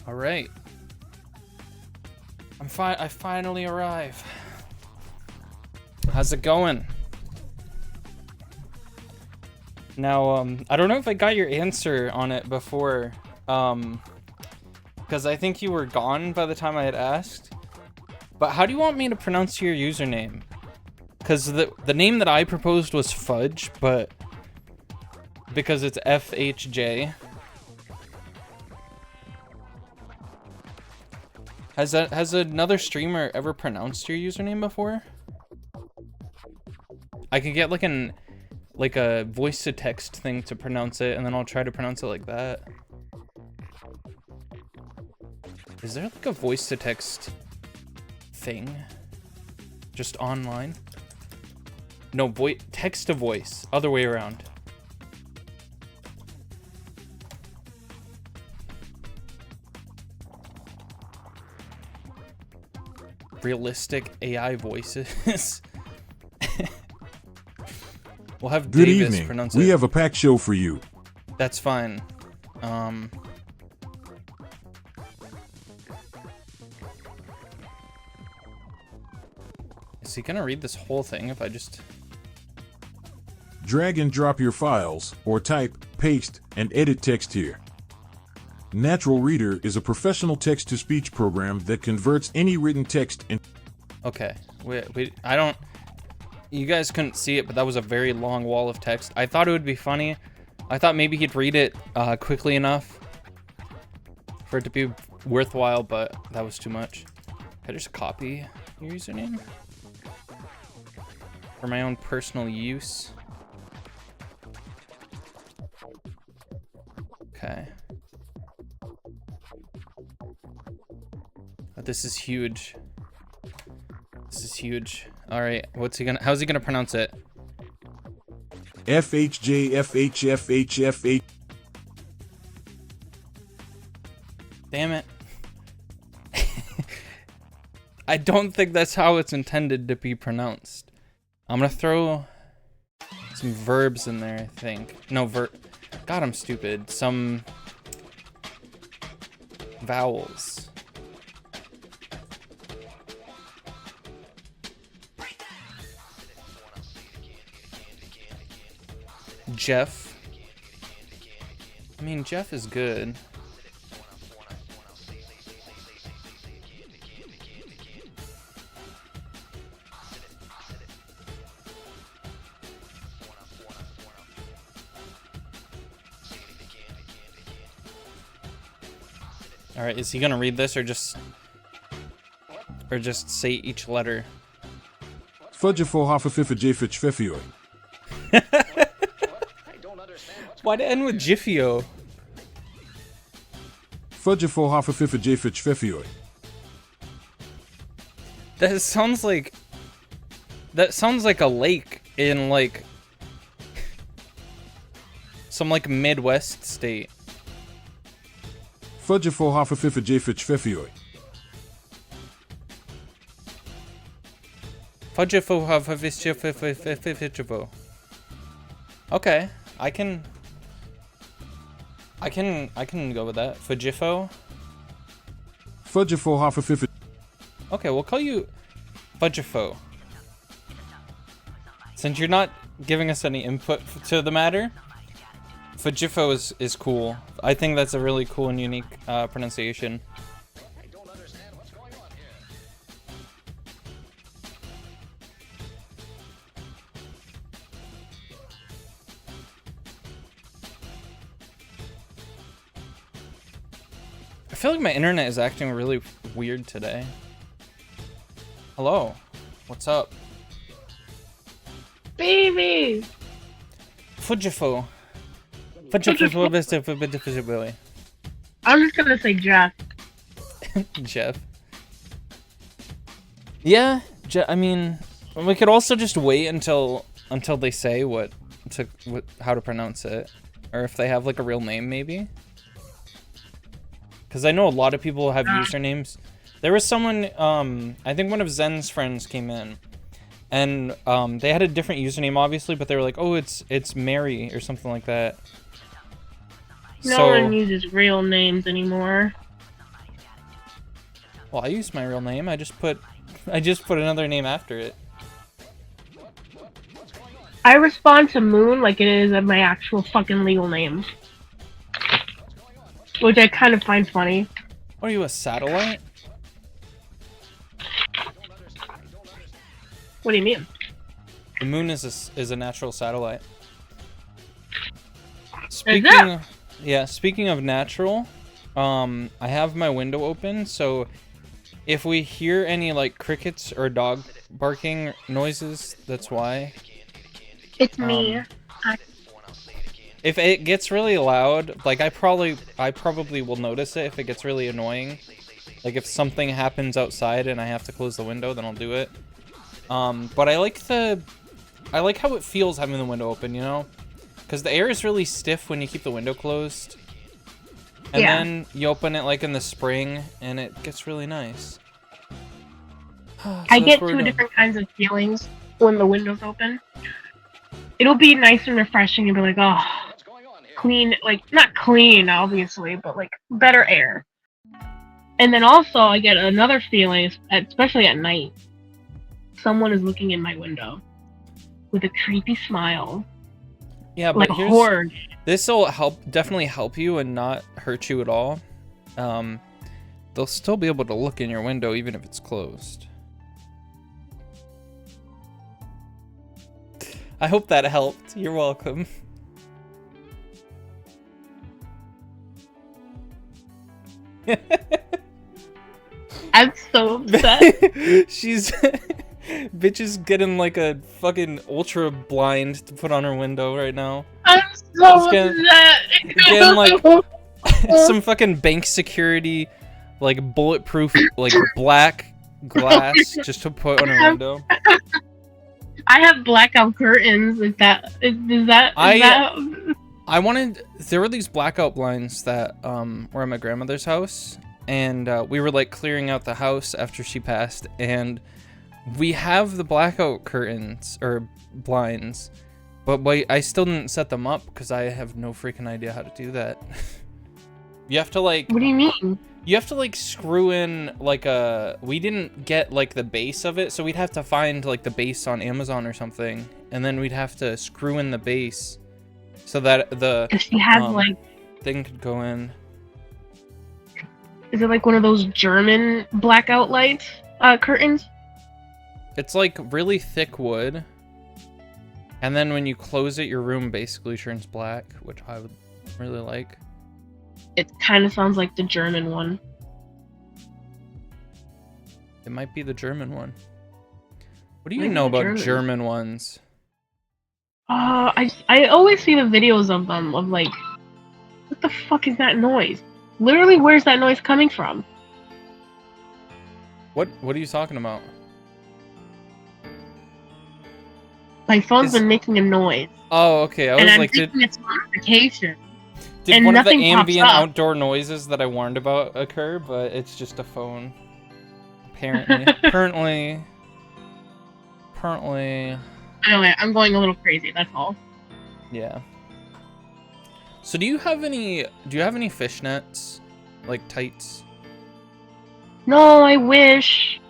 All right. I finally arrive. How's it going? Now, I don't know if I got your answer on it before, because I think you were gone by the time I had asked. But how do you want me to pronounce your username? Because the name that I proposed was Fudge, but because it's FHJ. Has another streamer ever pronounced your username before? I could get like a voice to text thing to pronounce it, and then I'll try to pronounce it like that. Is there like a voice to text thing? Just online? No, text to voice. Other way around. Realistic AI voices. We'll have Good Davis evening. pronounce We it. have a packed show for you. That's fine. Is he gonna read this whole thing if I just... Drag and drop your files, or type, paste, and edit text here. Natural Reader is a professional text-to-speech program that converts any written text in... Okay, I don't... You guys couldn't see it, but that was a very long wall of text. I thought it would be funny. I thought maybe he'd read it quickly enough for it to be worthwhile, but that was too much. Can I just copy your username? For my own personal use. Okay. Oh, this is huge. This is huge. All right, how's he gonna pronounce it? FHJ, FH. Damn it. I don't think that's how it's intended to be pronounced. I'm gonna throw some verbs in there, I think. No, God, I'm stupid. Some vowels. Jeff. I mean, Jeff is good. All right, is he gonna read this or just say each letter? Fudgefo. Why'd it end with Jiffio? Fudgefo. That sounds like a lake in like some like Midwest state. Fudgefo. Fudgefo. Okay, I can go with that. Fudgefo. Okay, we'll call you Fudgefo. Since you're not giving us any input to the matter, Fudgefo is cool. I think that's a really cool and unique pronunciation. I don't understand what's going on here. I feel like my internet is acting really weird today. Hello. What's up? Baby! Fujifo. Fujifo. I'm just gonna say Jeff. Jeff. Yeah, I mean, we could also just wait until they say how to pronounce it, or if they have like a real name, maybe. Because I know a lot of people have usernames. There was someone, I think one of Zen's friends came in, and they had a different username, obviously, but they were like, "Oh, it's Mary" or something like that. No one uses real names anymore. Well, I use my real name. I just put another name after it. I respond to Moon like it is my actual fucking legal name. Which I kind of find funny. What are you, a satellite? What do you mean? The moon is a natural satellite. Speaking of natural, I have my window open, so if we hear any like crickets or dog barking noises, that's why. It's me. If it gets really loud, like I probably will notice it if it gets really annoying. Like if something happens outside and I have to close the window, then I'll do it. But I like how it feels having the window open, you know? Because the air is really stiff when you keep the window closed. And then you open it like in the spring and it gets really nice. I get two different kinds of feelings when the window's open. It'll be nice and refreshing and be like, oh, clean, like, not clean, obviously, but like better air. And then also I get another feeling, especially at night. Someone is looking in my window with a creepy smile. Yeah, but like a horde. This will definitely help you and not hurt you at all. They'll still be able to look in your window even if it's closed. I hope that helped. You're welcome. I'm so upset. Bitch is getting like a fucking ultra blind to put on her window right now. I'm so upset. Getting like some fucking bank security, like bulletproof, like black glass just to put on her window. I have blackout curtains. Is that? I wanted. There were these blackout blinds that were at my grandmother's house, and we were like clearing out the house after she passed, and we have the blackout curtains or blinds, but I still didn't set them up because I have no freaking idea how to do that. You have to like. What do you mean? You have to like screw in like a. We didn't get like the base of it, so we'd have to find like the base on Amazon or something, and then we'd have to screw in the base so that the if she has like thing could go in. Is it like one of those German blackout lights curtains? It's like really thick wood, and then when you close it, your room basically turns black, which I would really like. It kind of sounds like the German one. It might be the German one. What do you know about German ones? I always see the videos of them of like, what the fuck is that noise? Literally, where's that noise coming from? What are you talking about? My phone's been making a noise. Oh, okay. I was like, thinking it's notification. Did one of the ambient outdoor noises that I warned about occur? But it's just a phone. Apparently. Apparently. Anyway, I'm going a little crazy, that's all. Yeah. So do you have any fishnets? Like tights? No, I wish.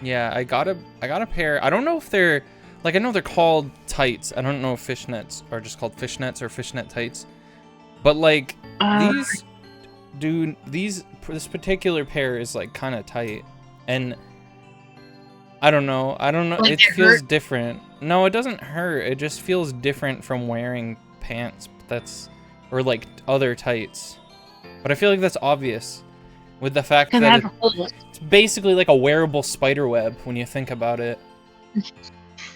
Yeah, I got a pair. I don't know if they're like, I know they're called tights. I don't know if fishnets are just called fishnets or fishnet tights. But like this particular pair is like kind of tight, and I don't know. Like it feels different. No, it doesn't hurt. It just feels different from wearing pants. Or like other tights. But I feel like that's obvious with the fact Because it that has holes. it's basically like a wearable spider web when you think about it.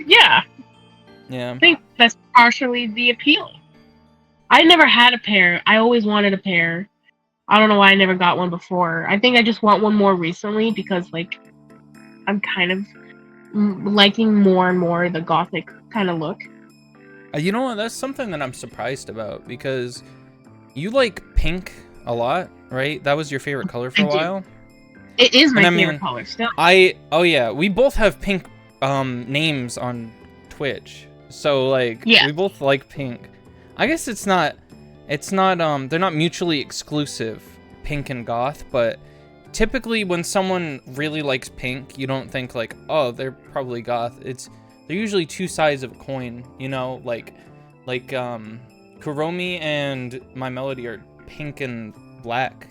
Yeah, Yeah. I think that's partially the appeal. I never had a pair. I always wanted a pair. I don't know why I never got one before. I think I just want one more recently because, like, I'm kind of liking more and more the gothic kind of look. You know what? That's something that I'm surprised about because you like pink a lot, right? That was your favorite color for a I do. while. It is my And I favorite mean, color still. Oh yeah, we both have pink names on Twitch. So like Yeah. we both like pink. I guess it's not they're not mutually exclusive, pink and goth, but typically when someone really likes pink, you don't think like, "Oh, they're probably goth." They're usually two sides of a coin, you know, like Kuromi and My Melody are pink and black.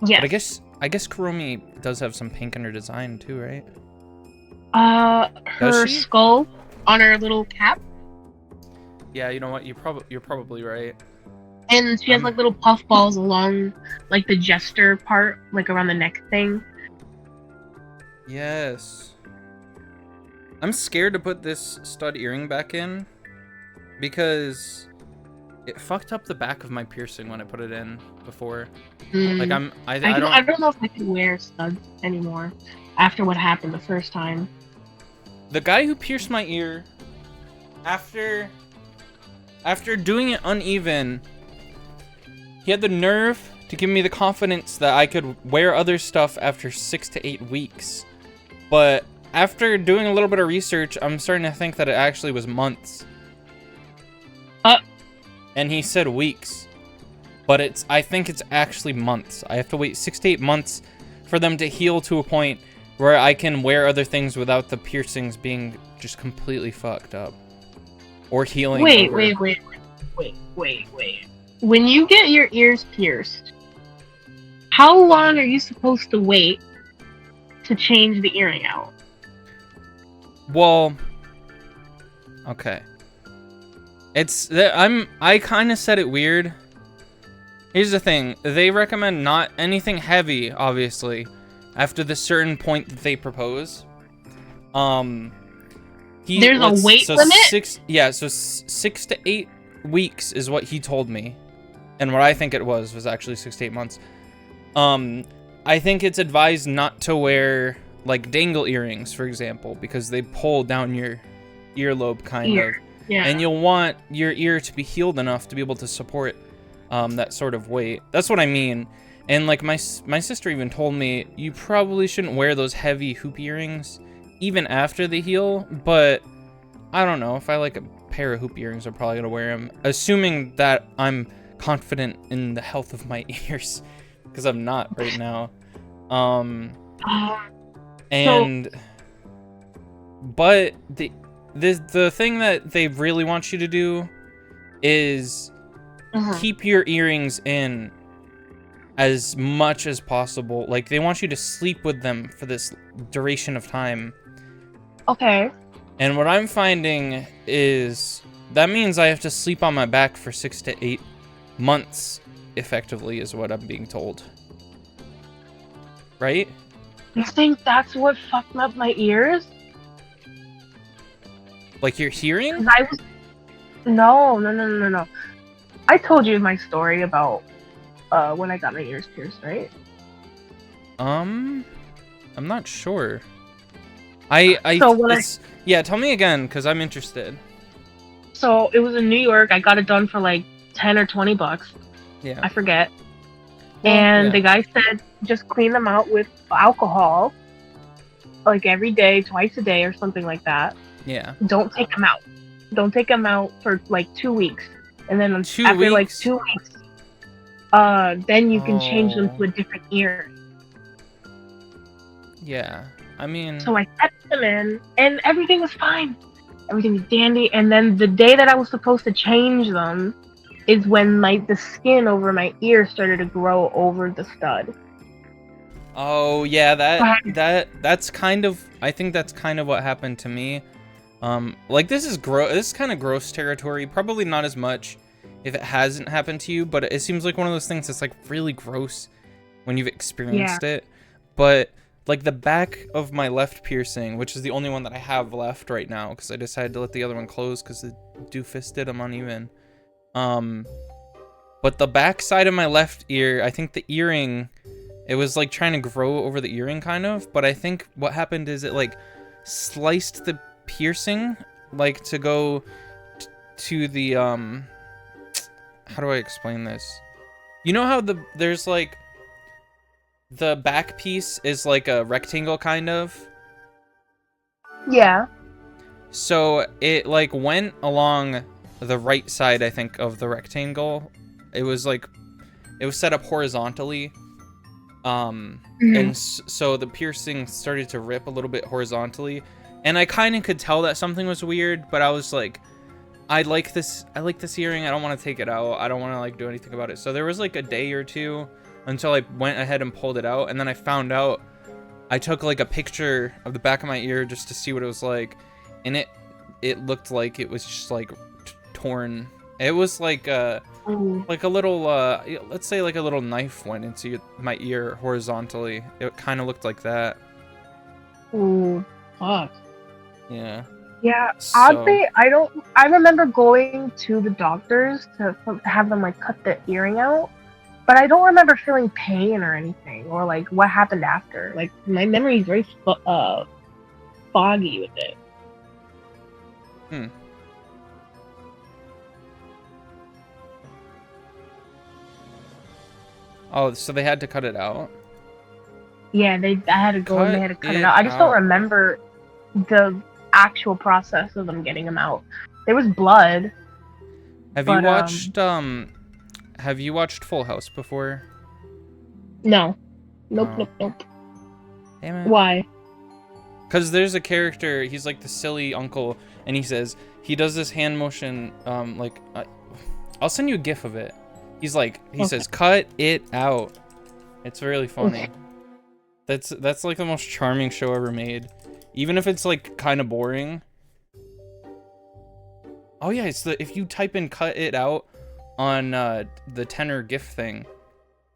Yeah. But I guess Kuromi does have some pink in her design too, right? Her Does she? skull on her little cap, Yeah, you know what? You're probably right. and she has like little puff balls along like the jester part, like around the neck thing. Yes. I'm scared to put this stud earring back in because it fucked up the back of my piercing when I put it in before. Like I don't know if I can wear studs anymore after what happened the first time. The guy who pierced my ear after doing it uneven, he had the nerve to give me the confidence that I could wear other stuff after 6 to 8 weeks. But after doing a little bit of research, I'm starting to think that it actually was months. And he said weeks. But I think it's actually months. I have to wait 6 to 8 months for them to heal to a point where I can wear other things without the piercings being just completely fucked up. Or healing Wait. over. When you get your ears pierced, how long are you supposed to wait to change the earring out? Well, okay. I kind of said it weird. Here's the thing. They recommend not anything heavy, obviously, after the certain point that they propose. There's a weight limit? So 6 to 8 weeks is what he told me. And what I think it was actually 6 to 8 months. I think it's advised not to wear like dangle earrings, for example, because they pull down your earlobe kind of. Yeah. And you'll want your ear to be healed enough to be able to support that sort of weight. That's what I mean. And like my sister even told me, you probably shouldn't wear those heavy hoop earrings even after they heal, but I don't know. If I like a pair of hoop earrings, I'm probably gonna wear them, assuming that I'm confident in the health of my ears, because I'm not right now. But the thing that they really want you to do is keep your earrings in as much as possible. Like, they want you to sleep with them for this duration of time. Okay. And what I'm finding is that means I have to sleep on my back for 6 to 8 months, effectively, is what I'm being told. Right? You think that's what fucked up my ears? Like your hearing? No. I told you my story about when I got my ears pierced, right? I'm not sure. Yeah, tell me again, because I'm interested. So it was in New York. I got it done for like $10 or $20. Yeah. I forget. The guy said just clean them out with alcohol, like every day, twice a day, or something like that. Yeah. Don't take them out. Don't take them out for like 2 weeks, and then after like 2 weeks, then you can change them to a different ear. Yeah, I mean. So I kept them in, and everything was fine. Everything was dandy. And then the day that I was supposed to change them is when the skin over my ear started to grow over the stud. Oh yeah, that's kind of. I think that's kind of what happened to me. Like this is kind of gross territory. Probably not as much if it hasn't happened to you, but it seems like one of those things that's like really gross when you've experienced it. But like the back of my left piercing, which is the only one that I have left right now, because I decided to let the other one close because the doofus did them uneven. But the back side of my left ear, I think the earring, it was like trying to grow over the earring kind of, but I think what happened is it like sliced the piercing like to go to the how do I explain this? You know how there's like the back piece is like a rectangle kind of? Yeah. So it like went along the right side, I think, of the rectangle. It was set up horizontally. And so the piercing started to rip a little bit horizontally. And I kind of could tell that something was weird, but I was like, I like this earring. I don't want to take it out. I don't want to like do anything about it. So there was like a day or two until I went ahead and pulled it out. And then I found out, I took like a picture of the back of my ear just to see what it was like. And it looked like it was just like torn. It was like a little, let's say like a little knife went into my ear horizontally. It kind of looked like that. Ooh, fuck. Yeah. Yeah, So- oddly, I remember going to the doctors to have them like cut the earring out, but I don't remember feeling pain or anything, or like what happened after. Like my memory is very foggy with it. Oh, so they had to cut it out? Yeah, I had to go and they had to cut it out. I just out. don't remember the actual process of them getting them out. There was blood. Have But, you watched Full House before? No. Nope, Oh. nope, nope. Damn it. Why? Because there's a character, he's like the silly uncle, and he says, he does this hand motion, I'll send you a gif of it. He says, cut it out. It's really funny. Okay. That's like the most charming show ever made. Even if it's like kind of boring. Oh yeah, if you type in cut it out on the tenor gif thing,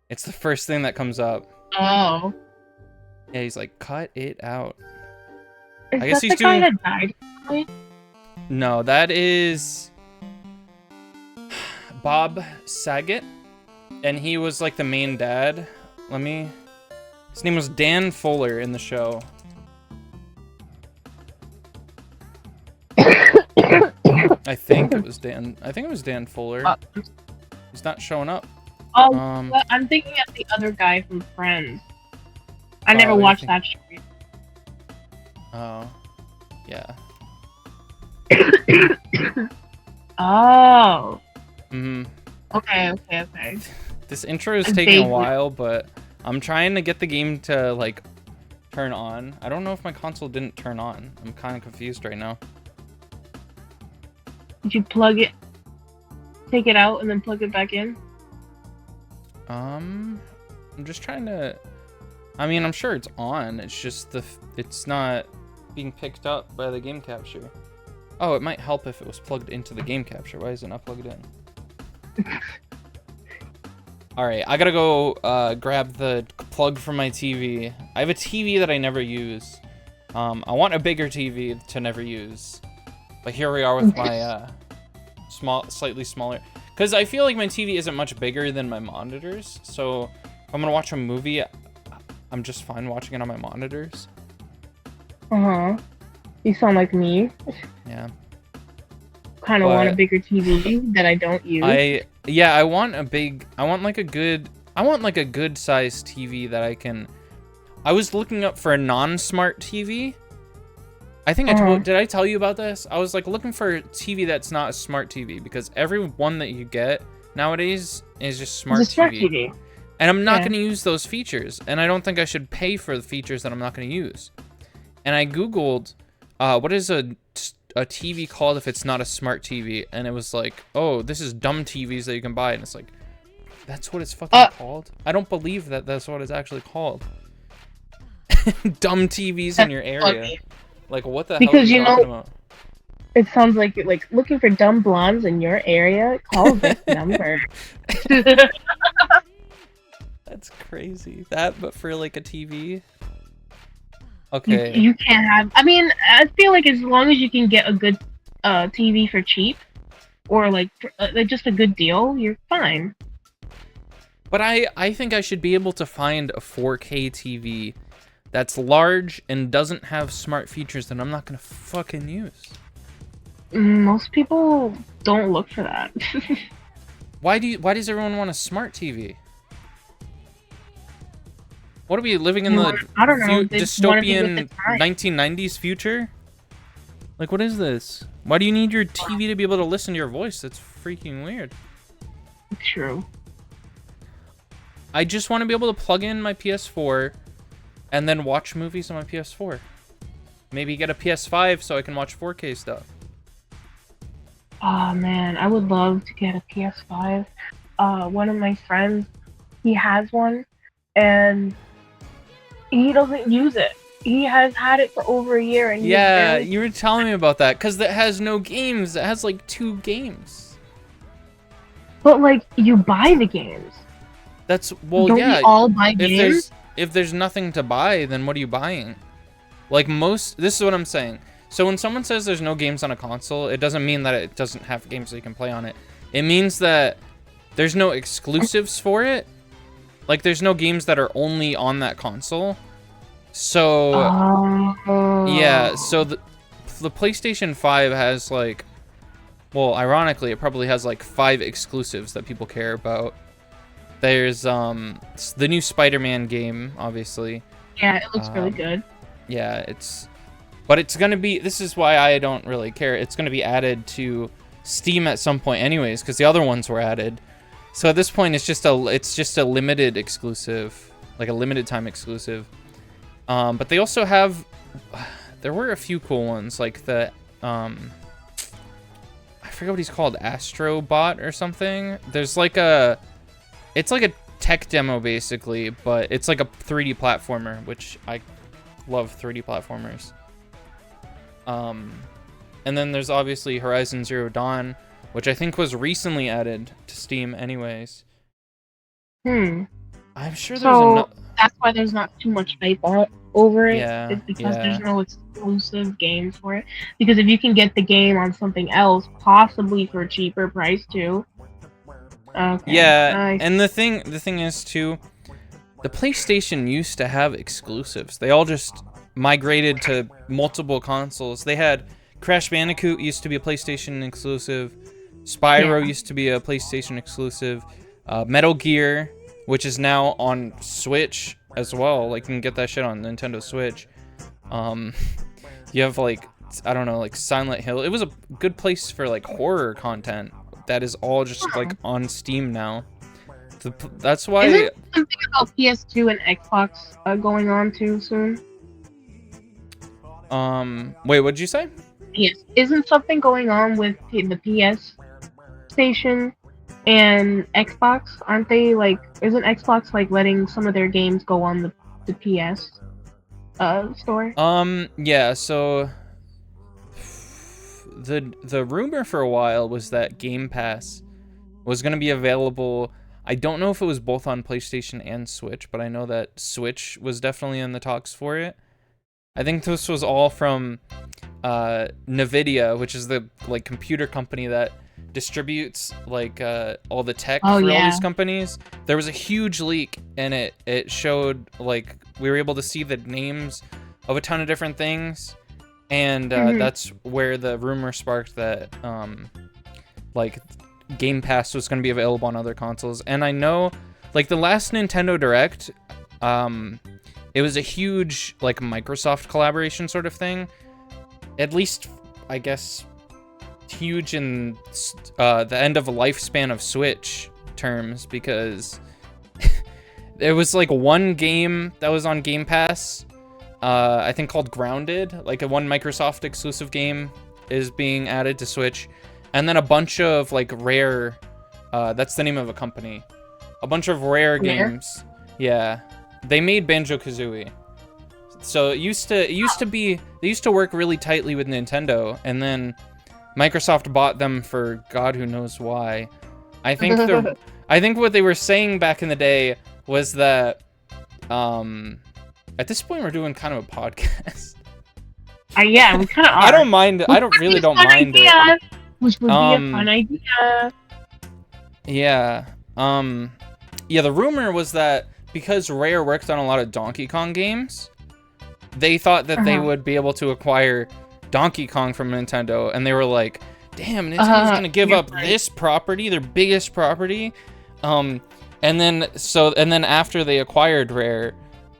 it's the first thing that comes up. Oh. Yeah, he's like, cut it out. Is I guess that he's the guy doing- that died? No, that is Bob Saget, and he was like the main dad. His name was Dan Fuller in the show. I think it was Dan Fuller. He's not showing up. Oh, Um, well, I'm thinking of the other guy from Friends. I never Oh, you watched think- that show. Oh, yeah. Oh. Mhm. Okay. This intro is I'm taking a vaguely- while, but I'm trying to get the game to like turn on. I don't know if my console didn't turn on. I'm kind of confused right now. Did you plug it? Take it out and then plug it back in? I'm just trying to. I mean, I'm sure it's on. It's just it's not being picked up by the game capture. Oh, it might help if it was plugged into the game capture. Why is it not plugged in? All right, I gotta go grab the plug from my TV. I have a TV that I never use. I want a bigger TV to never use, but here we are with my slightly smaller. Because I feel like my TV isn't much bigger than my monitors, so if I'm gonna watch a movie, I'm just fine watching it on my monitors. Uh-huh. You sound like me. Yeah. Kind of want a But- bigger TV that I don't use. I want like a good sized TV that I can. I was looking up for a non-smart TV. I think did I tell you about this? I was like looking for a TV that's not a smart TV because every one that you get nowadays is just smart It's a smart TV. TV. And I'm not Yeah. going to use those features, and I don't think I should pay for the features that I'm not going to use. And I googled what is a TV called if it's not a smart TV, and it was like, oh, this is dumb TVs that you can buy, and it's like, that's what it's fucking called? I don't believe that that's what it's actually called. Dumb TVs in your area. funny. Like, what the hell are Because you you talking know- about? It sounds like looking for dumb blondes in your area. Call this number. That's crazy. That, but for like a TV. You, Okay. you can't have. I mean, I feel like as long as you can get a good TV for cheap, or like just a good deal, you're fine. But I think I should be able to find a 4K TV that's large and doesn't have smart features that I'm not gonna fucking use. Most people don't look for that. Why does everyone want a smart TV? What are we living in the I don't know. They wanna be with dystopian the time. 1990s future? Like, what is this? Why do you need your TV to be able to listen to your voice? That's freaking weird. True. I just want to be able to plug in my PS4 and then watch movies on my PS4. Maybe get a PS5 so I can watch 4K stuff. Oh man, I would love to get a PS5. One of my friends, he has one, and he doesn't use it. He has had it for over a year, and Yeah, you were telling me about that because it has no games. It has like 2 games. But like, you buy the games. That's well, Don't yeah. we all buy games? If there's nothing to buy, then what are you buying? Like this is what I'm saying. So when someone says there's no games on a console, it doesn't mean that it doesn't have games that you can play on it. It means that there's no exclusives for it. Like there's no games that are only on that console. So yeah, so the PlayStation 5 has like, well, ironically, it probably has like 5 exclusives that people care about. There's the new Spider-Man game, obviously. Yeah, it looks really good. Yeah, but it's gonna be. This is why I don't really care. It's gonna be added to Steam at some point, anyways, because the other ones were added. So at this point, it's just a limited exclusive, like a limited time exclusive. But they also have. There were a few cool ones, like the I forget what he's called, Astrobot or something. There's like it's like a tech demo basically, but it's like a 3D platformer, which I love 3D platformers. And then there's obviously Horizon Zero Dawn, which I think was recently added to Steam anyways. I'm sure there's that's why there's not too much hype over it. Yeah, It's because there's no exclusive games for it. Because if you can get the game on something else, possibly for a cheaper price too. Okay. Yeah, Nice. and the thing is too, the PlayStation used to have exclusives. They all just migrated to multiple consoles. They had Crash Bandicoot used to be a PlayStation exclusive. Spyro used to be a PlayStation exclusive. Metal Gear, which is now on Switch as well. Like, you can get that shit on Nintendo Switch. You have like, I don't know, like Silent Hill. It was a good place for like horror content. That is all just like on Steam now. That's why. Isn't something about PS2 and Xbox going on too soon? Wait, what'd you say? Yes. Isn't something going on with the PS Station and Xbox? Aren't they like? Isn't Xbox like letting some of their games go on the PS store? Yeah. So the rumor for a while was that Game Pass was going to be available. I don't know if it was both on PlayStation and Switch, but I know that Switch was definitely in the talks for it. I think this was all from Nvidia, which is the like computer company that distributes like all the tech for all these companies. There was a huge leak, and it showed like we were able to see the names of a ton of different things. And that's where the rumor sparked that like Game Pass was going to be available on other consoles. And I know like the last Nintendo Direct, it was a huge like Microsoft collaboration sort of thing. At least I guess huge in the end of a lifespan of Switch terms, because there was like one game that was on Game Pass, I think called Grounded, like a one Microsoft exclusive game is being added to Switch, and then a bunch of like rare, that's the name of a company, a bunch of rare games. Yeah, they made Banjo-Kazooie. So it used to be, they used to work really tightly with Nintendo, and then Microsoft bought them for God who knows why. I think what they were saying back in the day was that at this point we're doing kind of a podcast. Yeah, we kind of are. I don't mind. I don't really don't mind it. Which would be a fun idea. Yeah. Yeah, the rumor was that because Rare worked on a lot of Donkey Kong games, they thought that they would be able to acquire Donkey Kong from Nintendo, and they were like, damn, Nintendo's gonna give up this property, their biggest property. And then after they acquired Rare,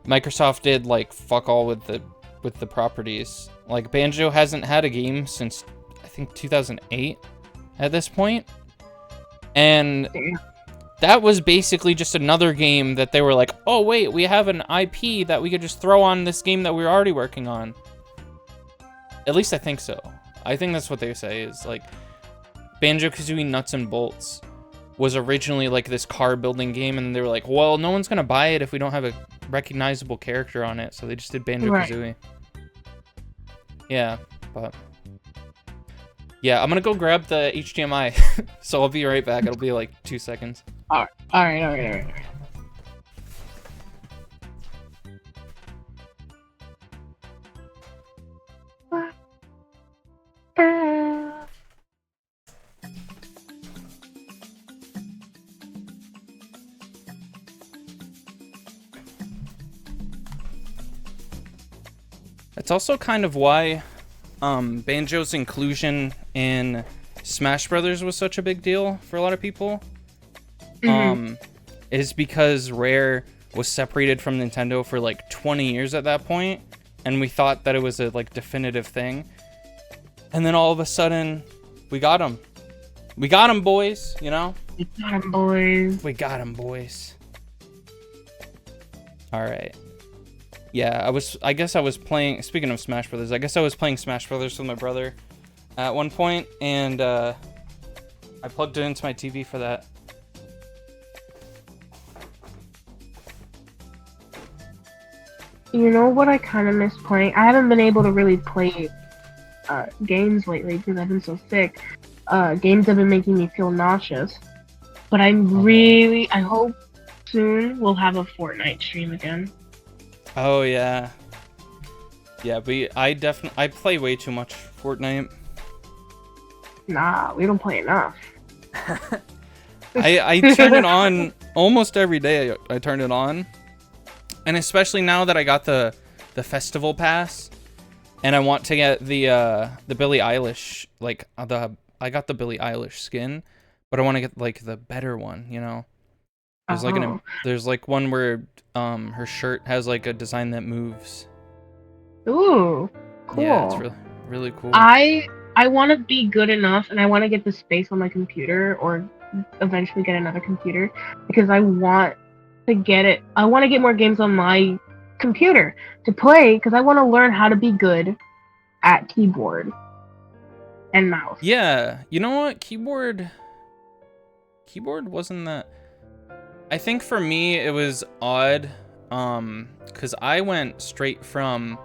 Microsoft did like fuck all with the properties. Like Banjo hasn't had a game since I think 2008 at this point. And that was basically just another game that they were like, oh wait, we have an IP that we could just throw on this game that we were already working on. At least I think so. I think that's what they say, is like Banjo-Kazooie Nuts and Bolts was originally like this car building game, and they were like, well, no one's gonna buy it if we don't have a recognizable character on it, so they just did Banjo-Kazooie. Right. Yeah, but yeah, I'm gonna go grab the HDMI, so I'll be right back. It'll be like 2 seconds. All right. It's also kind of why Banjo's inclusion in Smash Brothers was such a big deal for a lot of people. Is because Rare was separated from Nintendo for like 20 years at that point, and we thought that it was a like definitive thing. And then all of a sudden, we got him. We got him, boys, you know? We got him, boys. We got him, boys. All right. Yeah, I guess I was playing, speaking of Smash Brothers, I guess I was playing Smash Brothers with my brother at one point, and I plugged it into my TV for that. You know what I kind of miss playing? I haven't been able to really play games lately because I've been so sick. Games have been making me feel nauseous. But I hope soon we'll have a Fortnite stream again. Oh yeah. Yeah, but I play way too much Fortnite. Nah, we don't play enough. I turn it on almost every day. I turn it on. And especially now that I got the festival pass, and I want to get the Billie Eilish, like I got the Billie Eilish skin, but I want to get like the better one, you know. There's there's like one where her shirt has like a design that moves. Ooh, cool. Yeah, it's really really cool. I want to be good enough, and I want to get the space on my computer, or eventually get another computer, because I want to get it. I want to get more games on my computer to play, because I want to learn how to be good at keyboard and mouse. Yeah, you know what? Keyboard wasn't that. I think for me it was odd, because I went straight from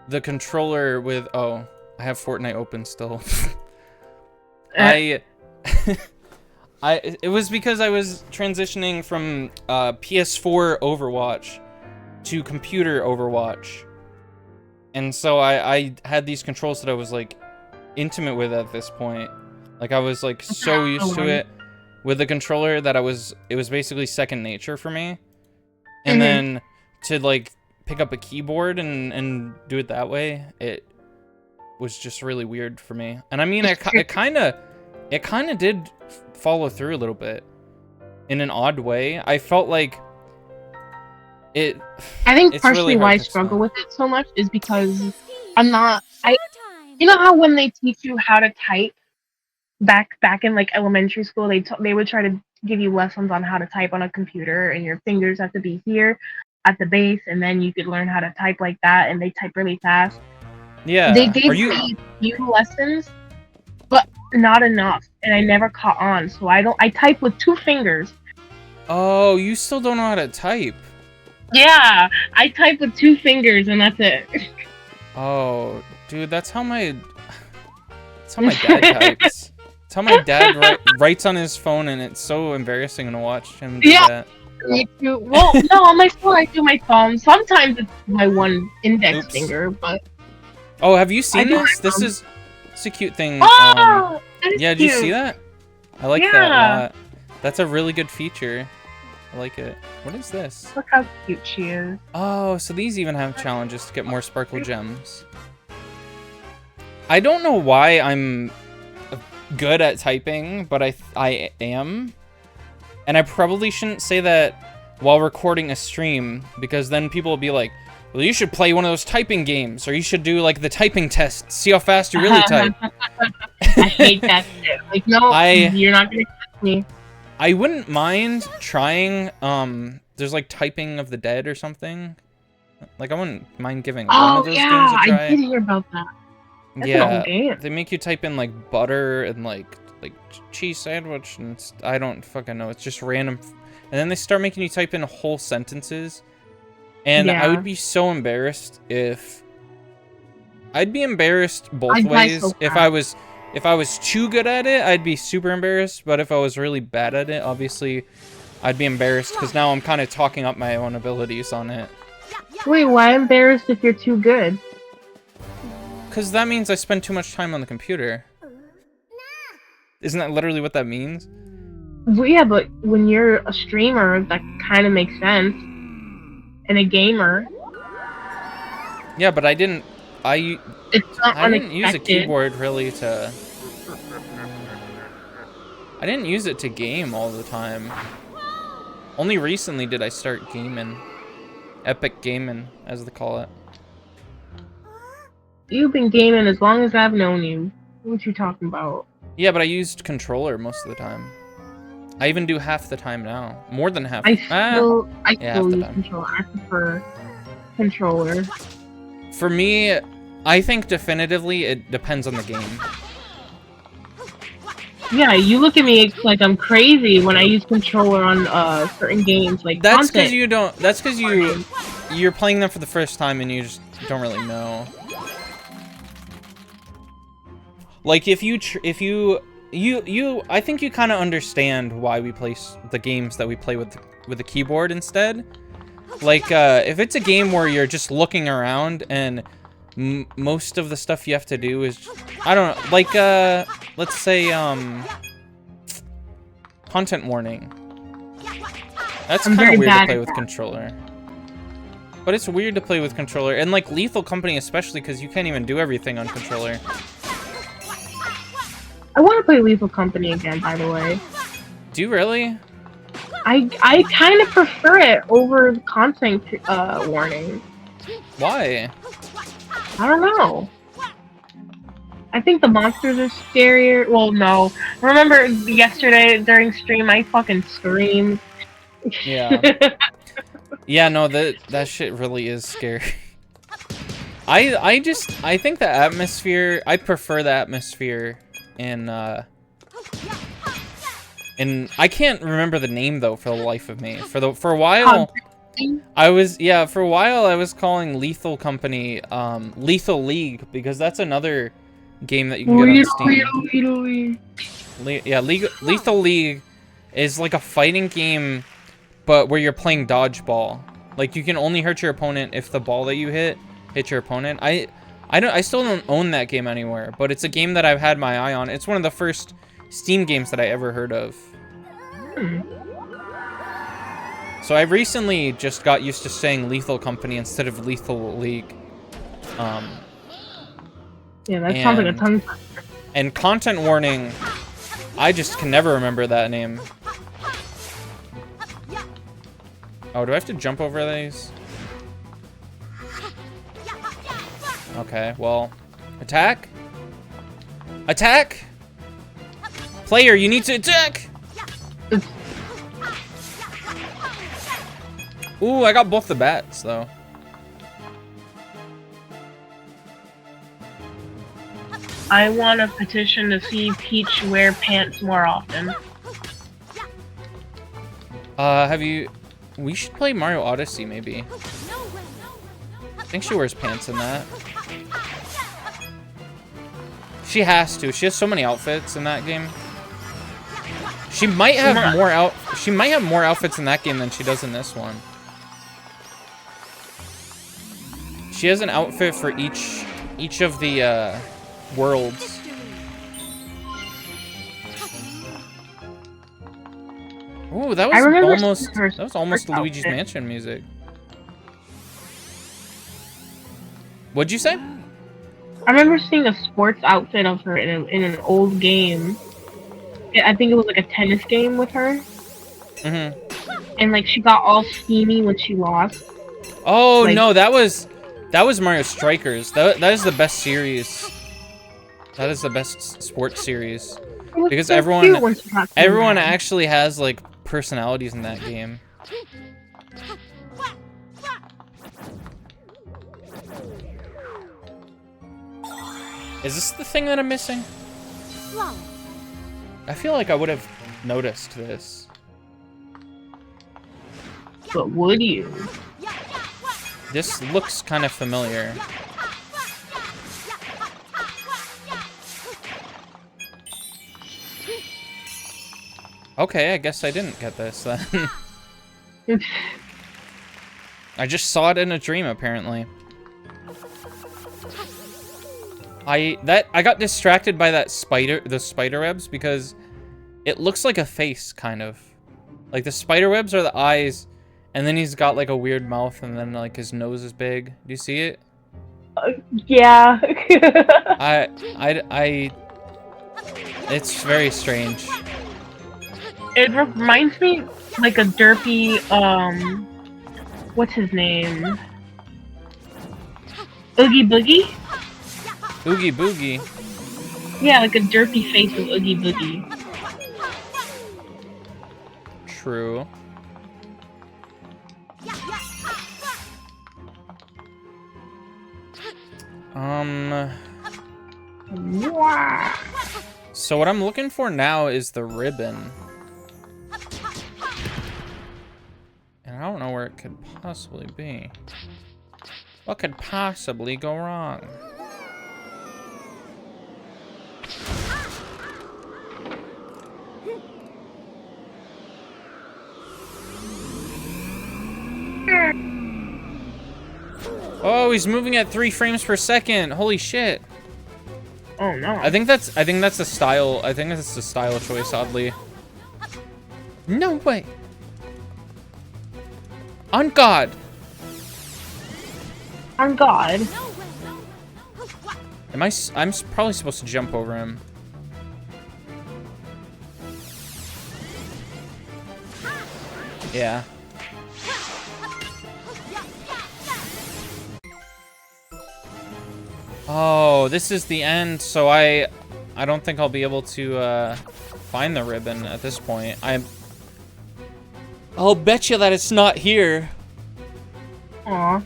the controller with I have Fortnite open still. It was because I was transitioning from PS4 Overwatch to computer Overwatch, and so I had these controls that I was like intimate with at this point. Like I was like so used to it with the controller that it was basically second nature for me. And then to like pick up a keyboard and do it that way, it was just really weird for me. And I mean, it kind of did follow through a little bit in an odd way. I felt like it. I think partially why I struggle with it so much is because you know how when they teach you how to type back in like elementary school, they would try to give you lessons on how to type on a computer, and your fingers have to be here at the base, and then you could learn how to type like that, and they type really fast. Yeah. They gave me a few lessons, but not enough, and I never caught on, so I type with 2 fingers. Oh, you still don't know how to type? Yeah, I type with 2 fingers, and that's it. Oh, dude, that's how my That's how my dad types. It's how my dad writes on his phone, and it's so embarrassing to watch him do that. Me too. Well, no, on my phone I do my thumb. Sometimes it's my one index finger, but. Oh, have you seen this? This is a cute thing. Oh, yeah, did you see that? I like that a lot. That's a really good feature. I like it. What is this? Look how cute she is. Oh, so these even have challenges to get more sparkle gems. I don't know why I'm good at typing, but I am. And I probably shouldn't say that while recording a stream, because then people will be like, well, you should play one of those typing games, or you should do like the typing test, see how fast you really type. I hate that shit. Like, no, you're not gonna catch me. I wouldn't mind trying, there's like Typing of the Dead or something. Like, I wouldn't mind giving one of those games a try. I did hear about that. That's yeah, they make you type in like butter and like cheese sandwich, and I don't fucking know. It's just random, and then they start making you type in whole sentences, and I would be so embarrassed if. I'd be embarrassed both ways. So if I was too good at it, I'd be super embarrassed. But if I was really bad at it, obviously, I'd be embarrassed because now I'm kind of talking up my own abilities on it. Wait, why embarrassed if you're too good? Because that means I spend too much time on the computer. Isn't that literally what that means? Well, yeah, but when you're a streamer, that kind of makes sense. And a gamer. Yeah, but I didn't use a keyboard really to... I didn't use it to game all the time. Only recently did I start gaming. Epic gaming, as they call it. You've been gaming as long as I've known you. What you talking about? Yeah, but I used controller most of the time. I even do half the time now. More than half. I still use time. controller. I prefer controller. For me, I think definitively it depends on the game. Yeah, you look at me like I'm crazy when I use controller on certain games. Like that's because you don't. That's because you're playing them for the first time and you just don't really know. Like if you I think you kind of understand why we play the games that we play with a keyboard instead. Like if it's a game where you're just looking around and most of the stuff you have to do is, I don't know, like let's say content warning. That's kind of weird to play with controller. But it's weird to play with controller, and like Lethal Company especially, because you can't even do everything on controller. I want to play Lethal Company again, by the way. Do you really? I kind of prefer it over content warning. Why? I don't know. I think the monsters are scarier. Well, no. Remember yesterday during stream, I fucking screamed. Yeah. Yeah, no, that shit really is scary. I think the atmosphere, I prefer the atmosphere in I can't remember the name though for the life of me. For a while I was calling Lethal Company Lethal League, because that's another game that you can get on Steam. Lethal League is like a fighting game, but where you're playing dodgeball. Like you can only hurt your opponent if the ball that you hit your opponent. I still don't own that game anywhere, but it's a game that I've had my eye on. It's one of the first Steam games that I ever heard of. So I recently just got used to saying Lethal Company instead of Lethal League. Yeah, that sounds like a tongue twister. And content warning, I just can never remember that name. Oh, do I have to jump over these? Okay, well, attack? Attack? Player, you need to attack! Ooh, I got both the bats, though. I want a petition to see Peach wear pants more often. We should play Mario Odyssey, maybe. I think she wears pants in that. She has to. She has so many outfits in that game. She might have more outfits in that game than she does in this one. She has an outfit for each of the worlds. Ooh, that was almost Luigi's Mansion music. What'd you say? I remember seeing a sports outfit of her in an old game. I think it was like a tennis game with her. And like she got all steamy when she lost. Oh like, no, that was Mario Strikers. That is the best series. That is the best sports series because so everyone actually has like personalities in that game. Is this the thing that I'm missing? I feel like I would have noticed this. But would you? This looks kind of familiar. Okay, I guess I didn't get this then. I just saw it in a dream, apparently. I got distracted by the spider webs because it looks like a face, kind of. Like the spider webs are the eyes, and then he's got like a weird mouth, and then like his nose is big. Do you see it? Yeah. It's very strange. It reminds me like a derpy, what's his name? Oogie Boogie? Oogie Boogie. Yeah, like a derpy face of Oogie Boogie. True. So what I'm looking for now is the ribbon. And I don't know where it could possibly be. What could possibly go wrong? Oh, he's moving at 3 frames per second. Holy shit. Oh no. I think that's a style. I think that's a style choice, oddly. No way. On God. On God. I'm probably supposed to jump over him. Yeah. Oh, this is the end, so I don't think I'll be able to find the ribbon at this point. I'll bet you that it's not here. Aw.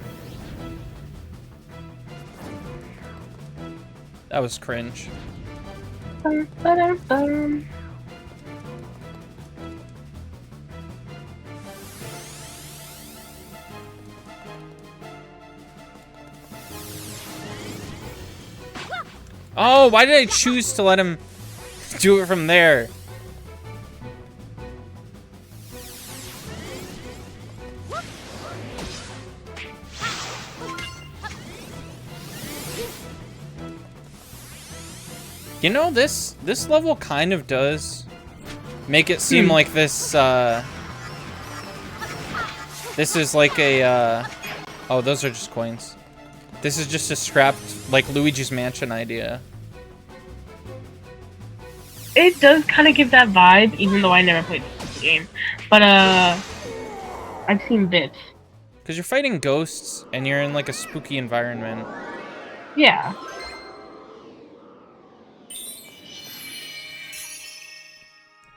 That was cringe. Oh, why did I choose to let him do it from there? You know, this level kind of does make it seem like this is like a oh, those are just coins. This is just a scrapped, like, Luigi's Mansion idea. It does kind of give that vibe, even though I never played the game. But, I've seen bits. Because you're fighting ghosts, and you're in, like, a spooky environment. Yeah.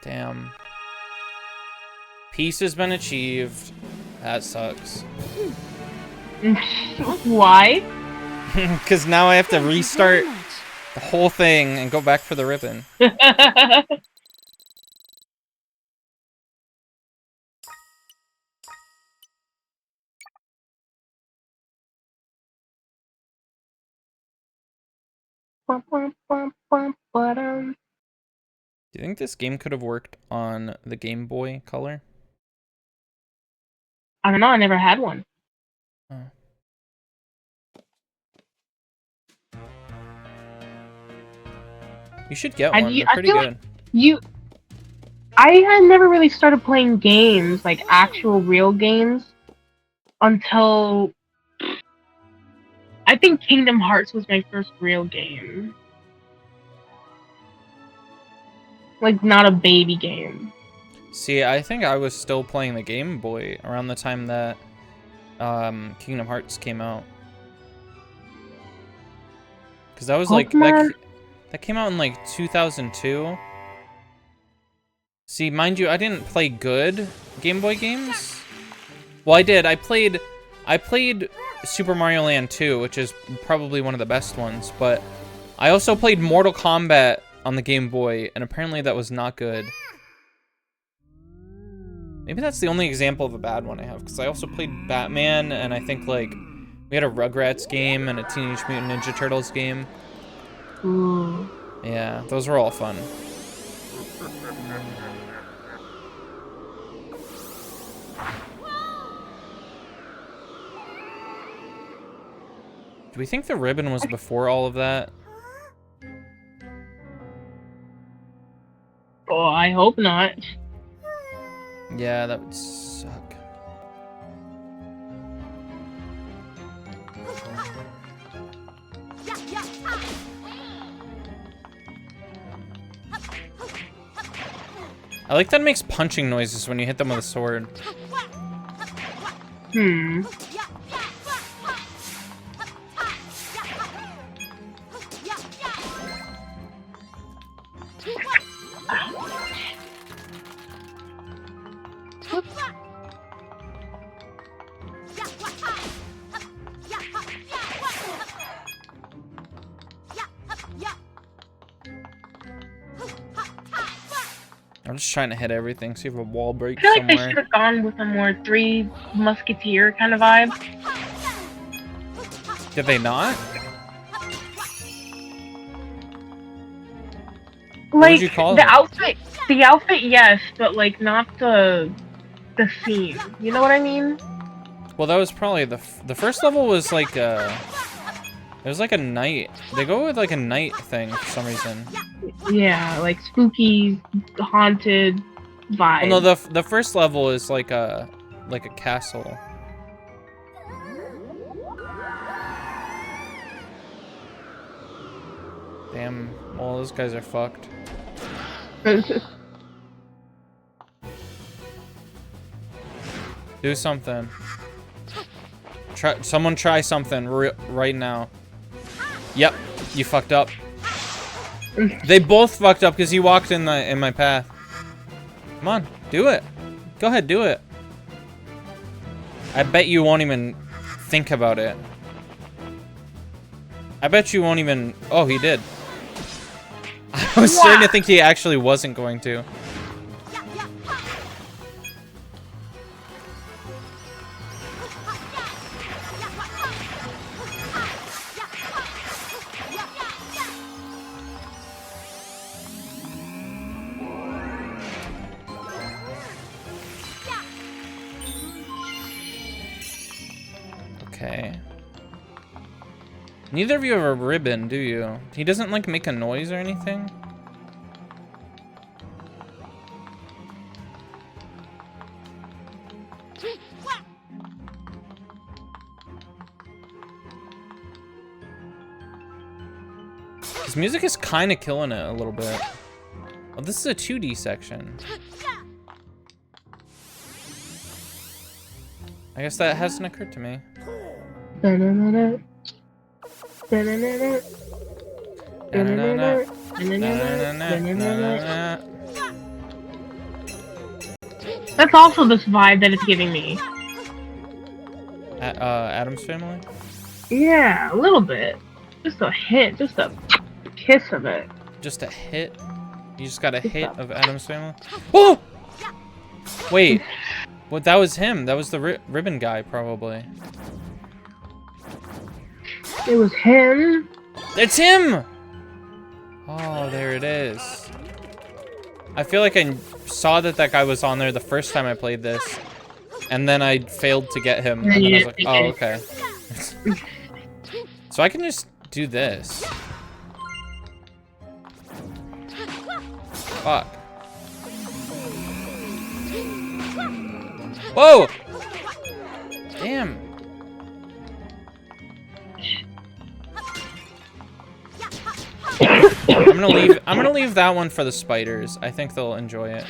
Damn. Peace has been achieved. That sucks. Why? Because now I have to restart the whole thing and go back for the ribbon. Bum, bum, bum, bum, ba-dum. Do you think this game could have worked on the Game Boy Color? I don't know. I never had one. Oh. You should get one. They're pretty feel good. like I had never really started playing games, like actual real games, until I think Kingdom Hearts was my first real game. Like, not a baby game. See, I think I was still playing the Game Boy around the time that Kingdom Hearts came out. Because that was like that came out in like 2002. See, mind you, I didn't play good Game Boy games. Well, I did. I played Super Mario Land 2, which is probably one of the best ones, but I also played Mortal Kombat on the Game Boy, and apparently that was not good. Maybe that's the only example of a bad one I have, because I also played Batman, and I think, like, we had a Rugrats game and a Teenage Mutant Ninja Turtles game. Ooh. Yeah, those were all fun. Do we think the ribbon was before all of that? Oh, I hope not. Yeah, that would suck. I like that it makes punching noises when you hit them with a sword. Hmm. I'm just trying to hit everything, see if a wall breaks I feel like somewhere. they should have gone with a more Three Musketeer kind of vibe. Did they not? What Like would you call the it? outfit, yes, but like not the theme. You know what I mean? Well, that was probably the first level was like it was like a night. They go with like a night thing for some reason. Yeah, like spooky, haunted vibe. Well, no, the first level is like a castle. Damn, all those guys are fucked. Do something. Someone try something right now. Yep, you fucked up. They both fucked up because you walked in my path. Come on, do it. Go ahead, do it. I bet you won't even think about it. I bet you won't even... Oh, he did. I was starting to think he actually wasn't going to. Okay. Neither of you have a ribbon, do you? He doesn't, like, make a noise or anything? His music is kind of killing it a little bit. Oh, this is a 2D section. I guess that hasn't occurred to me. That's also this vibe that it's giving me. Adam's Family? Yeah, a little bit. Just a hint, just a kiss of it. Just a hit? You just got a hit of Adam's Family? Oh! Wait. Well, that was him. That was the ribbon guy, probably. It was him. It's him! Oh, there it is. I feel like I saw that guy was on there the first time I played this. And then I failed to get him. And then I was like, oh, okay. So I can just do this. Fuck. Whoa! Damn. I'm gonna leave that one for the spiders. I think they'll enjoy it.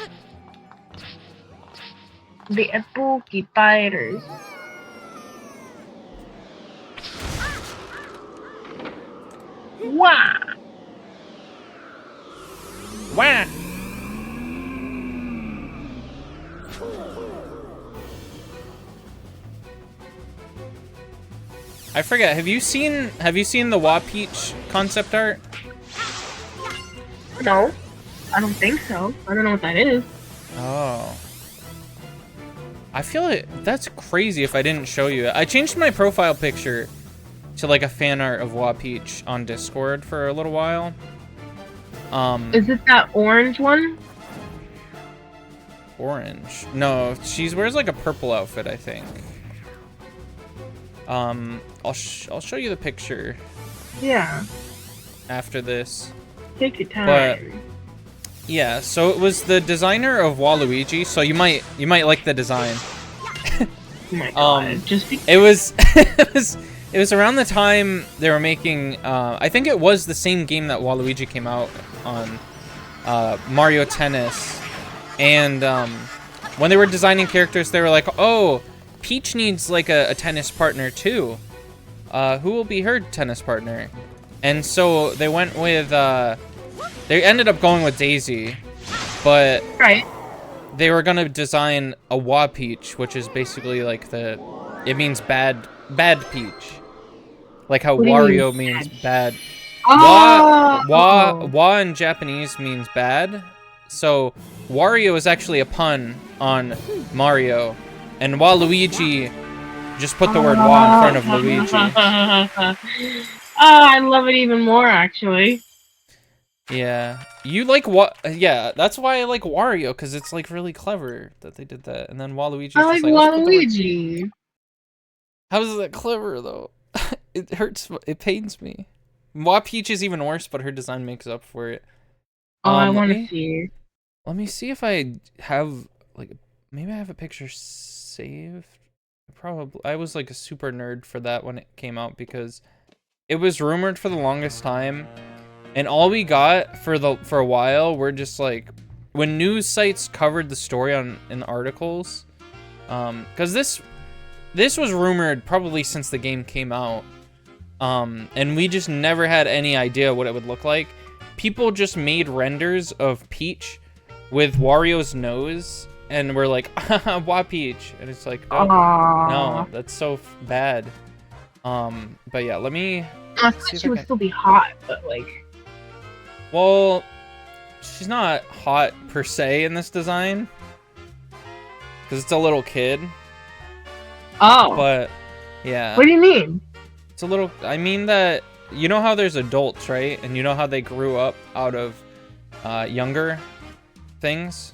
The spooky spiders. Wow. Wah! I forget. Have you seen the Wah Peach concept art? No, I don't think so. I don't know what that is. Oh. I feel like that's crazy if I didn't show you it. I changed my profile picture to like a fan art of Wah Peach on Discord for a little while. Is it that orange one? Orange? No, she wears like a purple outfit, I think. I'll show you the picture. Yeah. After this. Take your time. But yeah, so it was the designer of Waluigi, so you might like the design. Oh my god. It was it was around the time they were making I think it was the same game that Waluigi came out on, Mario Tennis. And when they were designing characters, they were like, "Oh, Peach needs like a tennis partner too. Who will be her tennis partner?" And so they went with they ended up going with Daisy, but they were gonna design a Wah Peach, which is basically like it means bad peach, like how Wario means bad. Oh! Wah in Japanese means bad, so Wario is actually a pun on Mario, and Waluigi just put the word Wah in front of Luigi. I love it even more, actually. Yeah, you like what? Yeah, that's why I like Wario, because it's like really clever that they did that. And then Waluigi. I like Waluigi. How is that clever though? It hurts. It pains me. Wah Peach is even worse, but her design makes up for it. Oh, I want to see. Let me see if I have like maybe I have a picture saved. Probably. I was like a super nerd for that when it came out because it was rumored for the longest time. And all we got for a while were just like when news sites covered the story in articles, because this was rumored probably since the game came out, and we just never had any idea what it would look like. People just made renders of Peach with Wario's nose, and we're like, Wah Peach, and it's like, oh, no, that's so bad. But yeah, let me. I thought she would still be hot, but like. Well, she's not hot per se in this design, because it's a little kid. Oh. But, yeah. What do you mean? It's a little, I mean that, you know how there's adults, right? And you know how they grew up out of younger things?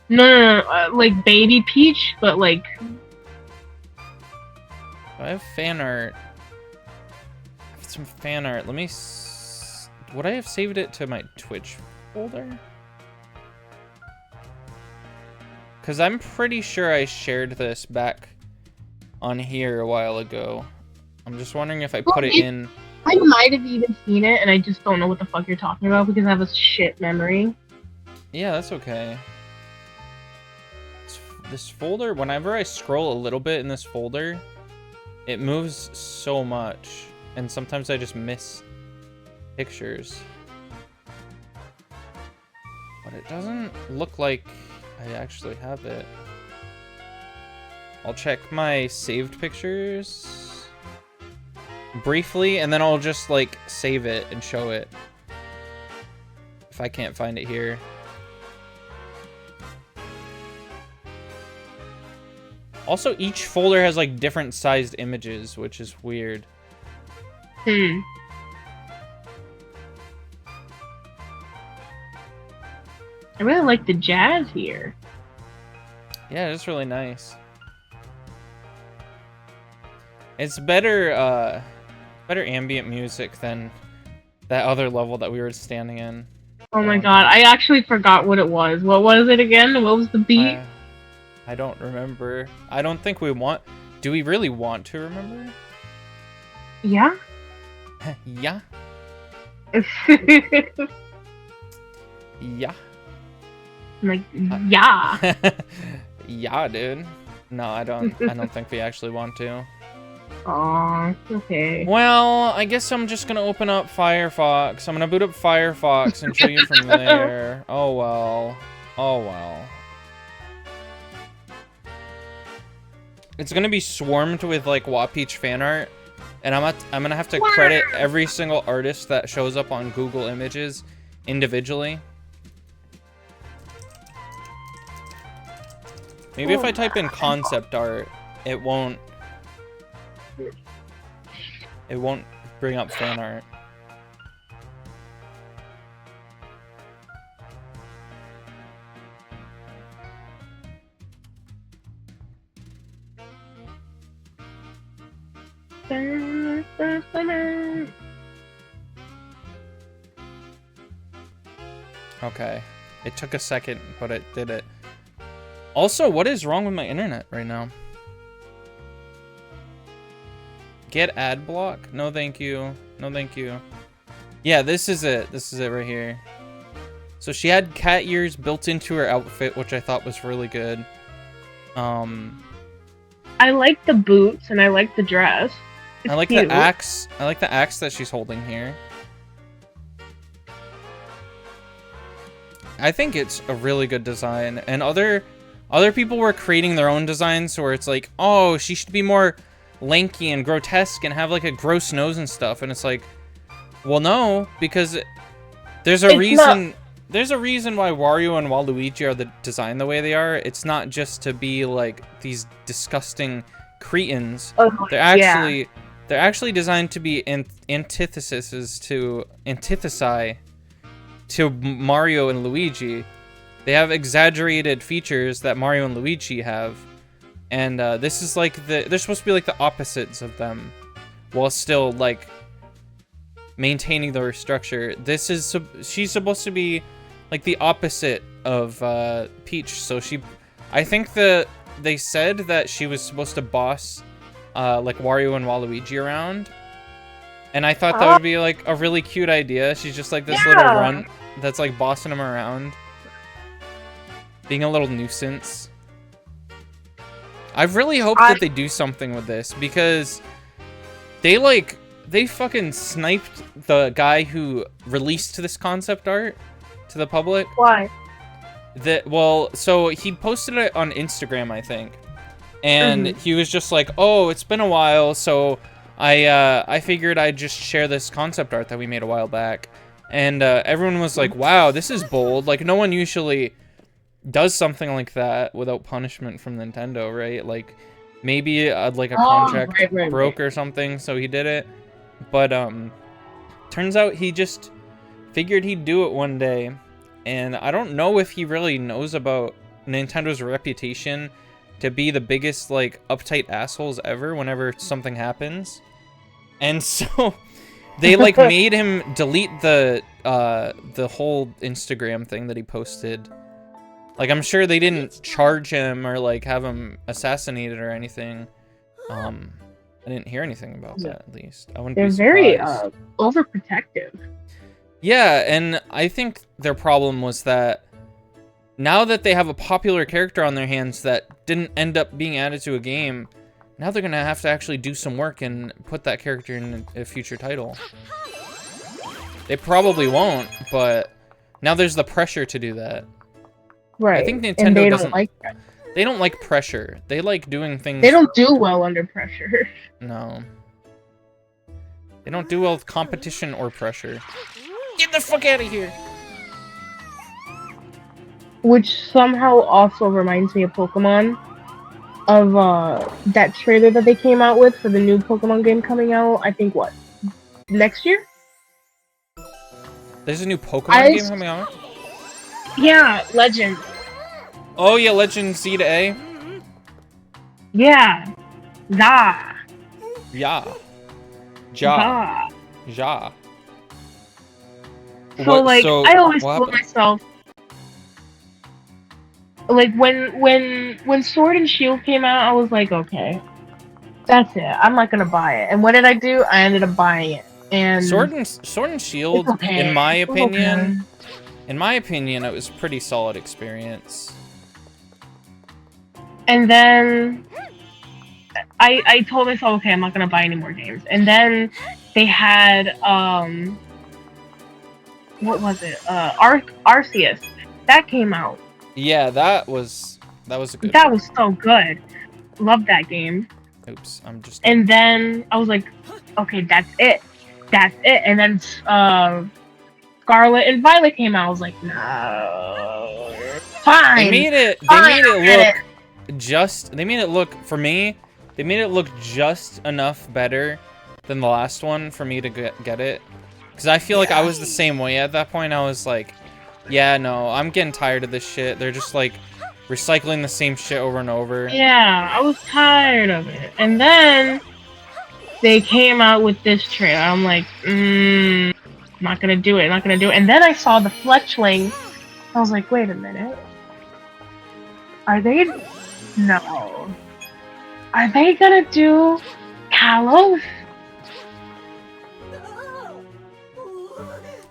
No, like baby Peach, but like... I have fan art. I have some fan art. Let me... Would I have saved it to my Twitch folder? Because I'm pretty sure I shared this back on here a while ago. I'm just wondering if I put it in... I might have even seen it, and I just don't know what the fuck you're talking about because I have a shit memory. Yeah, that's okay. This folder, whenever I scroll a little bit in this folder, it moves so much. And sometimes I just miss pictures. But it doesn't look like I actually have it. I'll check my saved pictures briefly, and then I'll just like save it and show it if I can't find it here. Also, each folder has like different sized images, which is weird. I really like the jazz here. Yeah, it's really nice. It's better, better ambient music than that other level that we were standing in. Oh my god, I actually forgot what it was. What was it again? What was the beat? I don't remember. I don't think we want... Do we really want to remember? Yeah? Yeah? Yeah. Like, yeah. Yeah, dude. No, I don't think we actually want to. Aw, okay. Well, I guess I'm just gonna open up Firefox. I'm gonna boot up Firefox and show you from there. Oh well. Oh well. It's gonna be swarmed with like Wapeach fan art, and I'm gonna have to credit every single artist that shows up on Google Images individually. Maybe if I type in concept art, it won't bring up fan art. Okay. It took a second, but it did it. Also, what is wrong with my internet right now? Get ad block? No, thank you. No, thank you. Yeah, this is it. This is it right here. So she had cat ears built into her outfit, which I thought was really good. I like the boots and I like the dress. It's I like cute. the axe. I like the axe that she's holding here. I think it's a really good design, and other people were creating their own designs where it's like, oh, she should be more lanky and grotesque and have like a gross nose and stuff, and it's like, well, no, because there's a reason. There's a reason why Wario and Waluigi are designed the way they are. It's not just to be like these disgusting cretins. Oh, they're actually designed to be antitheses to Mario and Luigi. They have exaggerated features that Mario and Luigi have, and this is like they're supposed to be like the opposites of them, while still like maintaining their structure. She's supposed to be like the opposite of Peach. So I think they said that she was supposed to boss like Wario and Waluigi around, and I thought that would be like a really cute idea. She's just like this little runt that's like bossing him around, being a little nuisance. I really hope that they do something with this, because they fucking sniped the guy who released this concept art to the public. Why? Well, so he posted it on Instagram, I think, and he was just like, "Oh, it's been a while, so I figured I'd just share this concept art that we made a while back." And everyone was like, "Wow, this is bold. Like, no one usually does something like that without punishment from Nintendo, right? Like, maybe like a contract broke or something, so he did it." But turns out he just figured he'd do it one day, and I don't know if he really knows about Nintendo's reputation to be the biggest like uptight assholes ever whenever something happens. And so they like made him delete the whole Instagram thing that he posted. Like, I'm sure they didn't charge him or like have him assassinated or anything. I didn't hear anything about that, at least. I wouldn't be surprised. They're very overprotective. Yeah, and I think their problem was that now that they have a popular character on their hands that didn't end up being added to a game, now they're gonna have to actually do some work and put that character in a future title. They probably won't, but now there's the pressure to do that. Right. I think Nintendo and they doesn't don't like that. They don't like pressure. They like doing things. They don't do well under pressure. No. They don't do well with competition or pressure. Get the fuck out of here! Which somehow also reminds me of Pokemon. Of that trailer that they came out with for the new Pokemon game coming out, I think, what? Next year? There's a new Pokemon game coming out? Yeah, Legend. Oh yeah, Legend Z to A. Yeah. Za. Yeah. Ja. Za. Ja. So like, I always what told happened? myself, like when Sword and Shield came out, I was like, okay, that's it. I'm not gonna buy it. And what did I do? I ended up buying it. And Sword and it's Shield, okay. in my It's okay. opinion, it was a pretty solid experience. And then I told myself, okay, I'm not gonna buy any more games. And then they had what was it? Arceus. That came out. Yeah, that was a good That one. was so good. Loved that game. Oops, I'm just. And then I was like, okay, that's it. That's it. And then Scarlet and Violet came out. I was like, no. Fine. They made it look just. They made it look, for me, they made it look just enough better than the last one for me to get it. Because I feel like I was the same way at that point. I was like, yeah, no, I'm getting tired of this shit. They're just like recycling the same shit over and over. Yeah, I was tired of it. And then they came out with this trailer. I'm like, not gonna do it, not gonna do it. And then I saw the Fletchling. I was like, wait a minute. Are they? No. Are they gonna do Kalos?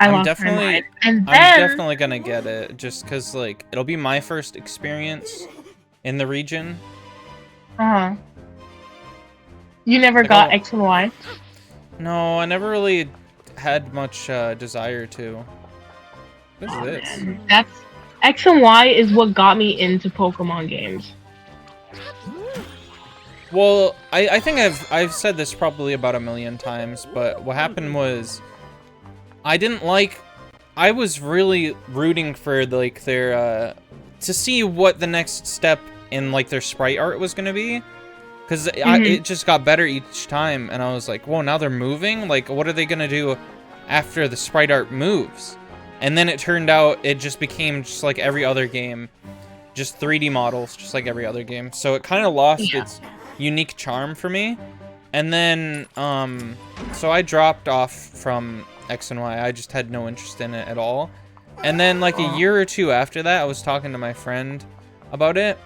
I'm definitely, my mind. And then, I'm definitely gonna get it, just cause like it'll be my first experience in the region. You never got X and Y? No, I never really had much desire to. What's this? Man. That's X and Y is what got me into Pokemon games. Well, I think I've said this probably about 1,000,000 times, but what happened was I was really rooting for like their to see what the next step in like their sprite art was gonna be, because it just got better each time, and I was like, whoa, now they're moving. Like, what are they gonna do after the sprite art moves? And then it turned out it just became just like every other game, just 3D models, just like every other game. So it kind of lost its unique charm for me. And then so I dropped off from X and Y. I just had no interest in it at all. And then like a year or two after that, I was talking to my friend about it,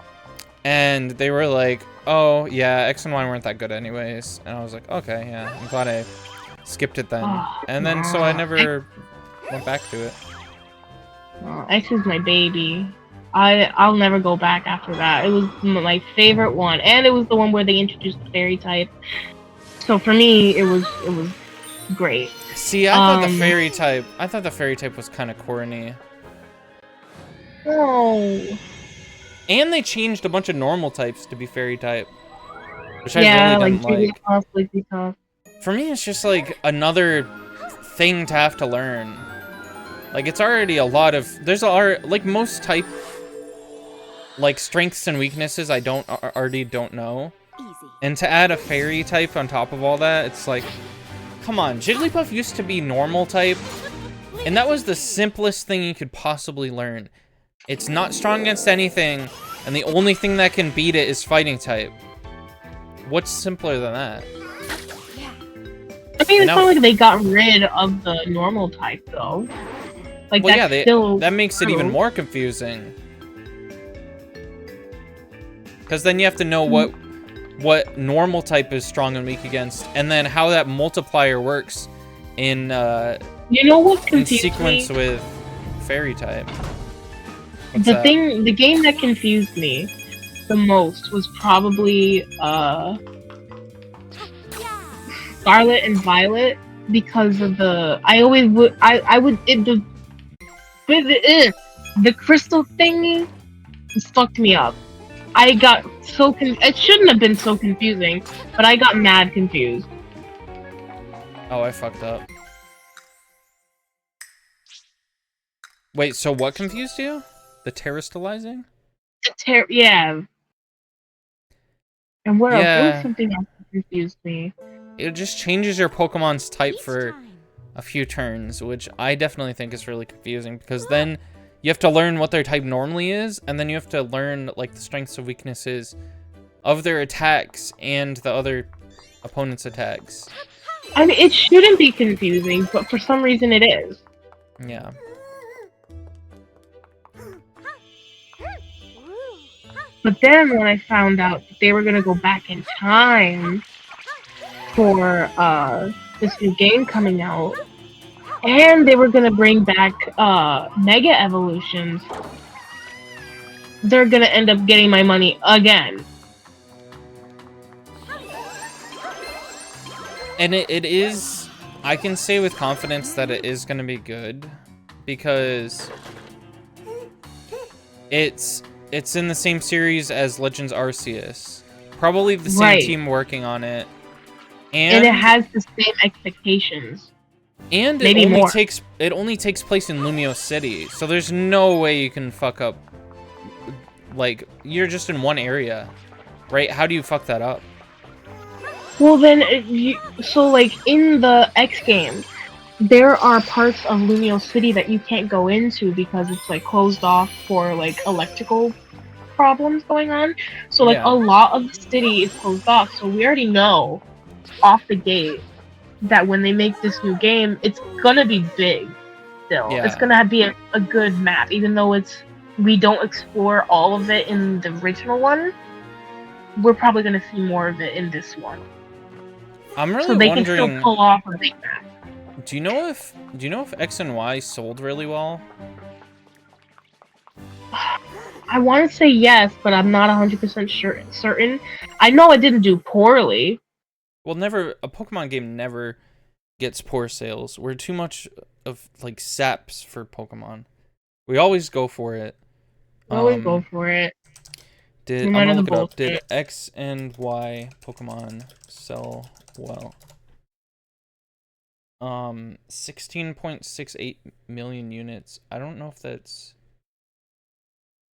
and they were like, oh yeah, X and Y weren't that good anyways. And I was like, okay, yeah, I'm glad I skipped it then. And then so I never went back to it. X is my baby. I'll never go back after that. It was my favorite one, and it was the one where they introduced the fairy type. So for me, it was great. See, I thought the fairy type was kind of corny. Oh. And they changed a bunch of normal types to be fairy type, which I really didn't like. For me, it's just like another thing to have to learn. Like, it's already a lot of, like most type, like strengths and weaknesses I already don't know. And to add a fairy type on top of all that, it's like, come on, Jigglypuff used to be normal type, and that was the simplest thing you could possibly learn. It's not strong against anything, and the only thing that can beat it is fighting type. What's simpler than that? I mean, it's not like they got rid of the normal type, though. Like, well, that's still that makes it even more confusing. Because then you have to know what normal type is strong and weak against, and then how that multiplier works in you know what confused in sequence me? with fairy type. The game that confused me the most was probably Scarlet and Violet, because of the the crystal thingy fucked me up. I got so it shouldn't have been so confusing, but I got mad confused. Oh, I fucked up. Wait, so what confused you? The terrestrializing? Yeah. And what else? There was something else that confused me. It just changes your Pokemon's type for a few turns, which I definitely think is really confusing, because then you have to learn what their type normally is, and then you have to learn like the strengths and weaknesses of their attacks and the other opponent's attacks. I mean, it shouldn't be confusing, but for some reason it is. Yeah. But then when I found out that they were gonna go back in time for this new game coming out, and they were gonna bring back Mega Evolutions, they're gonna end up getting my money again. And it is, I can say with confidence that it is going to be good, because it's in the same series as Legends Arceus. Probably the same team working on it. And it has the same expectations. And maybe more. It only takes place in Lumio City, so there's no way you can fuck up. Like, you're just in one area, right? How do you fuck that up? Well, then, so like in the X game, there are parts of Lumio City that you can't go into because it's like closed off for like electrical problems going on. So like a lot of the city is closed off. So we already know off the gate that when they make this new game, it's gonna be big. Still, it's gonna be a good map, even though we don't explore all of it in the original one. We're probably gonna see more of it in this one. I'm really so they wondering, can still pull off a big map. Do you know if X and Y sold really well? I want to say yes, but I'm not 100% certain. I know it didn't do poorly. Well, a Pokemon game never gets poor sales. We're too much of like saps for Pokemon. We always go for it. I'm gonna look it up. Did X and Y Pokemon sell well? 16.68 million units. I don't know if that's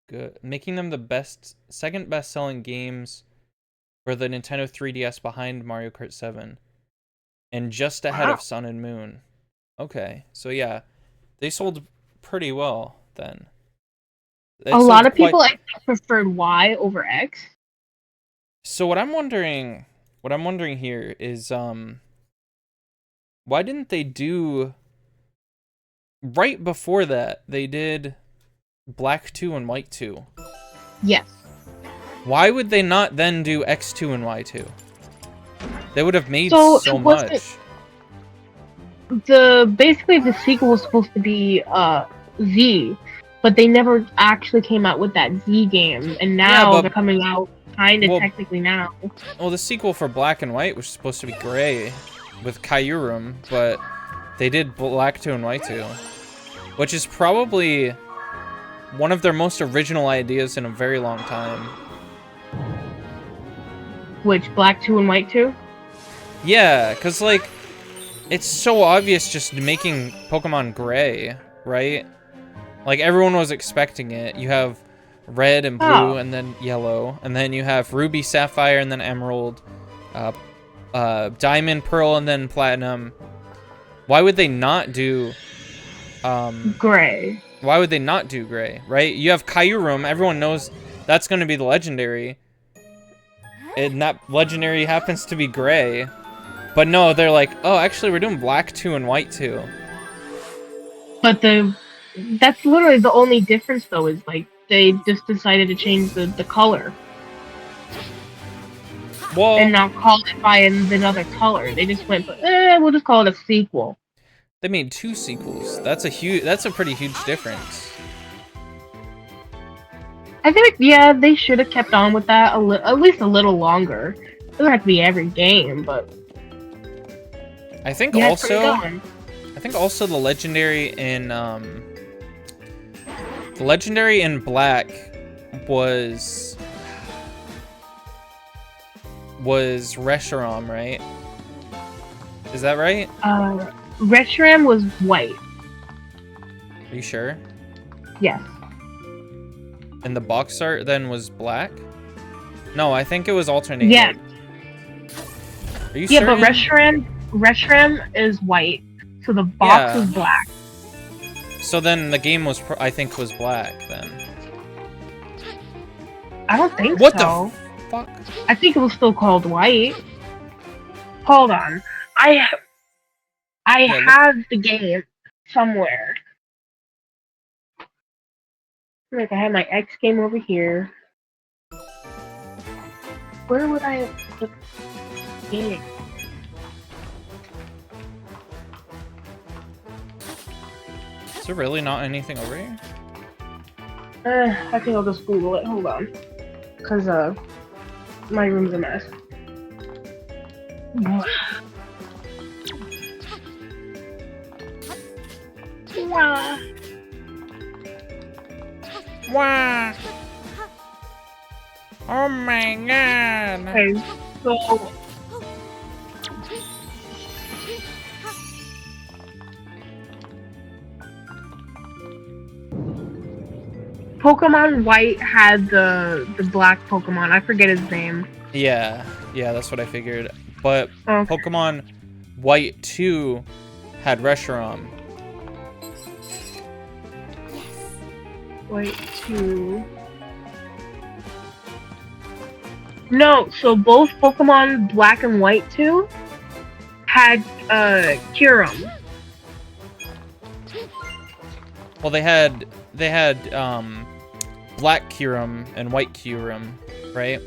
good. Making them the second best selling games for the Nintendo 3DS behind Mario Kart 7. And just ahead of Sun and Moon. Okay, so yeah. They sold pretty well then. A lot of people I think preferred Y over X. So what I'm wondering here is why didn't they do right before that? They did Black 2 and White 2. Yes. Why would they not then do X2 and Y2? They would have made so much. Basically the sequel was supposed to be Z, but they never actually came out with that Z game, and now they're coming out technically now. Well, the sequel for Black and White was supposed to be Gray with Kyurem, but they did Black 2 and White 2, which is probably one of their most original ideas in a very long time. Which, Black 2 and White 2? Yeah, because like it's so obvious just making Pokemon Gray, right? Like everyone was expecting it. You have Red and Blue and then Yellow, and then you have Ruby, Sapphire, and then Emerald, Diamond, Pearl, and then Platinum. Why would they not do Gray? Why would they not do Gray, right? You have Kyurem. Everyone knows that's going to be the Legendary. And that Legendary happens to be Gray. But no, they're like, oh, actually, we're doing Black 2 and White 2. But that's literally the only difference, though, is like they just decided to change the color. Well, and not call it by another color. They just went, we'll just call it a sequel. They made 2 sequels. That's a pretty huge difference. I feel like, they should have kept on with that at least a little longer. It doesn't have to be every game, but I think also the legendary in Black was Reshiram, right? Is that right? Reshiram was white. Are you sure? Yes. And the box art then was black? No, I think it was alternating. Yeah. Are you certain? But Reshiram is white, so the box is black. So then the game was, I think, was black then. I don't think What so. the fuck? I think it was still called white. Hold on. I Yeah, have the game somewhere. Like I have my X game over here. Where would I put the game? Is there really not anything over here? I think I'll just Google it. Hold on. Cause my room's a mess. Wow. Wow! Oh my god! Okay, so Pokemon White had the black Pokemon. I forget his name. Yeah, that's what I figured. But Okay. Pokemon White 2 had Reshiram. White 2. No, so both Pokemon Black and White 2 had Kyurem. Well, they had Black Kyurem and White Kyurem, right?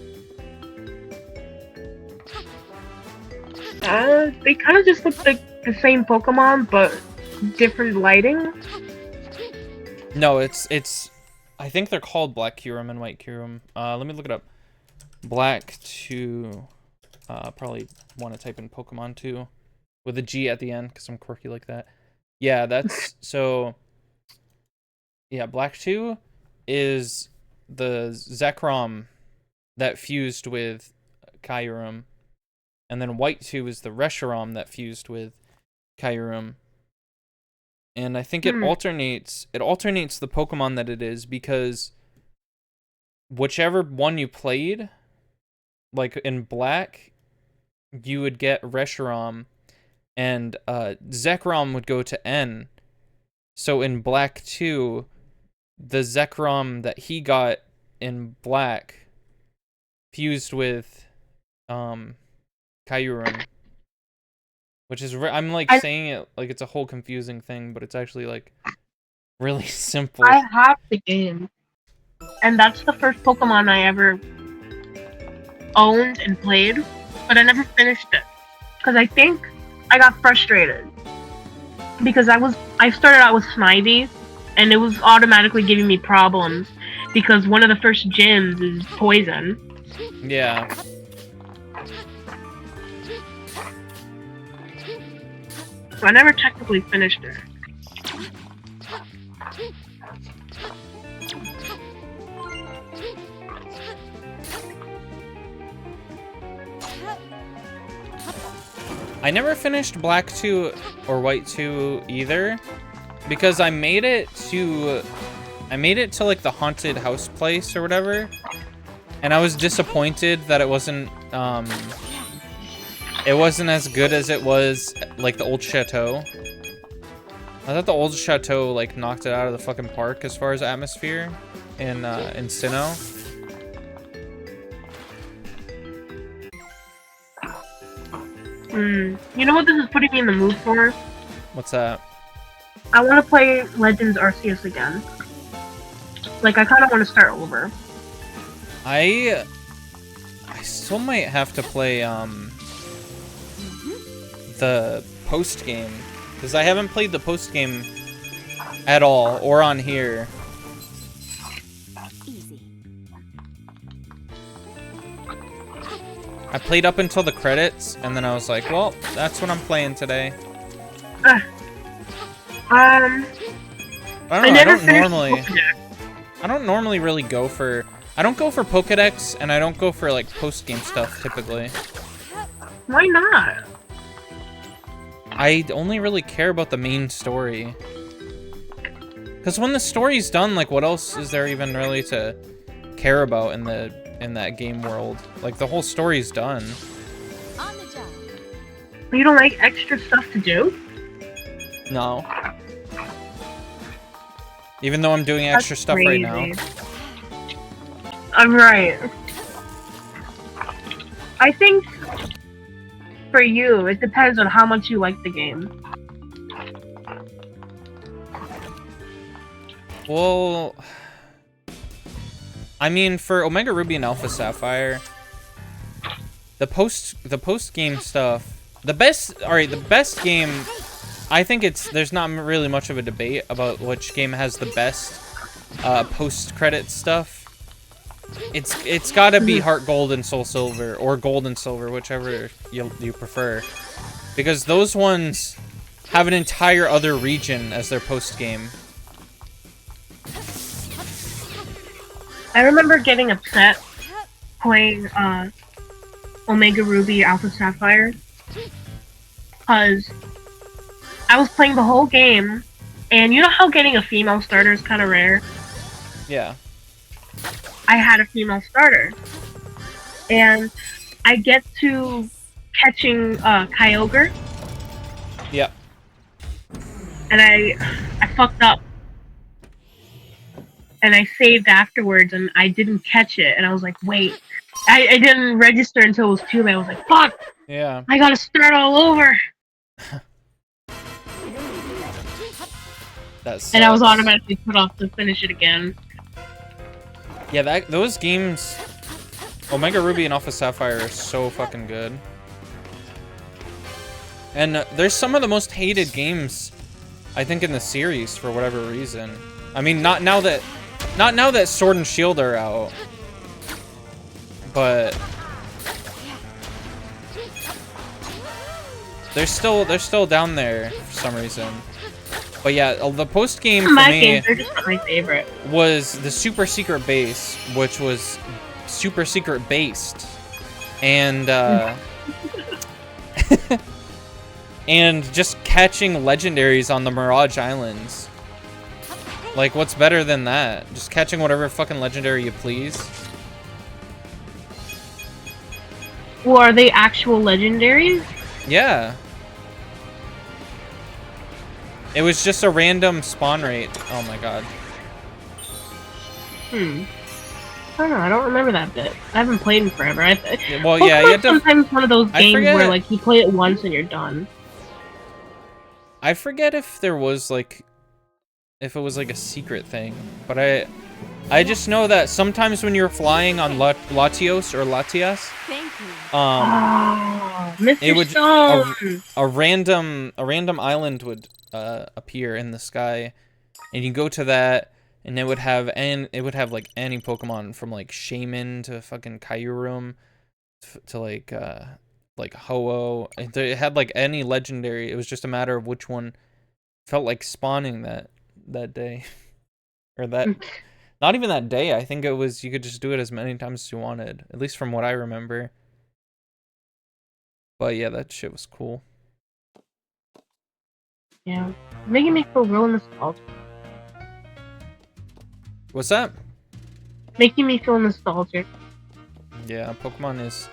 They kind of just look like the same Pokemon, but different lighting. No, it's I think they're called Black Kyurem and White Kyurem. Let me look it up. Black 2. Probably want to type in Pokemon 2 with a G at the end because I'm quirky like that. Yeah, that's so. Yeah, Black 2 is the Zekrom that fused with Kyurem, and then White 2 is the Reshiram that fused with Kyurem. And I think it alternates the Pokemon that it is, because whichever one you played, like in Black, you would get Reshiram, and Zekrom would go to N. So in Black 2, the Zekrom that he got in Black fused with Kyurem. Which is, I'm like saying it like it's a whole confusing thing, but it's actually like really simple. I have the game, and that's the first Pokemon I ever owned and played, but I never finished it because I think I got frustrated because I started out with Snivy, and it was automatically giving me problems because one of the first gyms is poison. Yeah. So I never technically finished it. I never finished Black 2 or White 2 either, because I made it to like the haunted house place or whatever, and I was disappointed that it wasn't as good as it was like the old chateau. I thought the old chateau like knocked it out of the fucking park as far as atmosphere in Sinnoh. You know what this is putting me in the mood for? What's that? I want to play Legends Arceus again. Like, I kind of want to start over. I still might have to play the post game, because I haven't played the post game at all or on here. I played up until the credits, and then I was like, well, that's what I'm playing today. I don't normally really go for... I don't go for Pokedex, and I don't go for, like, post-game stuff, typically. Why not? I only really care about the main story. Because when the story's done, like, what else is there even really to care about in that game world? Like, the whole story's done. You don't like extra stuff to do? No. Even though I'm doing extra stuff right now. I'm right. I think for you, it depends on how much you like the game. Well, I mean, for Omega Ruby and Alpha Sapphire, the post game stuff, the best game, I think there's not really much of a debate about which game has the best post credit stuff. It's got to be Heart Gold and Soul Silver, or Gold and Silver, whichever you prefer, because those ones have an entire other region as their post game. I remember getting upset playing Omega Ruby Alpha Sapphire because I was playing the whole game, and you know how getting a female starter is kind of rare? Yeah. I had a female starter, and I get to catching Kyogre. Yep. And I fucked up. And I saved afterwards, and I didn't catch it, and I was like, wait. I didn't register until it was too late. I was like, fuck! Yeah. I gotta start all over! That sucks. And I was automatically put off to finish it again. Yeah, those games, Omega Ruby and Alpha Sapphire, are so fucking good. And there's some of the most hated games, I think, in the series for whatever reason. I mean, not now that Sword and Shield are out, but they're still down there for some reason. But yeah, the post game for me they're just not my favorite. Was the Super Secret Base, which was super secret based, and and just catching legendaries on the Mirage Islands. Like, what's better than that? Just catching whatever fucking legendary you please. Well, are they actual legendaries? Yeah. It was just a random spawn rate. Oh my god. I don't know. I don't remember that bit. I haven't played in forever. Well, yeah, you had to, sometimes one of those games where like you play it once and you're done. I forget if there was like, if it was like a secret thing, but I just know that sometimes when you're flying on Latios or Latias, it would a random island would appear in the sky, and you go to that, and it would have like any Pokemon from like Shaman to fucking Kyurem to like Ho-Oh. It had like any legendary. It was just a matter of which one felt like spawning that day, or that. Not even that day. I think it was, you could just do it as many times as you wanted, at least from what I remember. But yeah, that shit was cool. Yeah, making me feel real nostalgic. What's that? Making me feel nostalgic. Yeah, Pokemon is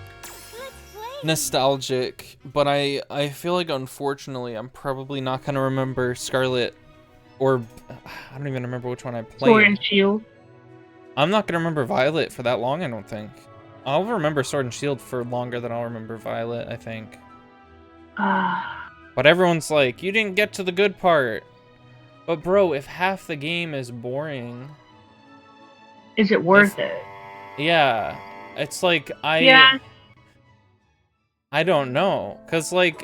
nostalgic, but I feel like unfortunately I'm probably not gonna remember Scarlet, or I don't even remember which one I played. Sword and Shield. I'm not gonna remember Violet for that long, I don't think. I'll remember Sword and Shield for longer than I'll remember Violet, I think. But everyone's like, you didn't get to the good part. But bro, if half the game is boring, is it worth it? Yeah. It's like, I don't know. Cause like,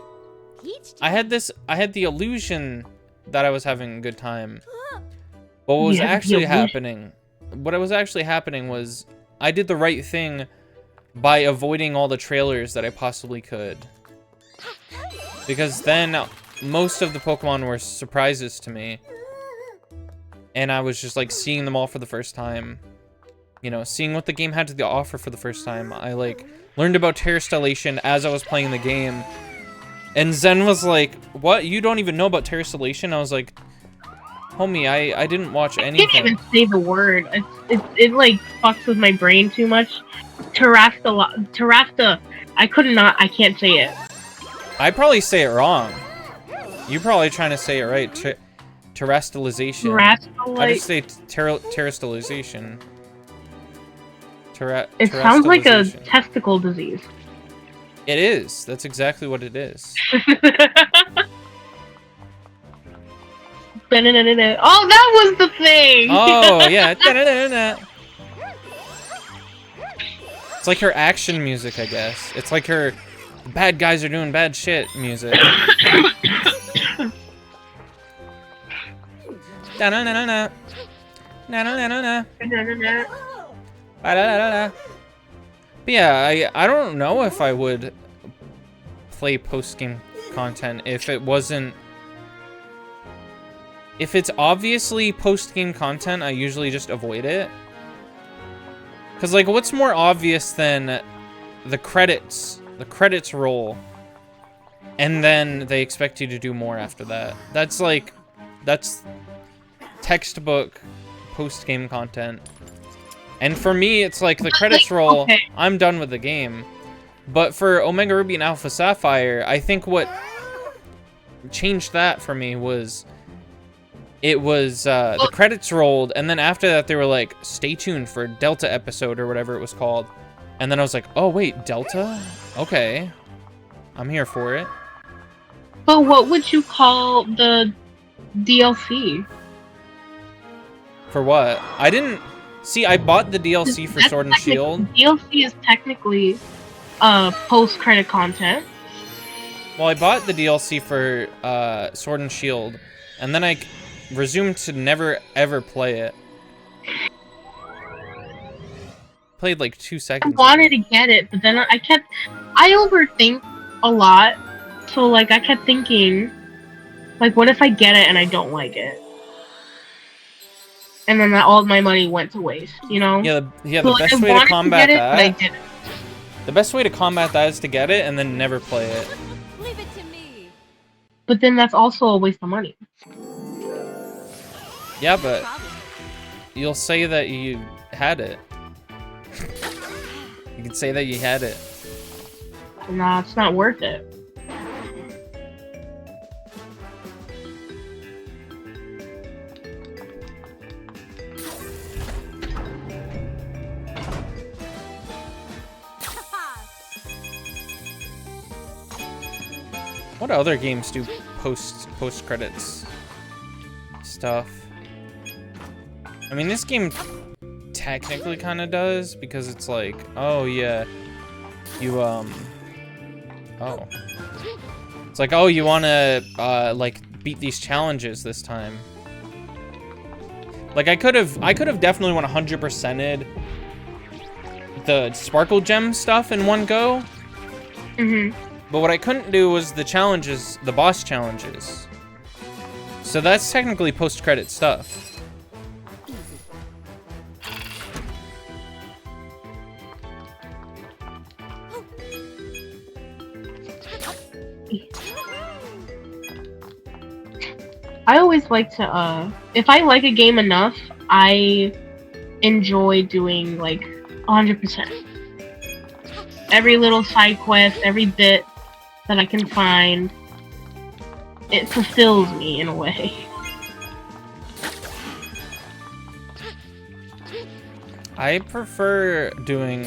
I had the illusion that I was having a good time. But what was actually happening was I did the right thing by avoiding all the trailers that I possibly could. Because then most of the Pokemon were surprises to me. And I was just like seeing them all for the first time. You know, seeing what the game had to offer for the first time. I like learned about Terrastellation as I was playing the game. And Zen was like, what? You don't even know about Terrastellation? I was like, homie, I didn't watch anything. I can't even say the word. It like fucks with my brain too much. Terrasta. I can't say it. I probably say it wrong. You're probably trying to say it right. Terrestrialization. I just say terrestrialization. It sounds like a Terrestrialization. testicle disease. It is. That's exactly what it is. Oh, that was the thing! Oh, yeah. Da-da-da-da. It's like her action music, I guess. It's like her bad guys are doing bad shit music. Da-na-na-na-na. Na-na-na-na-na. Ba-da-da-da-da. But yeah, I don't know if I would play post-game content if it wasn't... If it's obviously post-game content, I usually just avoid it. Because, like, what's more obvious than the credits? The credits roll. And then they expect you to do more after that. That's, like... That's textbook post-game content. And for me, it's like, the credits roll, okay. I'm done with the game. But for Omega Ruby and Alpha Sapphire, I think what changed that for me was... It was, the credits rolled, and then after that they were like, stay tuned for Delta episode, or whatever it was called. And then I was like, oh wait, Delta? Okay. I'm here for it. But what would you call the DLC? For what? I didn't... See, I bought the DLC for Sword and Shield. DLC is technically, post-credit content. Well, I bought the DLC for, Sword and Shield, and then I resumed to never ever play it. Played like 2 seconds. I wanted to get it, but then I overthink a lot, so like I kept thinking, like, what if I get it and I don't like it? And then all my money went to waste, you know? Yeah, So, the best way to combat get it, but I that... didn't. The best way to combat that is to get it and then never play it. Leave it to me. But then that's also a waste of money. Yeah, but you'll say that you had it. You can say that you had it. Nah, it's not worth it. What other games do post credits stuff? I mean, this game technically kind of does, because it's like, oh yeah, you oh, it's like, oh, you want to like beat these challenges this time. Like I could have definitely 100%ed the Sparkle Gem stuff in one go. Mm-hmm. But what I couldn't do was the challenges, the boss challenges. So that's technically post-credit stuff. I always like to, if I like a game enough, I enjoy doing, like, 100%. Every little side quest, every bit that I can find, it fulfills me in a way. I prefer doing,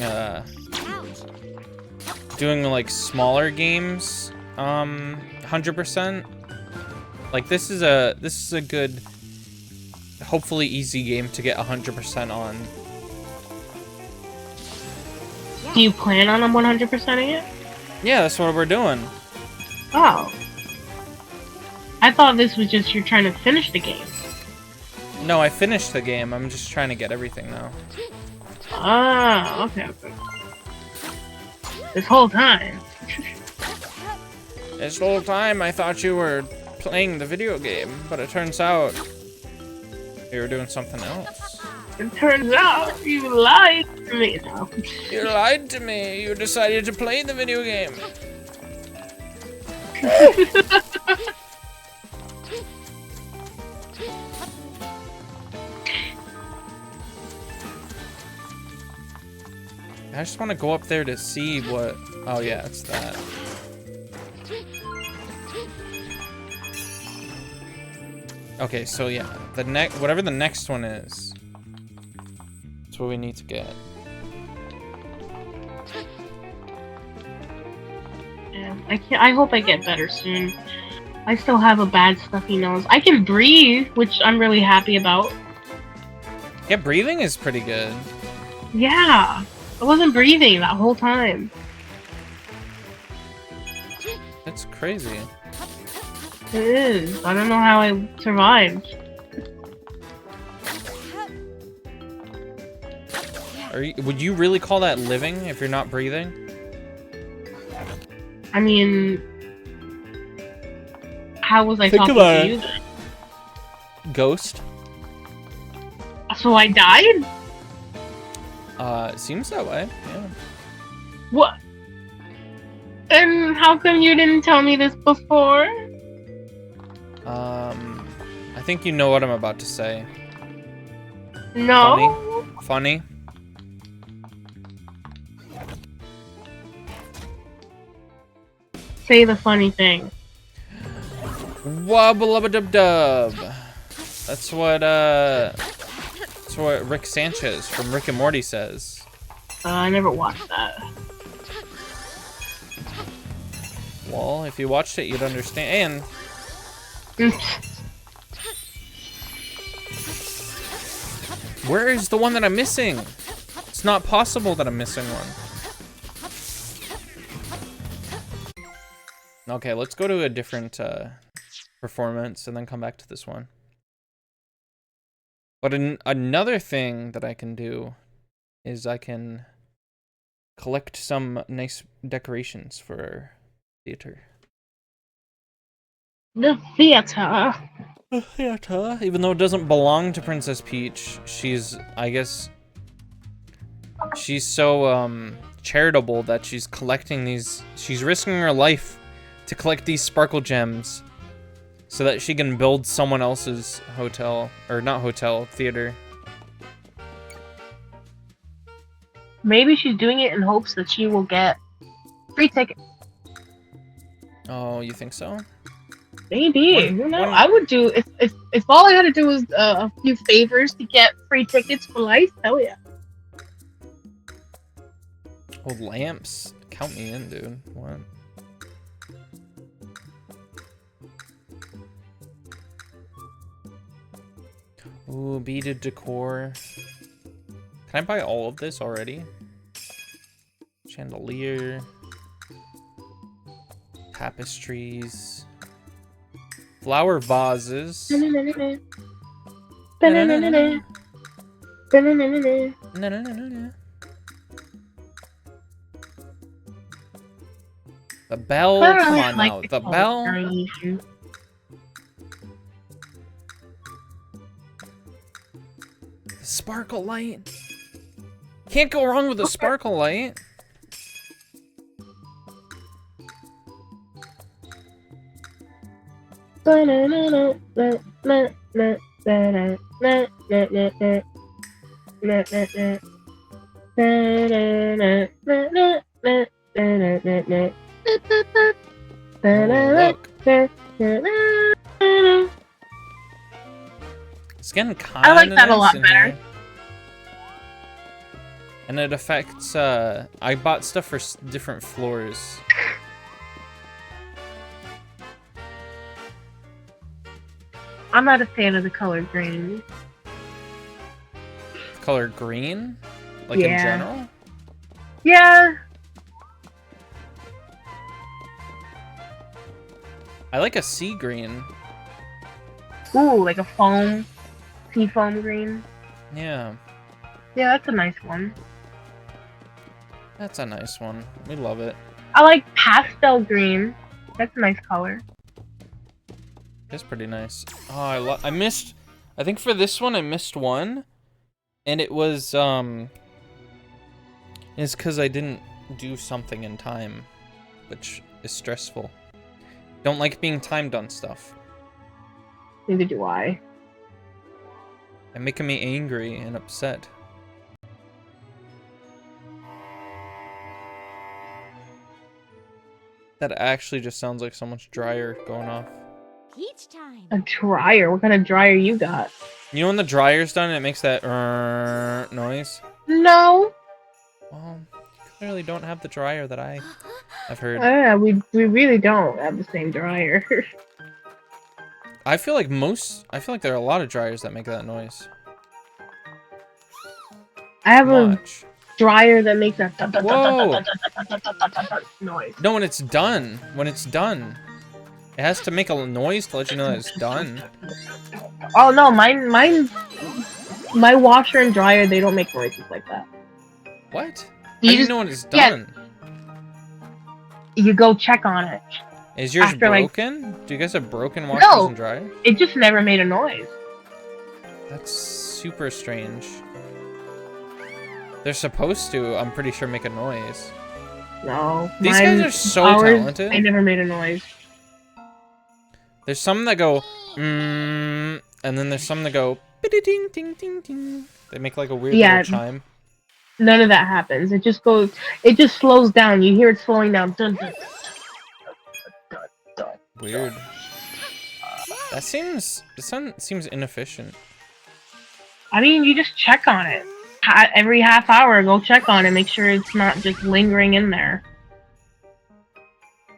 like, smaller games, 100%. Like, this is a good, hopefully easy game to get 100% on. Do you plan on 100%ing it? Yeah, that's what we're doing. Oh. I thought this was just you're trying to finish the game. No, I finished the game. I'm just trying to get everything now. Ah, okay. This whole time. This whole time I thought you were playing the video game, but it turns out you were doing something else. It turns out you lied to me now. You lied to me. You decided to play the video game. I just want to go up there to see what... Oh yeah, it's that. Okay, so yeah, whatever the next one is, that's what we need to get. Yeah, I hope I get better soon. I still have a bad stuffy nose. I can breathe, which I'm really happy about. Yeah, breathing is pretty good. Yeah, I wasn't breathing that whole time. That's crazy. It is. I don't know how I survived. Would you really call that living if you're not breathing? I mean, how was I Think talking about to it. you then? Ghost? So I died? It seems that way, yeah. What? And how come you didn't tell me this before? I think you know what I'm about to say. No. Funny? Say the funny thing. Wubba-lubba-dub-dub. That's what Rick Sanchez from Rick and Morty says. I never watched that. Well, if you watched it, you'd understand. Where is the one that I'm missing? It's not possible that I'm missing one. Okay, let's go to a different performance and then come back to this one. But another thing that I can do is I can collect some nice decorations for our theater. The theater. The theater, even though it doesn't belong to Princess Peach, I guess, she's so charitable that she's collecting these. She's risking her life to collect these sparkle gems so that she can build someone else's hotel, or not hotel, theater. Maybe she's doing it in hopes that she will get free tickets. Oh, you think so? Maybe. You know, I would do if all I had to do was a few favors to get free tickets for life. Hell yeah. Oh, lamps. Count me in, dude. What? Ooh, beaded decor. Can I buy all of this already? Chandelier. Tapestries. Flower vases. The bell, come on now. The bell. The sparkle light. Can't go wrong with a sparkle light. Look. It's getting kind of I like that a lot nice better. here. And it affects, I bought stuff for different floors. I'm not a fan of the color green. Color green? Like in general? Yeah. I like a sea green. Ooh, like a foam, sea foam green. Yeah. Yeah, that's a nice one. That's a nice one. We love it. I like pastel green. That's a nice color. It's pretty nice. Oh, I missed. I think for this one I missed one, and it was it's because I didn't do something in time, which is stressful. Don't like being timed on stuff. Neither do I. And making me angry and upset. That actually just sounds like so much dryer going off. Peach time. A dryer? What kind of dryer you got? You know when the dryer's done and it makes that noise? No. Well, you clearly don't have the dryer that I've heard. Yeah, we really don't have the same dryer. I feel like there are a lot of dryers that make that noise. I have Much. a dryer that makes that Whoa! noise. No, when it's done. When it's done. It has to make a noise to let you know that it's done. Oh no, my washer and dryer, they don't make noises like that. What? You How do you just- know when it's yeah. done? You go check on it. Is yours After, like- broken? Do you guys have broken washers No. and dryers? It just never made a noise. That's super strange. They're supposed to, I'm pretty sure, make a noise. No. These guys are so ours, talented. They never made a noise. There's some that go, and then there's some that go, ding ding ding ding. They make like a weird little chime. None of that happens. It just goes. It just slows down. You hear it slowing down. Dun, dun, dun, dun. Weird. That seems inefficient. I mean, you just check on it. Every half hour, go check on it. Make sure it's not just lingering in there.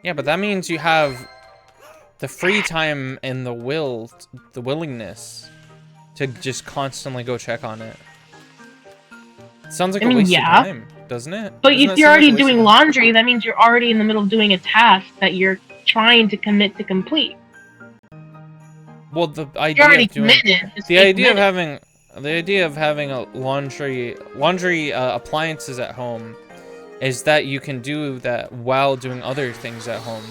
Yeah, but that means you have the free time and the willingness to just constantly go check on it. Sounds like a waste of time, doesn't it? But if you're already doing laundry, that means you're already in the middle of doing a task that you're trying to commit to complete. Well, the You're idea already of doing committed. the idea of having a laundry appliances at home is that you can do that while doing other things at home.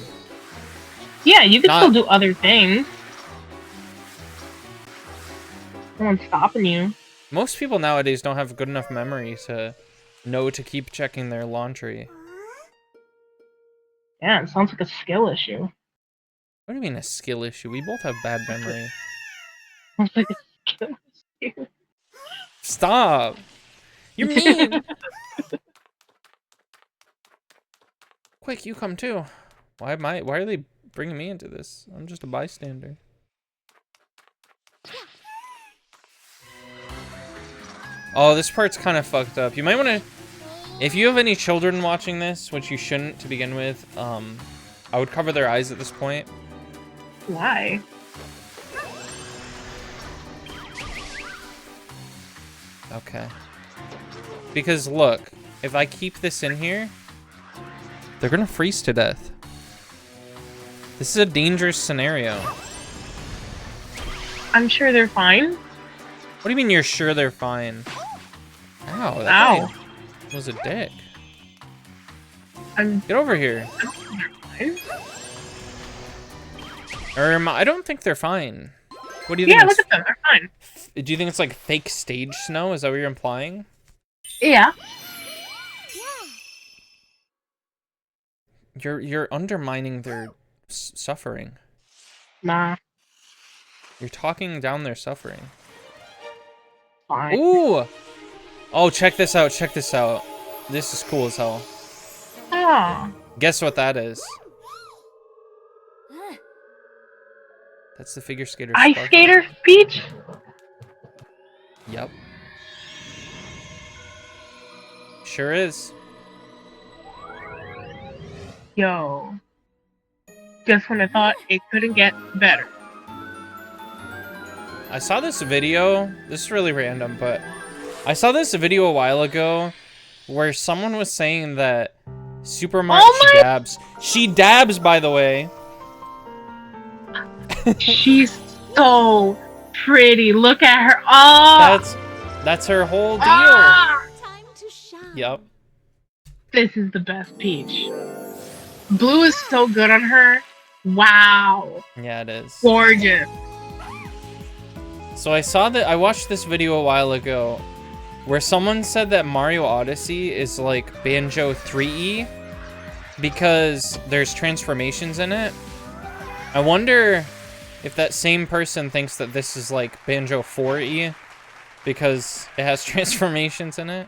Yeah, you can still do other things. No one's stopping you. Most people nowadays don't have good enough memory to know to keep checking their laundry. Yeah, it sounds like a skill issue. What do you mean a skill issue? We both have bad memory. Sounds like a skill issue. Stop! You're mean! Quick, you come too. Why are they bringing me into this? I'm just a bystander. Oh, this part's kind of fucked up. You might want to... If you have any children watching this, which you shouldn't to begin with, I would cover their eyes at this point. Why? Okay. Because, look, if I keep this in here, they're gonna freeze to death. This is a dangerous scenario. I'm sure they're fine. What do you mean you're sure they're fine? Ow, that guy was a dick. Get over here. I don't think they're fine. What do you think? Yeah, look at them. They're fine. Do you think it's like fake stage snow? Is that what you're implying? Yeah. You're undermining their suffering. Nah. You're talking down their suffering. Fine. Ooh! Oh, check this out. Check this out. This is cool as hell. Oh. Guess what that is? That's the figure skater. Ice sparkle. skater speech? Yep. Sure is. Yo. Just when I thought it couldn't get better. I saw this video. This is really random, but I saw this video a while ago where someone was saying that Super Mario dabs. She dabs, by the way. She's so pretty. Look at her. Oh. That's her whole deal. Ah! Time to shine. Yep. This is the best Peach. Blue is so good on her. Wow. Yeah, it is. Gorgeous. So I watched this video a while ago where someone said that Mario Odyssey is like Banjo 3E because there's transformations in it. I wonder if that same person thinks that this is like Banjo 4E because it has transformations in it.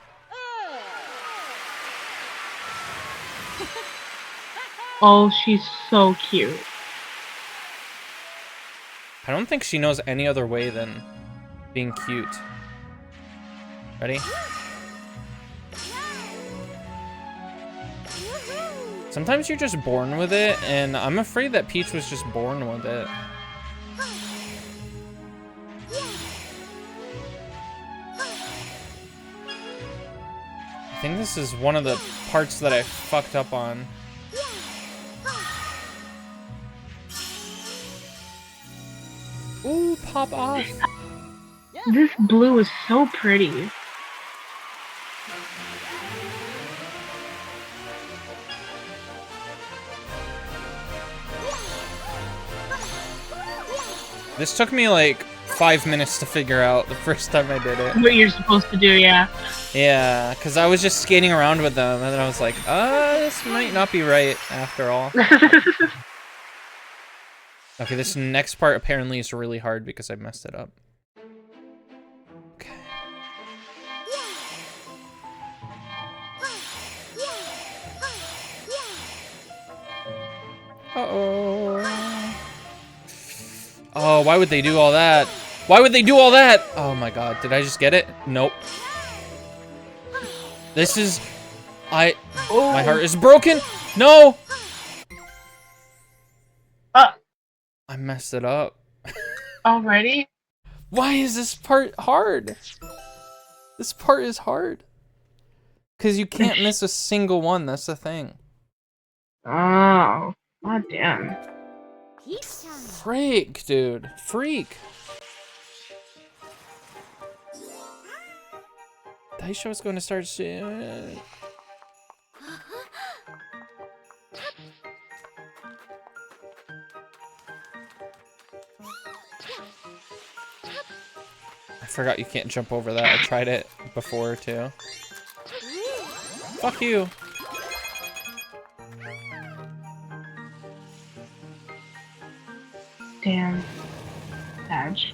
Oh, she's so cute. I don't think she knows any other way than being cute. Ready? Sometimes you're just born with it, and I'm afraid that Peach was just born with it. I think this is one of the parts that I fucked up on. Ooh, pop off. This blue is so pretty. This took me like 5 minutes to figure out the first time I did it. What you're supposed to do, yeah. Yeah, because I was just skating around with them, and then I was like, this might not be right after all. Okay, this next part apparently is really hard because I messed it up. Okay. Uh-oh. Oh, why would they do all that? Why would they do all that? Oh my god, did I just get it? Nope. This is... My heart is broken! No! I messed it up. Already? Why is this part hard? This part is hard. Because you can't miss a single one, that's the thing. Oh. God damn. Freak, dude. Freak. Dice show's going to start soon. I forgot you can't jump over that. I tried it before too. Fuck you. Damn. Badge.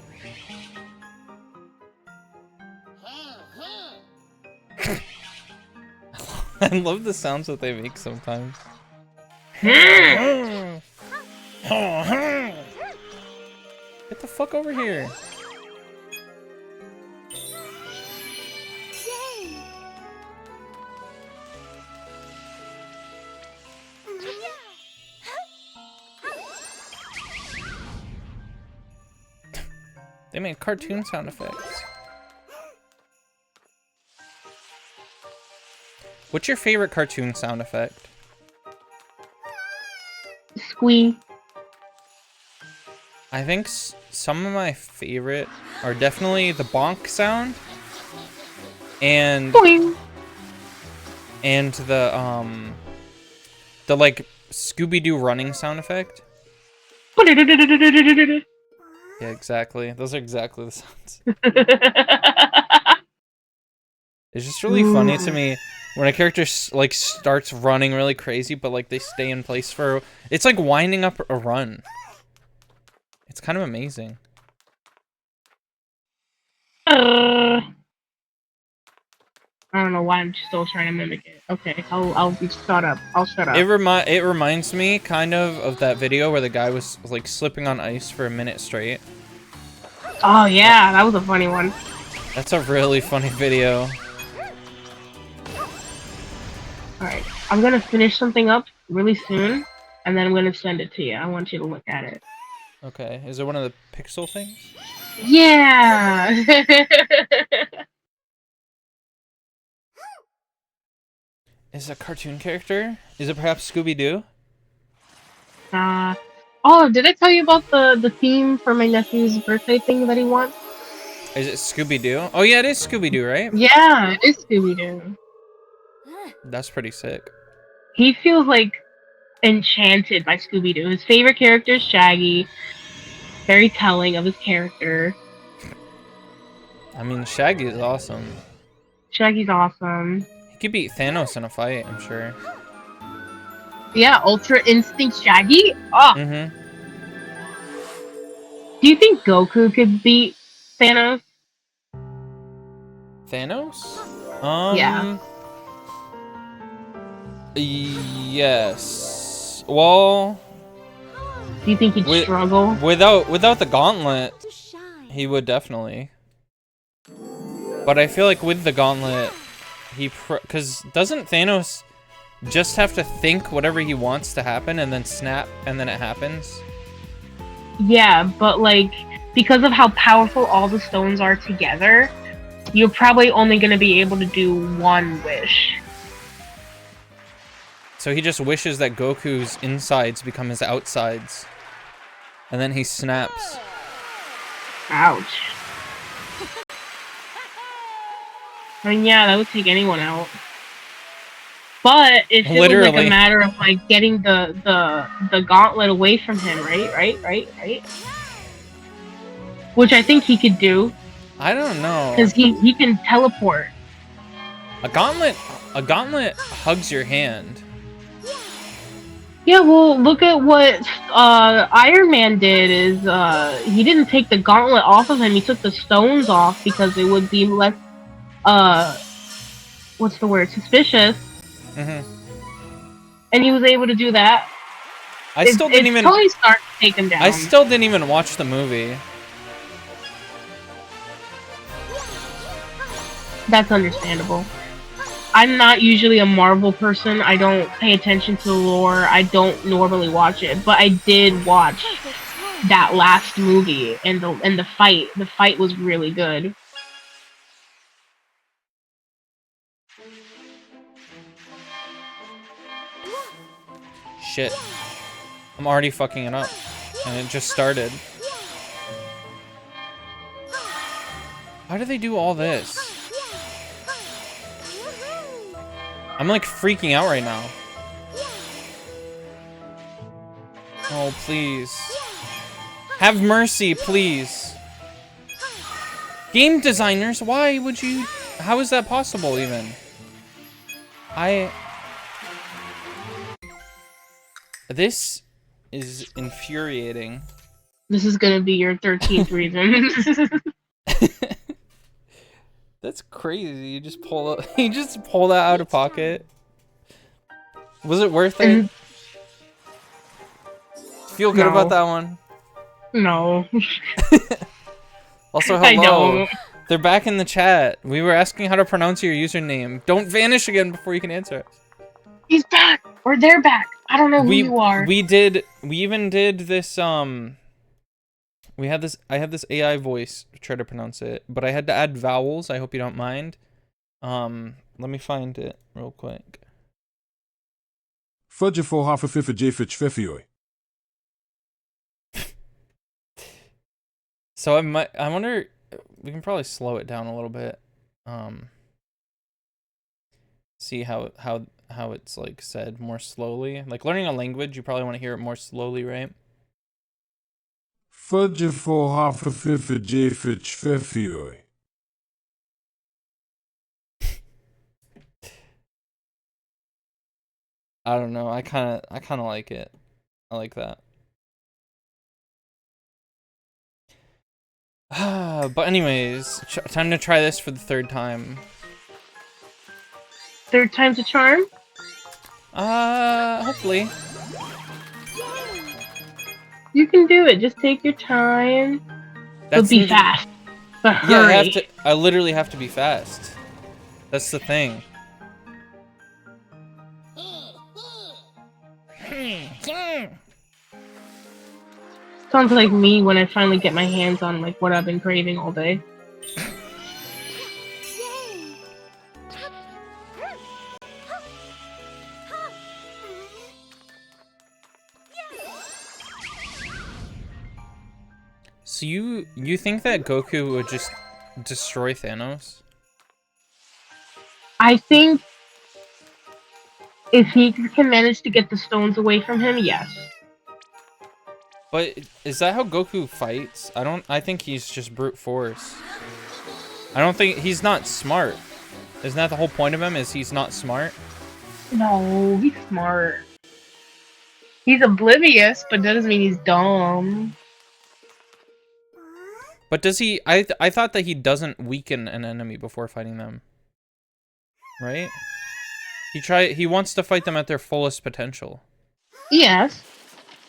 I love the sounds that they make sometimes. Hmm. Get the fuck over here. They made cartoon sound effects. What's your favorite cartoon sound effect? Squee. I think some of my favorite are definitely the bonk sound and Boing. and the like Scooby-Doo running sound effect. Yeah, exactly. Those are exactly the sounds. It's just really funny to me when a character like starts running really crazy, but like they stay in place for. It's like winding up a run. It's kind of amazing. I don't know why I'm still trying to mimic it. Okay, I'll be shut up. I'll shut up. It reminds me kind of that video where the guy was like slipping on ice for a minute straight. Oh yeah, that was a funny one. That's a really funny video. Alright, I'm gonna finish something up really soon, and then I'm gonna send it to you. I want you to look at it. Okay, is it one of the pixel things? Yeah! Is it a cartoon character? Is it perhaps Scooby-Doo? Oh, did I tell you about the theme for my nephew's birthday thing that he wants? Is it Scooby-Doo? Oh yeah, it is Scooby-Doo, right? Yeah, it is Scooby-Doo. That's pretty sick. He feels like enchanted by Scooby-Doo. His favorite character is Shaggy. Very telling of his character. I mean, Shaggy is awesome. Shaggy's awesome. He could beat Thanos in a fight, I'm sure. Yeah, Ultra Instinct Shaggy? Oh! Mm-hmm. Do you think Goku could beat Thanos? Thanos? Yeah. Yes. Well, Do you think he'd struggle? Without the gauntlet, he would definitely. But I feel like with the gauntlet, because doesn't Thanos just have to think whatever he wants to happen and then snap and then it happens? Yeah, but like, because of how powerful all the stones are together, you're probably only going to be able to do one wish. So he just wishes that Goku's insides become his outsides. And then he snaps. Ouch. I mean, yeah, that would take anyone out. But if it was like a matter of like getting the gauntlet away from him, right? Which I think he could do. I don't know. Because he can teleport. A gauntlet hugs your hand. Yeah, well, look at what Iron Man did. Is he didn't take the gauntlet off of him? He took the stones off because it would be less what's the word? Suspicious. And he was able to do that. Tony Stark to take him down. I still didn't even watch the movie. That's understandable. I'm not usually a Marvel person. I don't pay attention to the lore. I don't normally watch it, but I did watch that last movie and the fight. The fight was really good. Shit. I'm already fucking it up. And it just started. How do they do all this? I'm like freaking out right now. Oh, please. Have mercy, please. Game designers, why would you... How is that possible, even? This is infuriating. This is gonna be your 13th reason. That's crazy. You just pull that out of pocket. Was it worth it? Feel good about that one? No. Also, hello. They're back in the chat. We were asking how to pronounce your username. Don't vanish again before you can answer. He's back, or they're back. I don't know who you are. We even did this, I have this AI voice to try to pronounce it, but I had to add vowels. I hope you don't mind. Let me find it real quick. Fudge for half a fifth J So I wonder, we can probably slow it down a little bit. See how it's like said more slowly. Like learning a language, you probably want to hear it more slowly, right? Fudge for half a fifth J I don't know. I kind of like it. I like that. But anyways, time to try this for the third time. Third time's a charm? Hopefully. You can do it. Just take your time. But be fast. But hurry. Yeah, I literally have to be fast. That's the thing. Sounds like me when I finally get my hands on like what I've been craving all day. So you think that Goku would just destroy Thanos? I think if he can manage to get the stones away from him, yes. But is that how Goku fights? I think he's just brute force. I don't think he's not smart. Isn't that the whole point of him? Is he's not smart? No, he's smart. He's oblivious, but that doesn't mean he's dumb. But does he? I thought that he doesn't weaken an enemy before fighting them. Right? He wants to fight them at their fullest potential. Yes.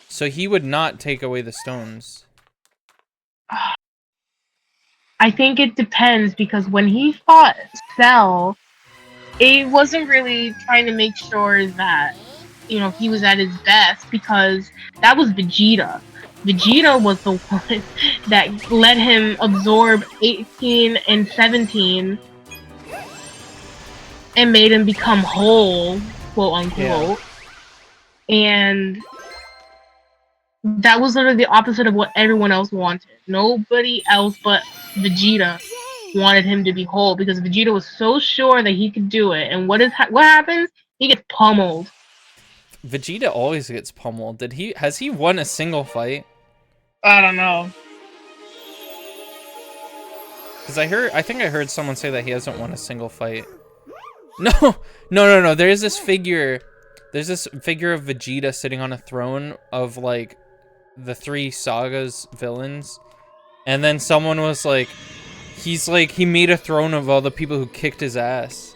So he would not take away the stones. I think it depends because when he fought Cell, it wasn't really trying to make sure that, you know, he was at his best because that was Vegeta. Vegeta was the one that let him absorb 18 and 17 and made him become whole, quote unquote. Yeah. And that was literally the opposite of what everyone else wanted. Nobody else but Vegeta wanted him to be whole because Vegeta was so sure that he could do it. And what happens? He gets pummeled. Vegeta always gets pummeled. Has he won a single fight? I don't know. Because I think I heard someone say that he hasn't won a single fight. No. There's this figure of Vegeta sitting on a throne of like the 3 sagas villains, and then someone was like, he made a throne of all the people who kicked his ass.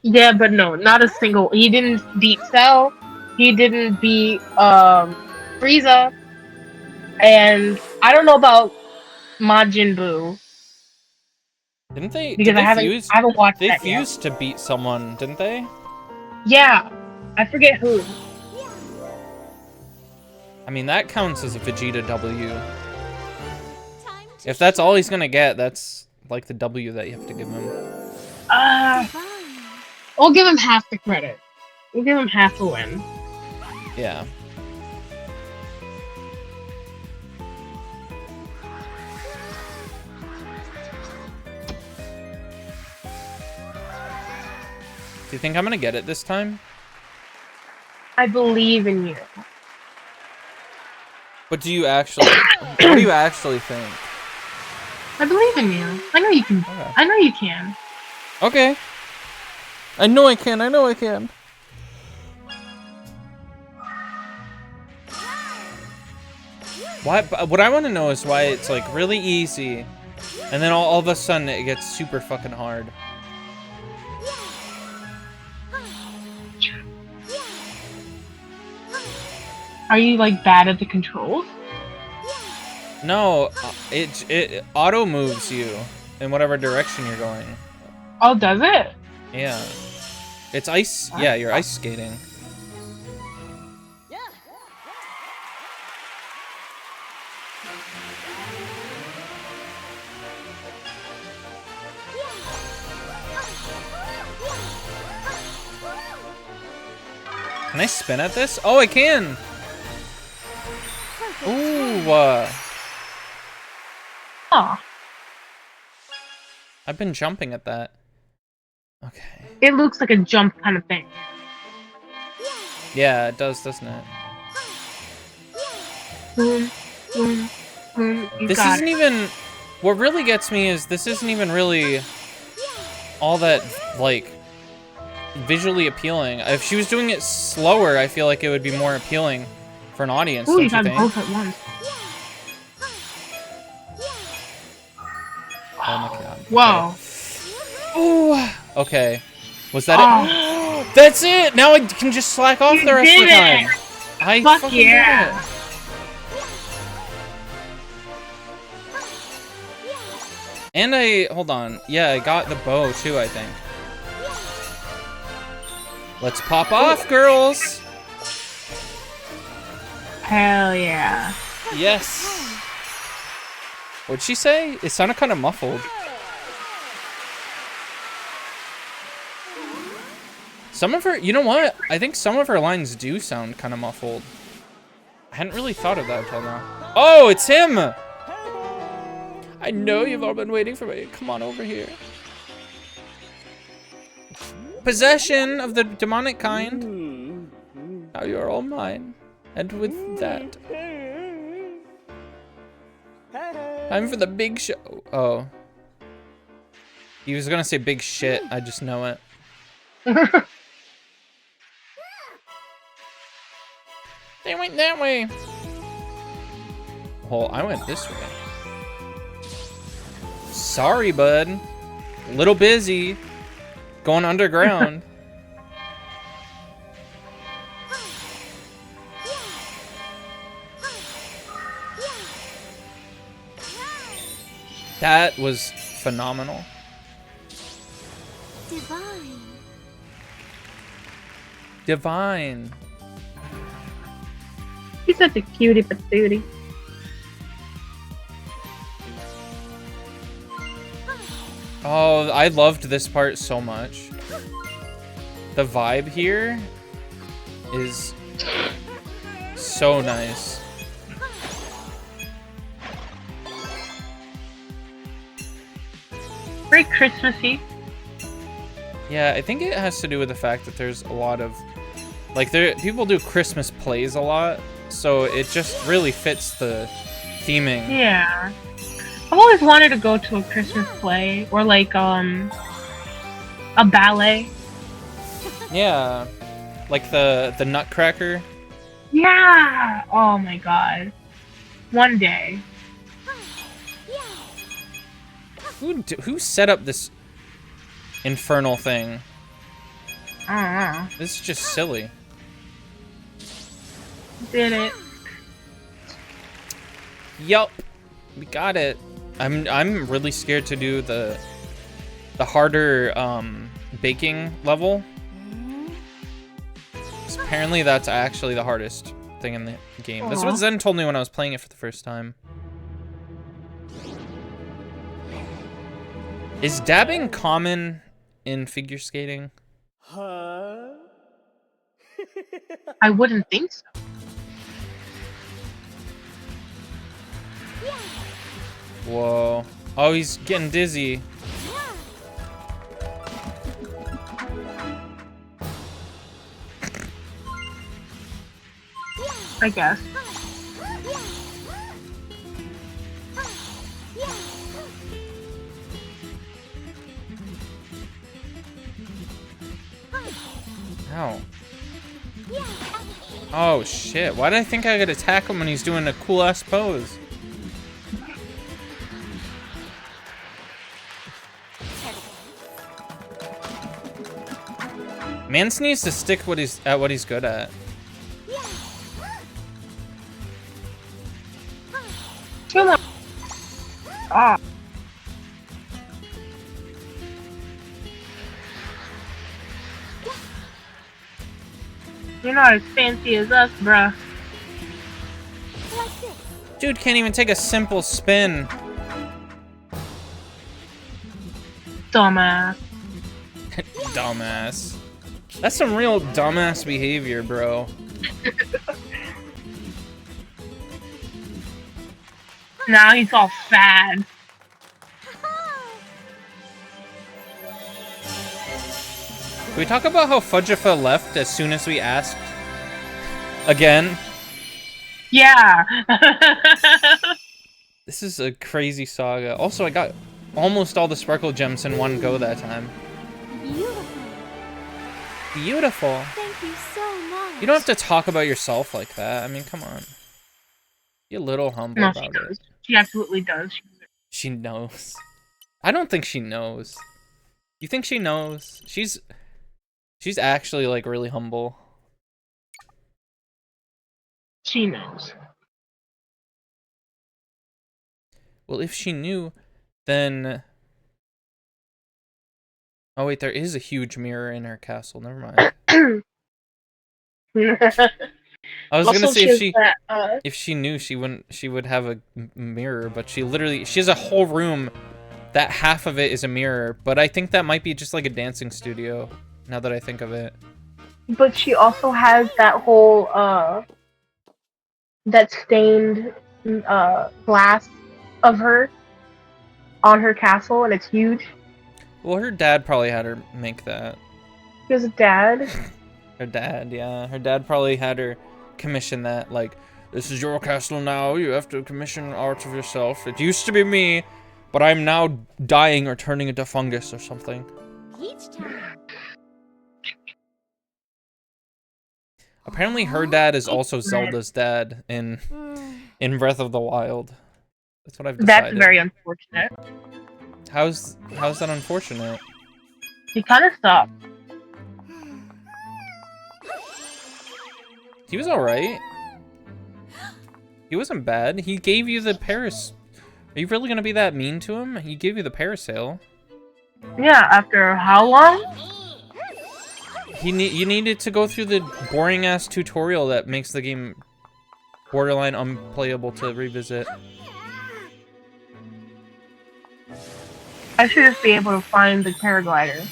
Yeah, but no, not a single. He didn't beat Cell. He didn't beat Frieza. And I don't know about Majin Buu. Didn't they? Because I haven't watched that yet. They fused to beat someone, didn't they? Yeah, I forget who. I mean, that counts as a Vegeta W. If that's all he's gonna get, that's like the W that you have to give him. We'll give him half the credit. We'll give him half the win. Yeah. Do you think I'm gonna get it this time? I believe in you. But do you actually? What do you actually think? I believe in you. I know you can. Okay. I know you can. Okay. I know I can. I know I can. What I want to know is why it's like really easy, and then all of a sudden it gets super fucking hard. Are you like bad at the controls? No, it auto moves you in whatever direction you're going. Oh, does it? Yeah. It's ice. Yeah, you're ice skating. Can I spin at this? Oh, I can! Ooh! Oh. I've been jumping at that. Okay. It looks like a jump kind of thing. Yeah, it does, doesn't it? This isn't even... What really gets me is this isn't even really all that, like, visually appealing. If she was doing it slower, I feel like it would be more appealing for an audience, don't you think? Both at once. Oh my god. Whoa. Okay. Ooh. Okay. Was that it? That's it! Now I can just slack off the rest of the time. I fucking did it. And hold on. Yeah, I got the bow too, I think. Let's pop off, girls! Hell yeah. Yes. What'd she say? It sounded kind of muffled. Some of her, you know what? I think some of her lines do sound kind of muffled. I hadn't really thought of that until now. Oh, it's him! I know you've all been waiting for me. Come on over here. Possession of the demonic kind. Now you are all mine. And with that, time for the big show. Oh. He was gonna say big shit. I just know it. They went that way. Oh, I went this way. Sorry, bud. Little busy. Going underground. That was phenomenal. Divine. Divine. He's such a cutie patootie. Oh, I loved this part so much. The vibe here is so nice. Very Christmassy. Yeah, I think it has to do with the fact that there's a lot of, like, people do Christmas plays a lot, so it just really fits the theming. Yeah. I've always wanted to go to a Christmas play or like a ballet. Yeah, like the Nutcracker. Yeah. Oh my god. One day. Who set up this infernal thing? I don't know. This is just silly. Did it. Yup, we got it. I'm really scared to do the harder baking level. 'Cause apparently that's actually the hardest thing in the game. That's what Zen told me when I was playing it for the first time. Is dabbing common in figure skating? I wouldn't think so. Whoa. Oh, he's getting dizzy. I guess. Ow. Oh shit, why did I think I could attack him when he's doing a cool ass pose? Mance needs to stick what he's good at. Come on. Ah. You're not as fancy as us, bruh. Dude can't even take a simple spin. Dumbass. Dumbass. That's some real dumbass behavior, bro. Now he's all sad. Can we talk about how Fudgifa left as soon as we asked? Again? Yeah. This is a crazy saga. Also, I got almost all the Sparkle Gems in one go that time. Beautiful. Beautiful. Thank you so much. You don't have to talk about yourself like that. I mean, come on. Be a little humble No, about she it. does. She absolutely does. She knows. I don't think she knows. You think she knows? She's actually like really humble. She knows. Well, if she knew, then... Oh wait, there is a huge mirror in her castle. Never mind. I was gonna say if she knew, she would have a mirror, but she has a whole room that half of it is a mirror, but I think that might be just like a dancing studio now that I think of it. But she also has that whole that stained glass of her on her castle, and it's huge. Well, her dad probably had her make that. She has a dad. Her dad, yeah. Her dad probably had her commission that, like, this is your castle now, you have to commission art of yourself. It used to be me, but I'm now dying or turning into fungus or something. Each time. Apparently her dad is also Zelda's dad in Breath of the Wild. That's what I've decided. That's very unfortunate. How's that unfortunate? He kind of sucked. He was alright. He wasn't bad. He gave you the Paris Are you really gonna be that mean to him? He gave you the parasail. Yeah, after how long? You needed to go through the boring ass tutorial that makes the game borderline unplayable to revisit. I should just be able to find the paraglider.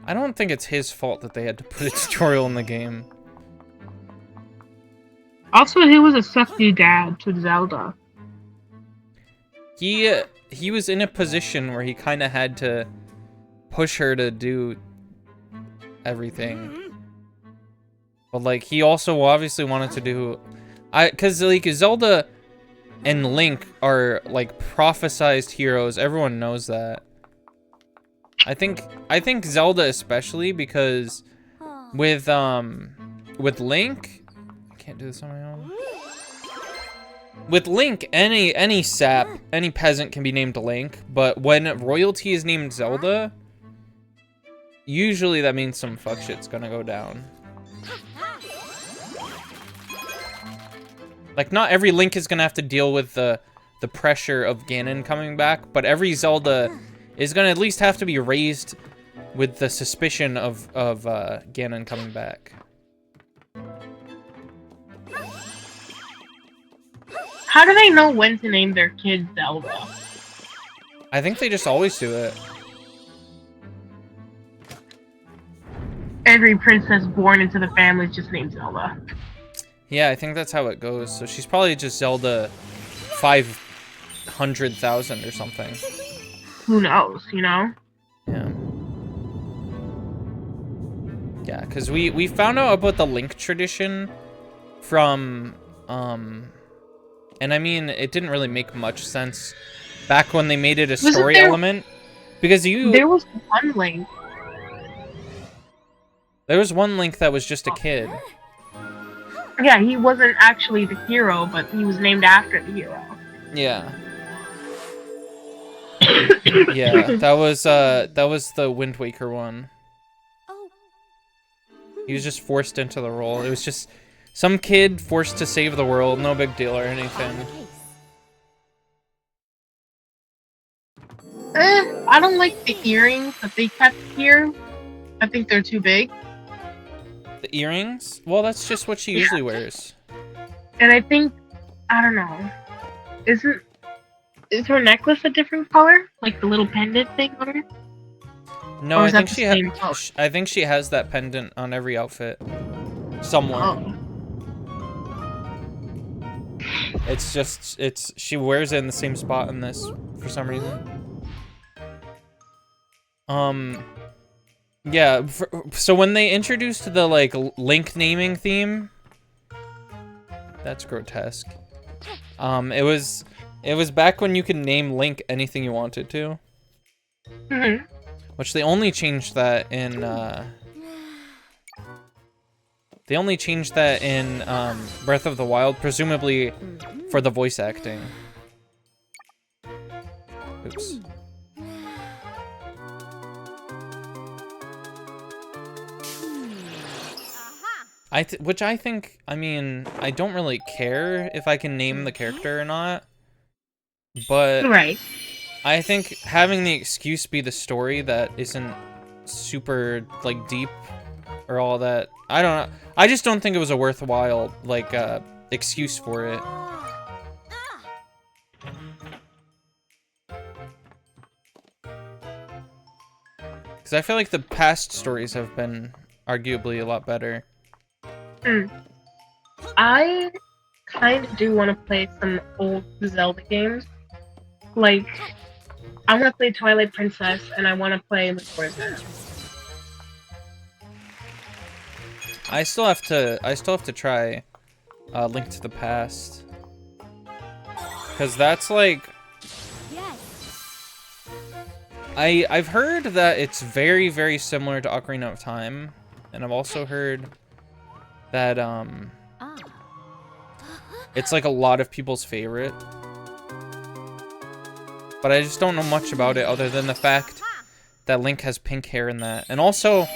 I don't think it's his fault that they had to put a tutorial in the game. Also, he was a sexy dad to Zelda. He was in a position where he kind of had to push her to do everything. But like he also obviously wanted to do cuz like Zelda and Link are like prophesized heroes. Everyone knows that. I think Zelda especially because with Link, I can't do this on my own. With Link, any sap, any peasant can be named Link, but when royalty is named Zelda, usually that means some fuck shit's gonna go down. Like, not every Link is gonna have to deal with the pressure of Ganon coming back, but every Zelda is gonna at least have to be raised with the suspicion of Ganon coming back. How do they know when to name their kid Zelda? I think they just always do it. Every princess born into the family is just named Zelda. Yeah, I think that's how it goes. So she's probably just Zelda 500,000 or something. Who knows, you know? Yeah. Yeah, because we found out about the Link tradition from, and I mean, it didn't really make much sense back when they made it a story element. Because There was one Link. There was one Link that was just a kid. Yeah, he wasn't actually the hero, but he was named after the hero. Yeah. Yeah, that was the Wind Waker one. He was just forced into the role. It was just some kid forced to save the world, no big deal or anything. I don't like the earrings that they kept here. I think they're too big. The earrings? Well, that's just what she usually wears. And I think, I don't know, is her necklace a different color? Like the little pendant thing on her? No, I think I think she has that pendant on every outfit. Somewhere. Oh. It's just, she wears it in the same spot in this for some reason. Yeah, so when they introduced the, like, Link naming theme, that's grotesque. It was back when you could name Link anything you wanted to. Mm-hmm. Which they only changed that in, Breath of the Wild, presumably for the voice acting. Oops. Which I think, I mean, I don't really care if I can name the character or not. But right. I think having the excuse be the story that isn't super, like, deep or all that, I don't know. I just don't think it was a worthwhile, like, excuse for it. Because I feel like the past stories have been arguably a lot better. I kind of do want to play some old Zelda games. Like, I want to play Twilight Princess, and I want to play Majora's Mask. I still have to try Link to the Past. Because that's like... I've heard that it's very, very similar to Ocarina of Time. And I've also heard that it's like a lot of people's favorite. But I just don't know much about it other than the fact that Link has pink hair in that. And also,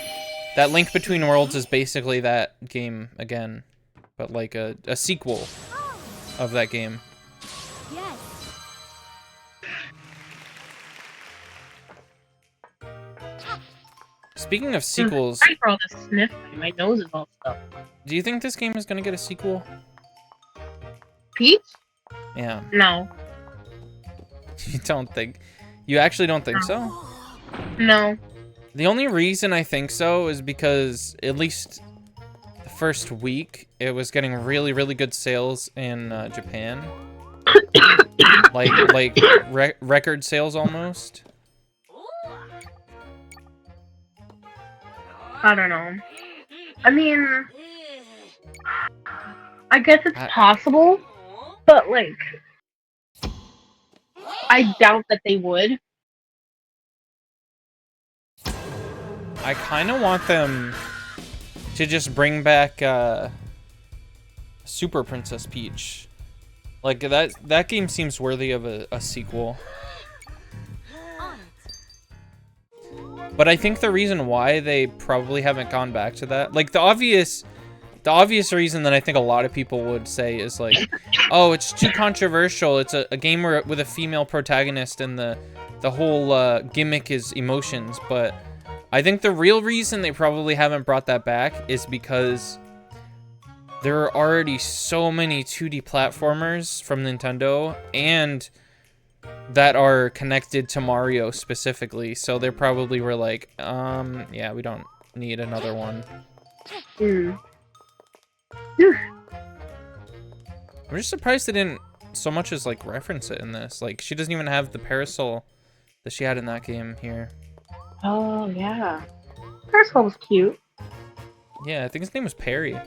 That Link Between Worlds is basically that game again, but like a sequel of that game. Yes. Speaking of sequels, Sorry for all this sniffing. My nose is all stuffed. do you think this game is gonna get a sequel? Peach? Yeah. No. You don't think? You actually don't think so? No. The only reason I think so is because at least the first week it was getting really, really good sales in Japan. like record sales almost. I don't know. I mean, I guess it's possible, but like, I doubt that they would. I kind of want them to just bring back Super Princess Peach. Like that game seems worthy of a sequel. But I think the reason why they probably haven't gone back to that, like the obvious reason that I think a lot of people would say is like, oh, it's too controversial. It's a game with a female protagonist and the whole gimmick is emotions. But I think the real reason they probably haven't brought that back is because there are already so many 2D platformers from Nintendo and that are connected to Mario specifically, so they probably were like, yeah, we don't need another one. Mm. I'm just surprised they didn't so much as like reference it in this. Like, she doesn't even have the parasol that she had in that game here. Oh yeah, Parasol was cute. Yeah, I think his name was Perry.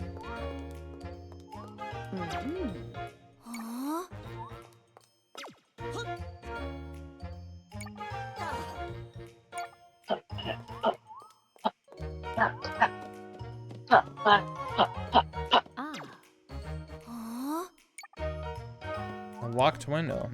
A locked window,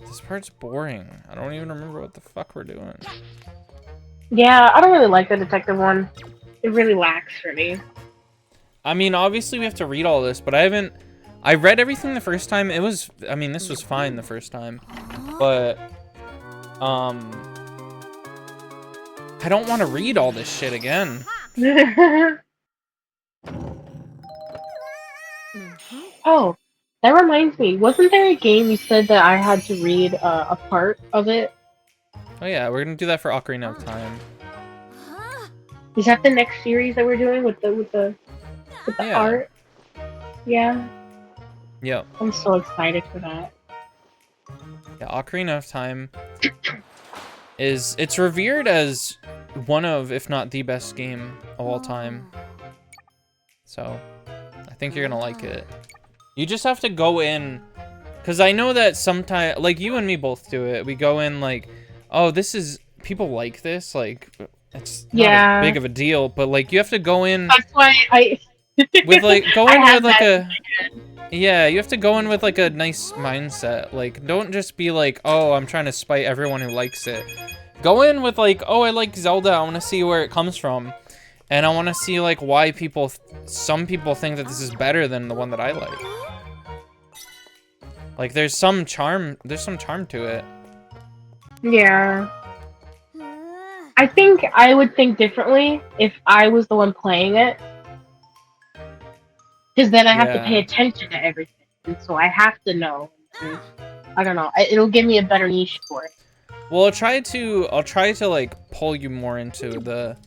This part's boring. I don't even remember what the fuck we're doing. Yeah, I don't really like the detective one. It really lacks for me. I mean, obviously we have to read all this, but I read everything the first time. I mean, this was fine the first time, but, I don't want to read all this shit again. Oh, that reminds me. Wasn't there a game you said that I had to read a part of it? Oh yeah, we're gonna do that for Ocarina of Time. Is that the next series that we're doing with the Yeah. art? Yeah. Yep. I'm so excited for that. Yeah, Ocarina of Time it's revered as one of, if not the best game of all time. So, I think you're gonna like it. You just have to go in, because I know that sometimes, like you and me both do it. We go in like, oh, people like this, like, it's not as big of a deal, but like, you have to go in. That's why with like, go in with like yeah, you have to go in with like a nice mindset. Like, don't just be like, oh, I'm trying to spite everyone who likes it. Go in with like, oh, I like Zelda, I want to see where it comes from. And I want to see like why some people think that this is better than the one that I like. Like, there's some charm to it. Yeah. I think I would think differently if I was the one playing it. Because then I have to pay attention to everything. And so I have to know. And I don't know. It'll give me a better niche for it. Well, I'll try to like pull you more into the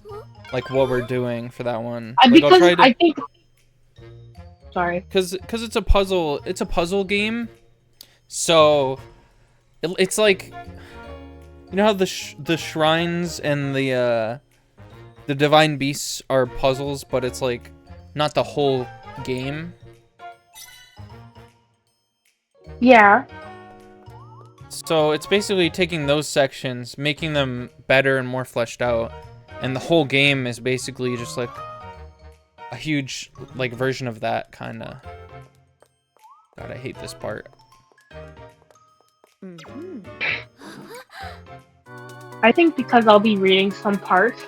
like what we're doing for that one. Like, because I think sorry. Because it's a puzzle game. So it's like, you know how the shrines and the divine beasts are puzzles, but it's like not the whole game. Yeah. So it's basically taking those sections, making them better and more fleshed out, and the whole game is basically just like a huge like version of that kind of. God, I hate this part. I think because I'll be reading some parts,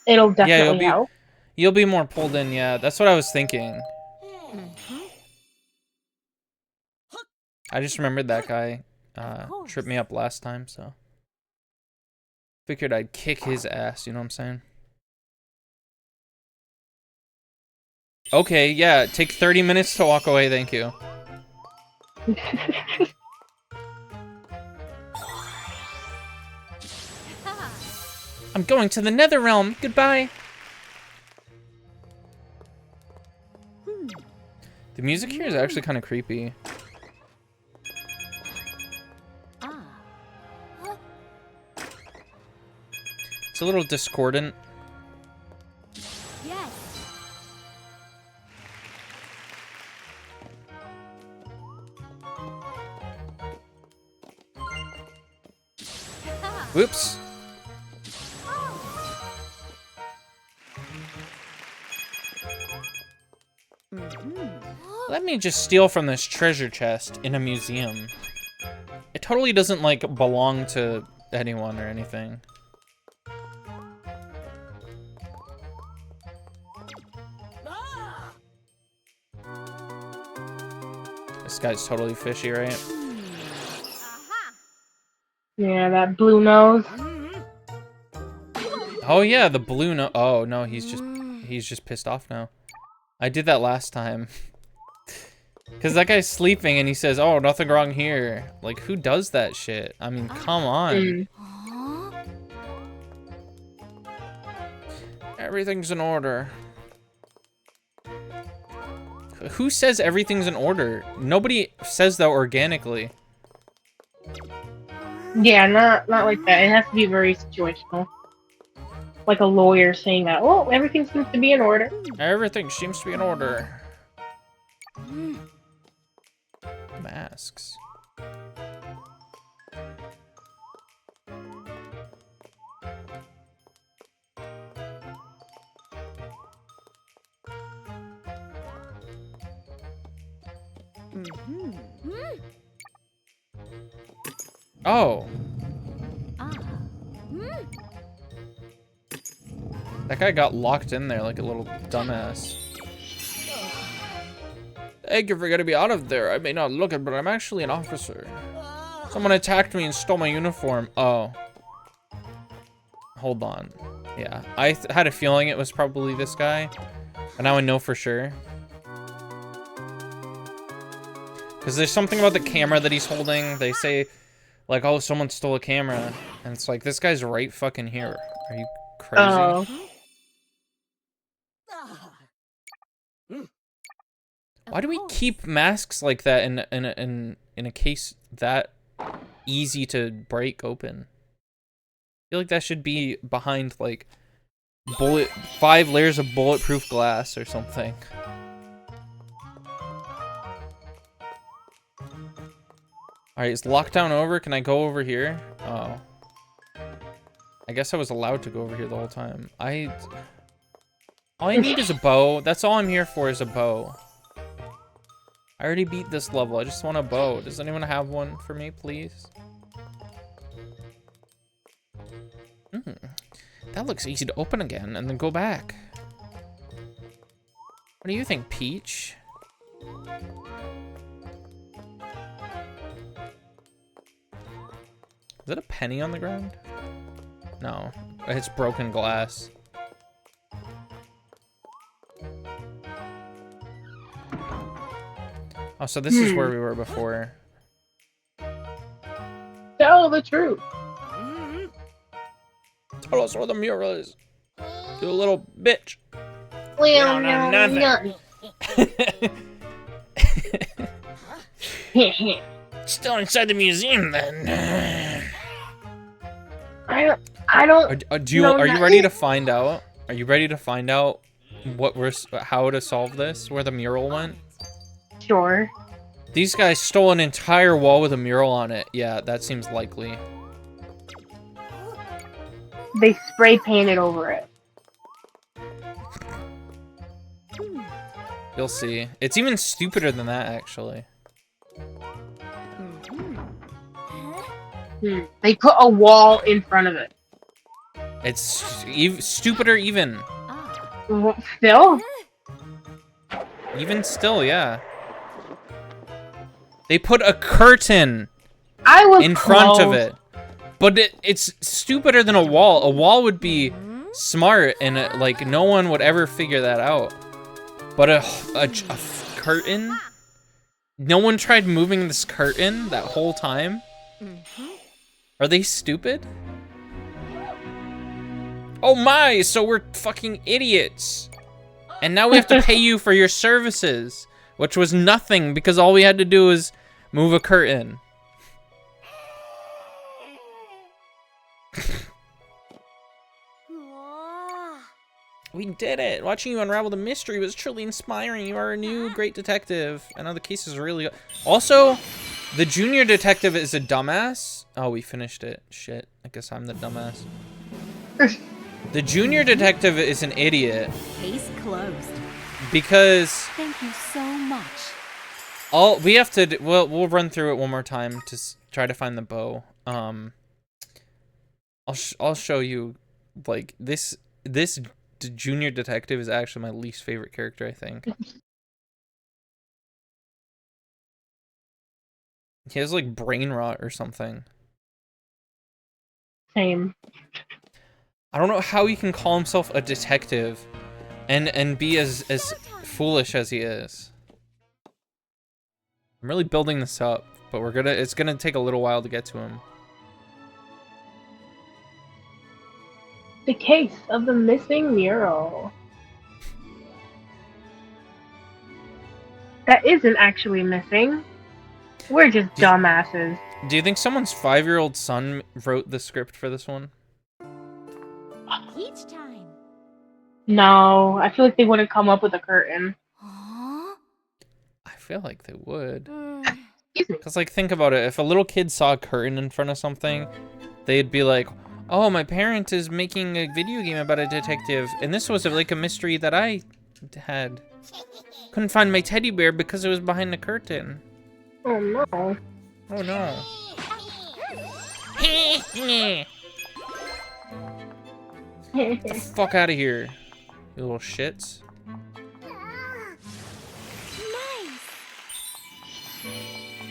it'll definitely help. You'll be more pulled in. Yeah, that's what I was thinking. I just remembered that guy tripped me up last time, so figured I'd kick his ass. You know what I'm saying? Okay, yeah. Take 30 minutes to walk away. Thank you. I'm going to the Nether Realm. Goodbye. The music here is actually kind of creepy. It's a little discordant. Yes. Whoops. Let me just steal from this treasure chest in a museum. It totally doesn't, like, belong to anyone or anything. This guy's totally fishy, right? Yeah, that blue nose. Oh yeah, the blue no. Oh no, he's just pissed off now. I did that last time. Cause that guy's sleeping and he says, "Oh, nothing wrong here." Like, who does that shit? I mean, come on. Everything's in order. Who says everything's in order? Nobody says that organically. Yeah, not like that. It has to be very situational. Like a lawyer saying that, "Oh, everything seems to be in order." Everything seems to be in order. Masks. Oh. That guy got locked in there like a little dumbass. Thank you for getting me out of there. I may not look it, but I'm actually an officer. Someone attacked me and stole my uniform. Oh. Hold on. Yeah, I had a feeling it was probably this guy, but now I know for sure. Because there's something about the camera that he's holding. They say, like, oh, someone stole a camera. And it's like, this guy's right fucking here. Are you crazy? Oh. Why do we keep masks like that in a case that easy to break open? I feel like that should be behind, like, 5 layers of bulletproof glass or something. Alright, is lockdown over? Can I go over here? Oh. I guess I was allowed to go over here the whole time. All I need is a bow. That's all I'm here for, is a bow. I already beat this level. I just want a bow. Does anyone have one for me, please? That looks easy to open again and then go back. What do you think, Peach? Is that a penny on the ground? No, it's broken glass. Oh, so this is where we were before. Tell the truth. Tell us where the mural is. You little bitch. Well, don't know nothing. Still inside the museum, then. I don't. Are you ready to find out? Are you ready to find out how to solve this? Where the mural went? Sure. These guys stole an entire wall with a mural on it. Yeah, that seems likely. They spray painted over it. You'll see. It's even stupider than that, actually. They put a wall in front of it. It's stupider even. Still? Even still, yeah. They put a curtain in front of it. But it's stupider than a wall. A wall would be smart and like no one would ever figure that out. But a curtain? No one tried moving this curtain that whole time? Are they stupid? Oh my, so we're fucking idiots. And now we have to pay you for your services, which was nothing because all we had to do was move a curtain. We did it! Watching you unravel the mystery was truly inspiring. You are a new great detective. I know the case is really good. Also, the junior detective is a dumbass. Oh, we finished it. Shit. I guess I'm the dumbass. The junior detective is an idiot. Case closed. Because... Thank you so much. We have to... We'll run through it one more time to try to find the bow. I'll show you, like, this junior detective is actually my least favorite character, I think. He has like brain rot or something. Same. I don't know how he can call himself a detective and be as foolish as he is. I'm really building this up, but it's gonna take a little while to get to him. The case of the missing mural. That isn't actually missing. We're just dumbasses. Do you think someone's 5-year-old son wrote the script for this one? Each time. No, I feel like they wouldn't come up with a curtain. Huh? I feel like they would. Mm. Because, like, think about it. If a little kid saw a curtain in front of something, they'd be like, oh, my parent is making a video game about a detective, and this was like a mystery that I had. Couldn't find my teddy bear because it was behind the curtain. Oh no. Oh no. Get the fuck out of here, you little shits. Nice.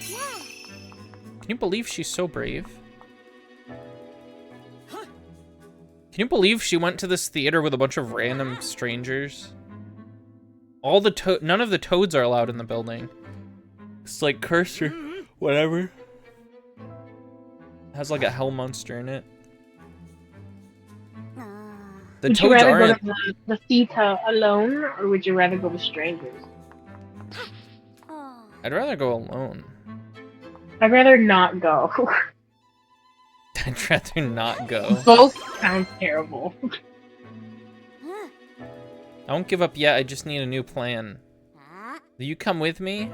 Yeah. Can you believe she's so brave? Can you believe she went to this theater with a bunch of random strangers? None of the toads are allowed in the building. It's like cursed or whatever. It has like a hell monster in it. The Would you toads rather aren't. go to the theater alone, or would you rather go with strangers? Oh. I'd rather go alone. I'd rather not go. I'd rather not go. Both sound terrible. Huh. I won't give up yet. I just need a new plan. Ah. Will you come with me?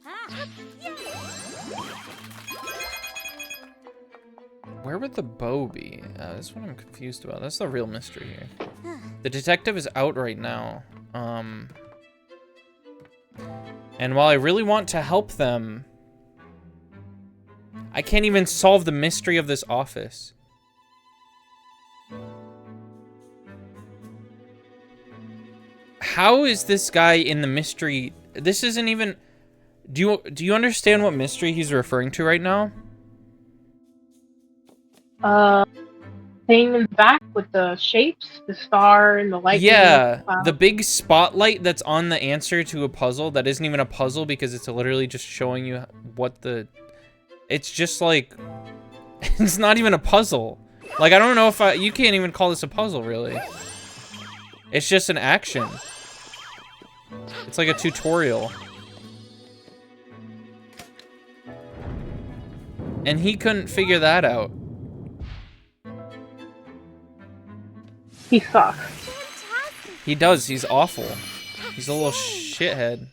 Ah. Yeah. Where would the bow be? That's what I'm confused about. That's the real mystery here. The detective is out right now. And while I really want to help them, I can't even solve the mystery of this office. How is this guy in the mystery? This isn't even... Do you understand what mystery he's referring to right now? Thing in the back with the shapes, the star and the light. Yeah, the big spotlight that's on the answer to a puzzle that isn't even a puzzle because it's literally just showing you what the... It's just like... It's not even a puzzle. Like, I don't know if you can't even call this a puzzle, really. It's just an action. It's like a tutorial. And he couldn't figure that out. He sucks. Fantastic. He does, he's awful. He's a little shithead.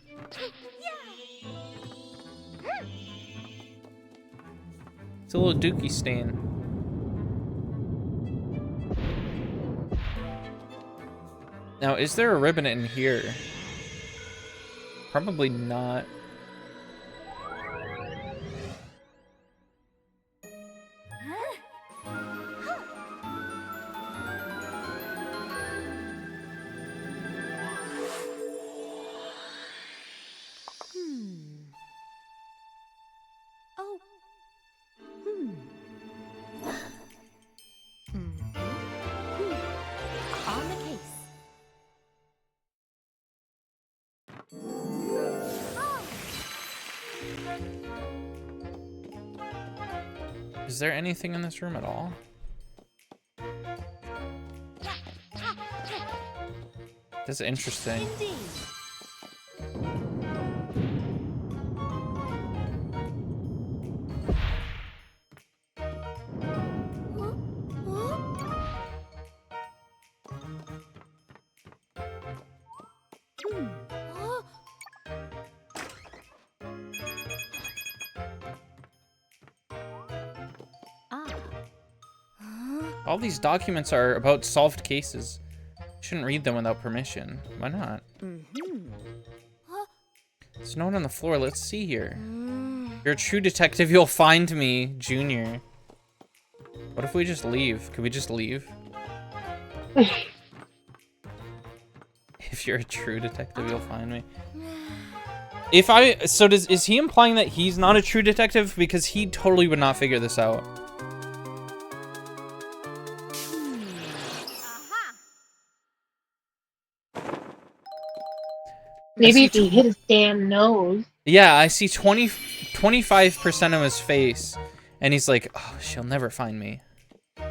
It's a little dookie stain. Now, is there a ribbon in here? Probably not. Oh. On the case. Is there anything in this room at all? That's interesting. Indeed. All these documents are about solved cases. Shouldn't read them without permission. Why not? There's no one on the floor. Let's see here. You're a true detective. You'll find me, Junior. What if we just leave? Could we just leave? If you're a true detective, you'll find me. Is he implying that he's not a true detective? Because he totally would not figure this out. Maybe if he hit his damn nose. Yeah, I see 25% of his face, and he's like, oh, she'll never find me. I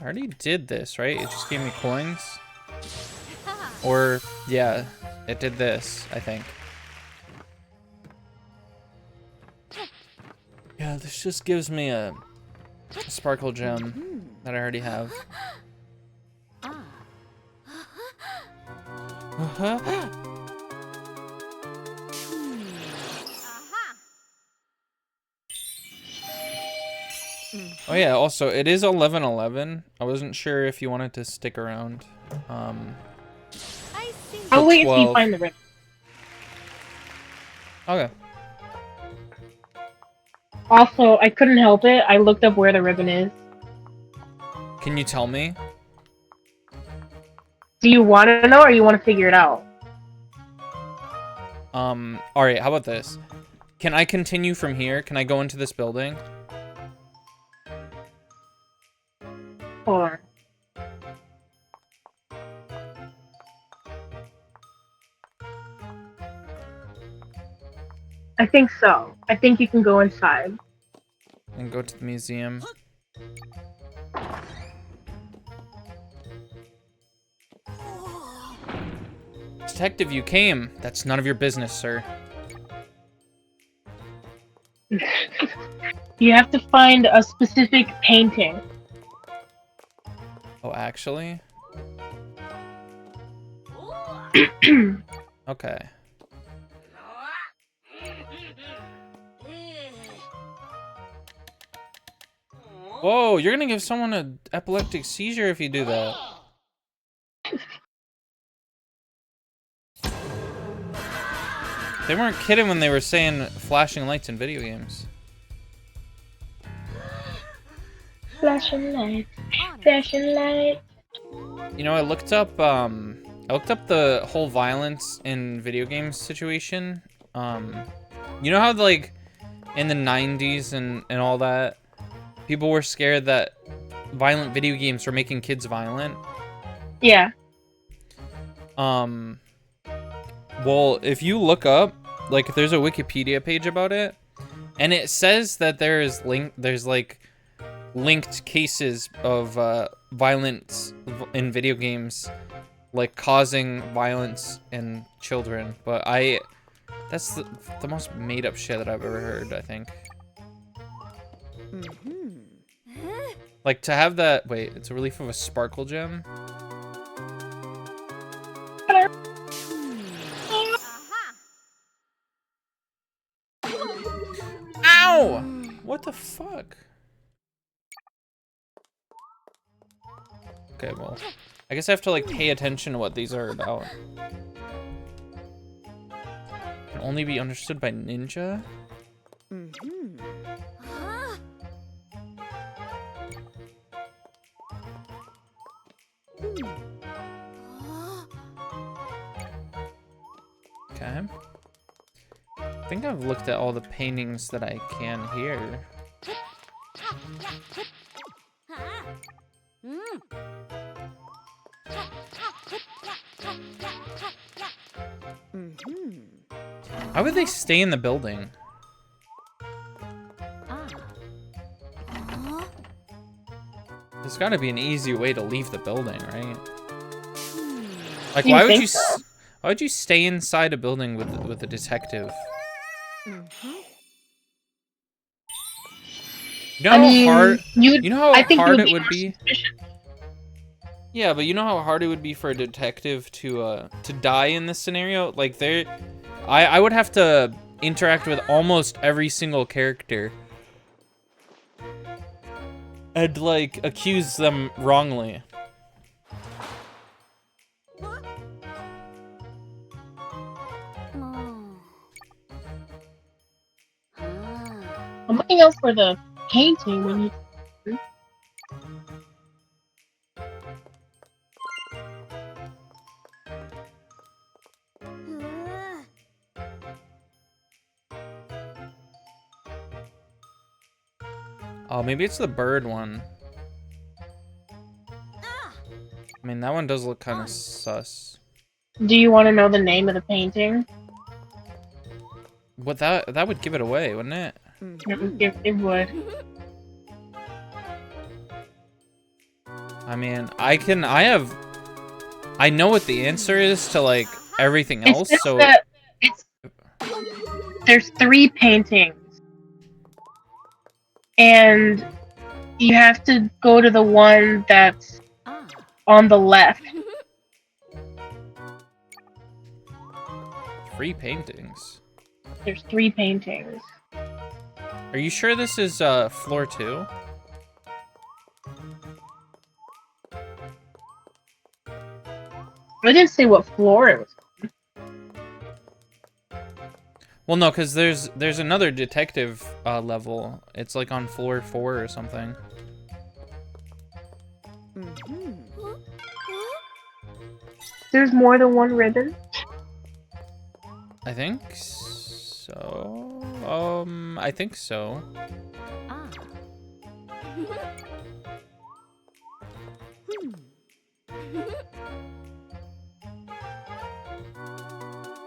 already did this, right? It just gave me coins. Or, yeah, it did this, I think. Yeah, this just gives me a sparkle gem that I already have. Oh yeah, also, it is 11:11. I wasn't sure if you wanted to stick around. I see. I'll wait until 12. you find the ribbon. Okay. Also, I couldn't help it. I looked up where the ribbon is. Can you tell me? Do you want to know or you want to figure it out? Alright, how about this? Can I continue from here? Can I go into this building? Hold on. I think so. I think you can go inside. And go to the museum. Detective, you came. That's none of your business, sir. You have to find a specific painting. Oh, actually? Okay. Whoa, you're gonna give someone an epileptic seizure if you do that. They weren't kidding when they were saying flashing lights in video games. Flashing lights, flashing lights. You know, I looked up the whole violence in video games situation. You know how, like, in the 90s and all that, people were scared that violent video games were making kids violent? Yeah. Well, if you look up, like, there's a Wikipedia page about it, and it says that there's like linked cases of violence in video games, like causing violence in children. But I That's the most made up shit that I've ever heard, I think. Like to have that, wait, it's a relief of a sparkle gem? Ow! What the fuck? Okay, well, I guess I have to like pay attention to what these are about. Can only be understood by ninja? Okay. I think I've looked at all the paintings that I can here. Why would they stay in the building? There's got to be an easy way to leave the building, right? Like, why would you? Why would you stay inside a building with a detective? You know how hard. You know how hard it would be. Yeah, but you know how hard it would be for a detective to die in this scenario. Like I would have to interact with almost every single character and like accuse them wrongly. I'm looking out for the painting when you. Oh, maybe it's the bird one. I mean, that one does look kind of sus. Do you want to know the name of the painting? What that would give it away, wouldn't it? It would. I mean, I know what the answer is to like everything else, so there's 3 paintings. And you have to go to the one that's on the left. 3 paintings. There's 3 paintings. Are you sure this is floor 2? I didn't say what floor it was. Well, no, because there's another detective level. It's like on floor 4 or something. There's more than one ribbon. I think so. I think so.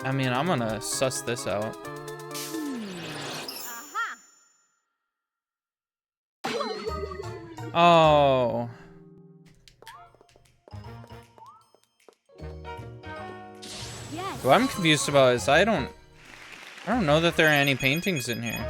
I mean, I'm gonna suss this out. Oh. What I'm confused about is I don't know that there are any paintings in here.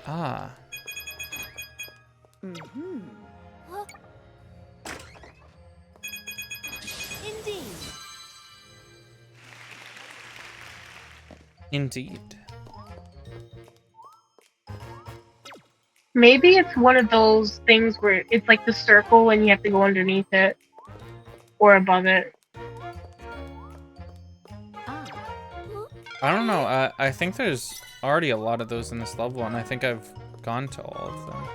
Ah. Indeed. Maybe it's one of those things where it's like the circle and you have to go underneath it. Or above it. I don't know. I think there's already a lot of those in this level, and I think I've gone to all of them.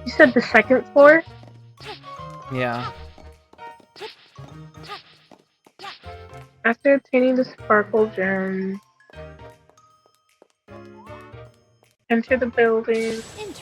You said the second floor? Yeah. After obtaining the sparkle gem, enter the building. Interesting.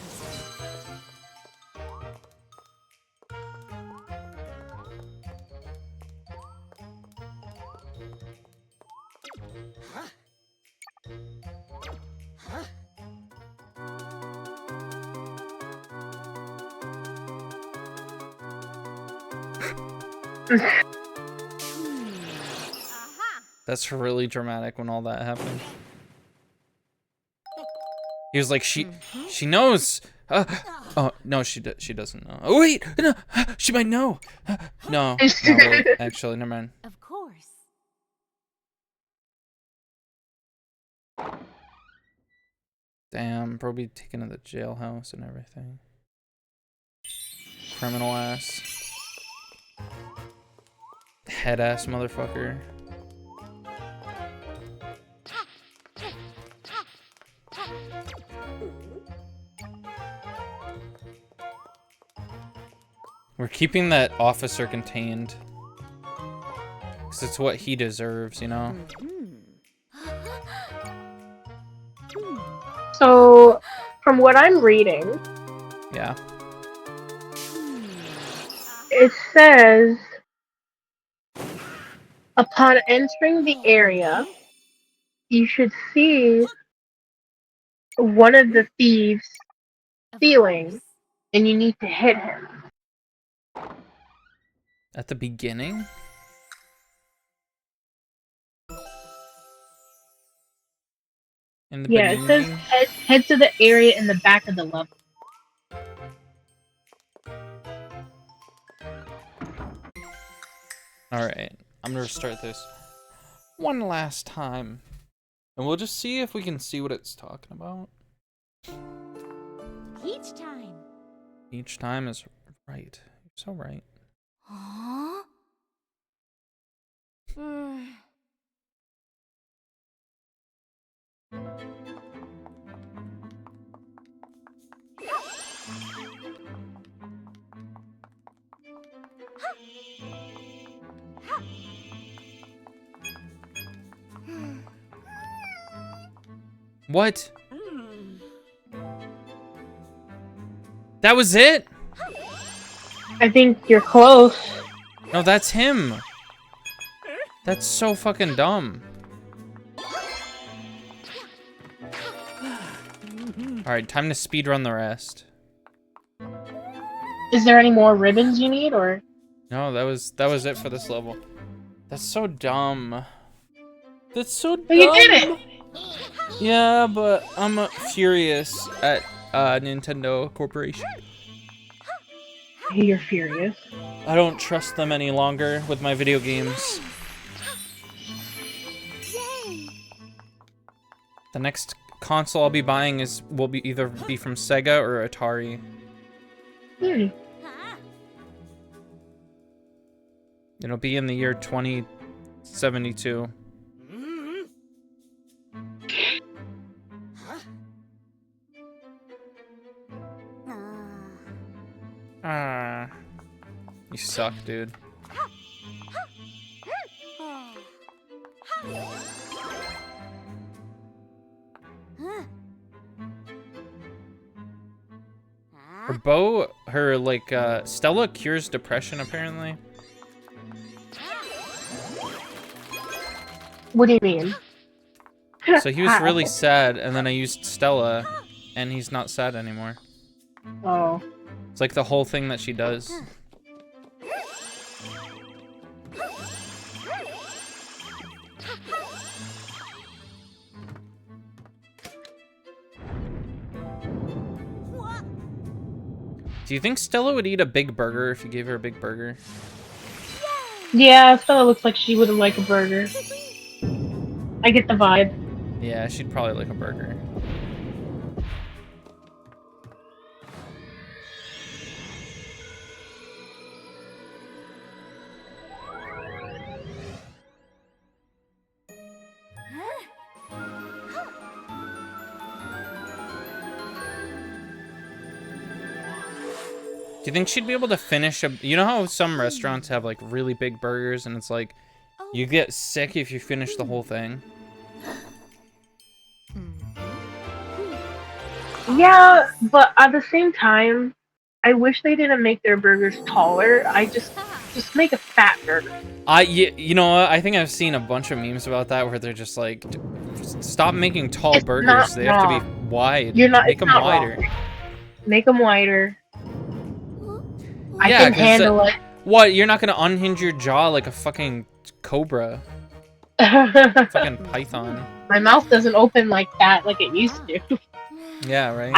That's really dramatic when all that happened. He was like, she knows. Oh no, she doesn't know. Oh wait, no, she might know. No, wait, actually, never mind. Of course. Damn, bro, be taken to the jailhouse and everything. Criminal ass. Head ass motherfucker. We're keeping that officer contained. Because it's what he deserves, you know? So, from what I'm reading, Yeah. it says, upon entering the area, you should see one of the thieves stealing, and you need to hit him. At the beginning? In the Yeah, it says beginning? head to the area in the back of the level. Alright, I'm gonna restart this one last time. And we'll just see if we can see what it's talking about. Each time. Each time is right. You're so right. Huh? What? That was it? I think you're close. No, that's him. That's so fucking dumb. Alright, time to speedrun the rest. Is there any more ribbons you need, or? No, that was it for this level. That's so dumb. That's so dumb. But you did it! Yeah, but I'm furious at Nintendo Corporation. You're furious. I don't trust them any longer with my video games. The next console I'll be buying will either be from Sega or Atari. It'll be in the year 2072. You suck, dude. Stella cures depression, apparently. What do you mean? So he was really sad, and then I used Stella, and he's not sad anymore. Oh. It's like the whole thing that she does. Do you think Stella would eat a big burger if you gave her a big burger? Yeah, Stella looks like she would like a burger. I get the vibe. Yeah, she'd probably like a burger. Do you think she'd be able to finish you know how some restaurants have like really big burgers and it's like you get sick if you finish the whole thing? Yeah, but at the same time, I wish they didn't make their burgers taller. I just make a fat burger. You know what? I think I've seen a bunch of memes about that where they're just like, stop making tall It's burgers. not They have to wrong. be wide. You're not. Make It's them not wider. wrong. Make them wider. I Yeah, can 'cause handle it. What? You're not gonna unhinge your jaw like a fucking cobra, fucking python. My mouth doesn't open like that like it used to. Yeah, right.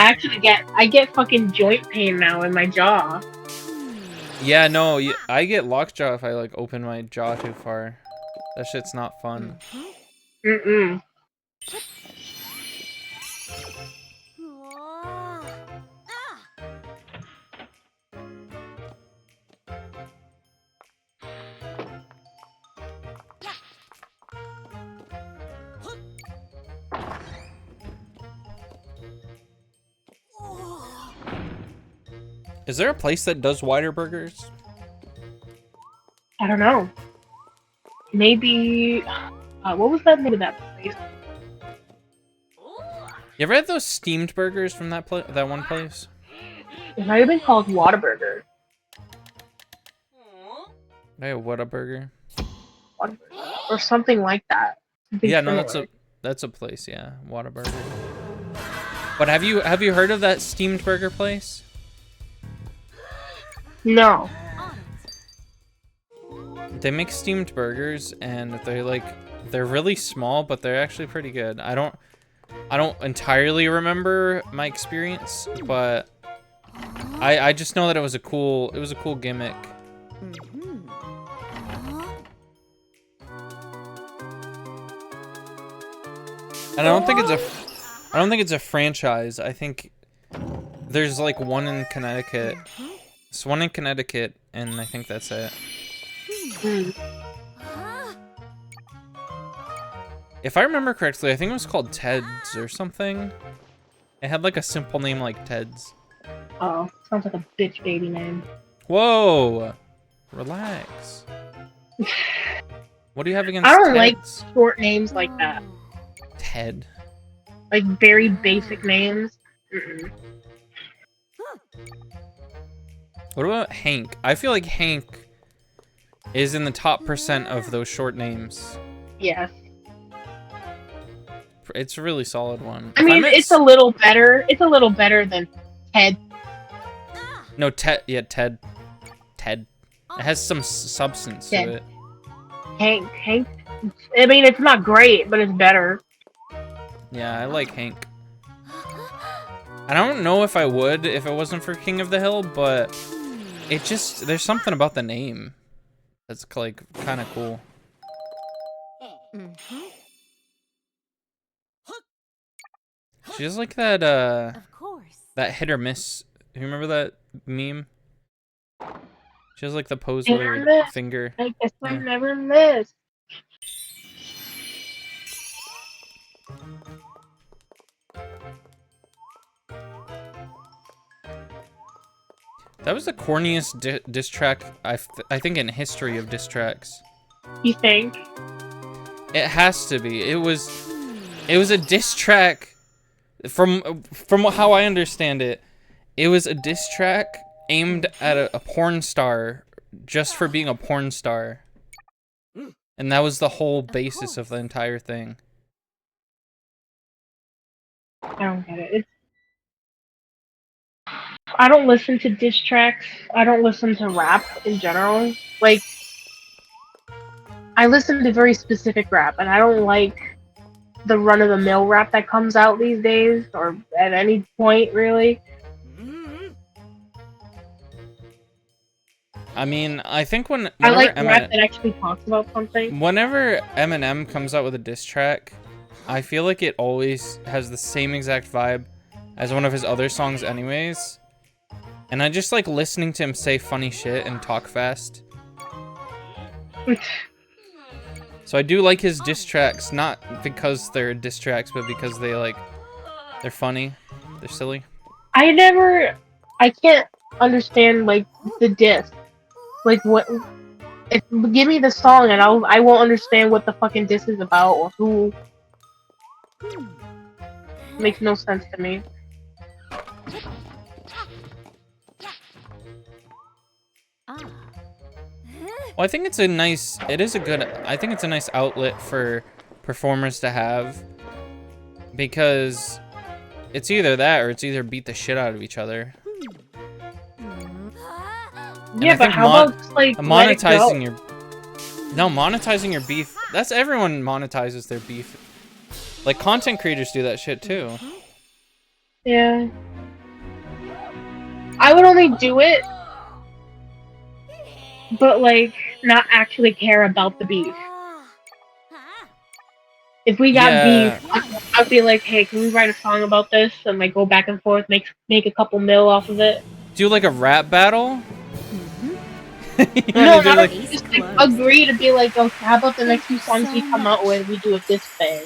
I get fucking joint pain now in my jaw. Yeah, no, I get lockjaw if I like open my jaw too far. That shit's not fun. Mm-mm. Is there a place that does wider burgers? I don't know. Maybe. What was that name of that place? You ever had those steamed burgers from that one place? It might have been called Whataburger. Hey, what a burger. Or something like that. Something Yeah, no, similar. that's a place. Yeah, Whataburger. But have you heard of that steamed burger place? No. They make steamed burgers, and they're really small, but they're actually pretty good. I don't entirely remember my experience, but I just know that it was a cool gimmick. And I don't think it's a franchise. I think there's like one in Connecticut. It's one in Connecticut, and I think that's it. If I remember correctly, I think it was called Ted's or something. It had like a simple name like Ted's. Oh, sounds like a bitch baby name. Whoa! Relax. What do you have against I don't Ted's? like short names like that. Ted. Like very basic names. Mm-mm. What about Hank? I feel like Hank is in the top % of those short names. Yes. It's a really solid one. I mean, it's a little better. It's a little better than Ted. No, Ted. Yeah, Ted. Ted. It has some substance Ted. to it. Hank. I mean, it's not great, but it's better. Yeah, I like Hank. I don't know if I would if it wasn't for King of the Hill, but there's something about the name that's like kind of cool. She has like that Of course. that hit or miss. You remember that meme? She has like the pose Hit with or her miss. finger. I guess I Yeah. never miss. That was the corniest diss track I think in history of diss tracks. You think? It has to be. It was a diss track from how I understand it. It was a diss track aimed at a porn star just for being a porn star. And that was the whole basis of the entire thing. I don't get it. I don't listen to diss tracks. I don't listen to rap in general. Like, I listen to very specific rap, and I don't like the run-of-the-mill rap that comes out these days, or at any point, really. I mean, I think I like rap that actually talks about something. Whenever Eminem comes out with a diss track, I feel like it always has the same exact vibe as one of his other songs anyways. And I just like listening to him say funny shit and talk fast. So I do like his diss tracks, not because they're diss tracks, but because they're funny, they're silly. I can't understand, like, the diss. Like, what... give me the song and I won't understand what the fucking diss is about or who. Makes no sense to me. Well, I think it's a nice outlet for performers to have, because it's either that or it's either beat the shit out of each other. And Yeah, I but think how about just, like, let it go? monetizing your beef. That's everyone monetizes their beef. Like content creators do that shit too. Yeah. I would only do it, but like not actually care about the beef. If we got Yeah. beef, I'd be like, hey, can we write a song about this and like go back and forth, make a couple mil off of it? Do like a rap battle? You No, wanna do, not like, just like, agree to be like, okay, how about the next few songs we come out with, we do it this way.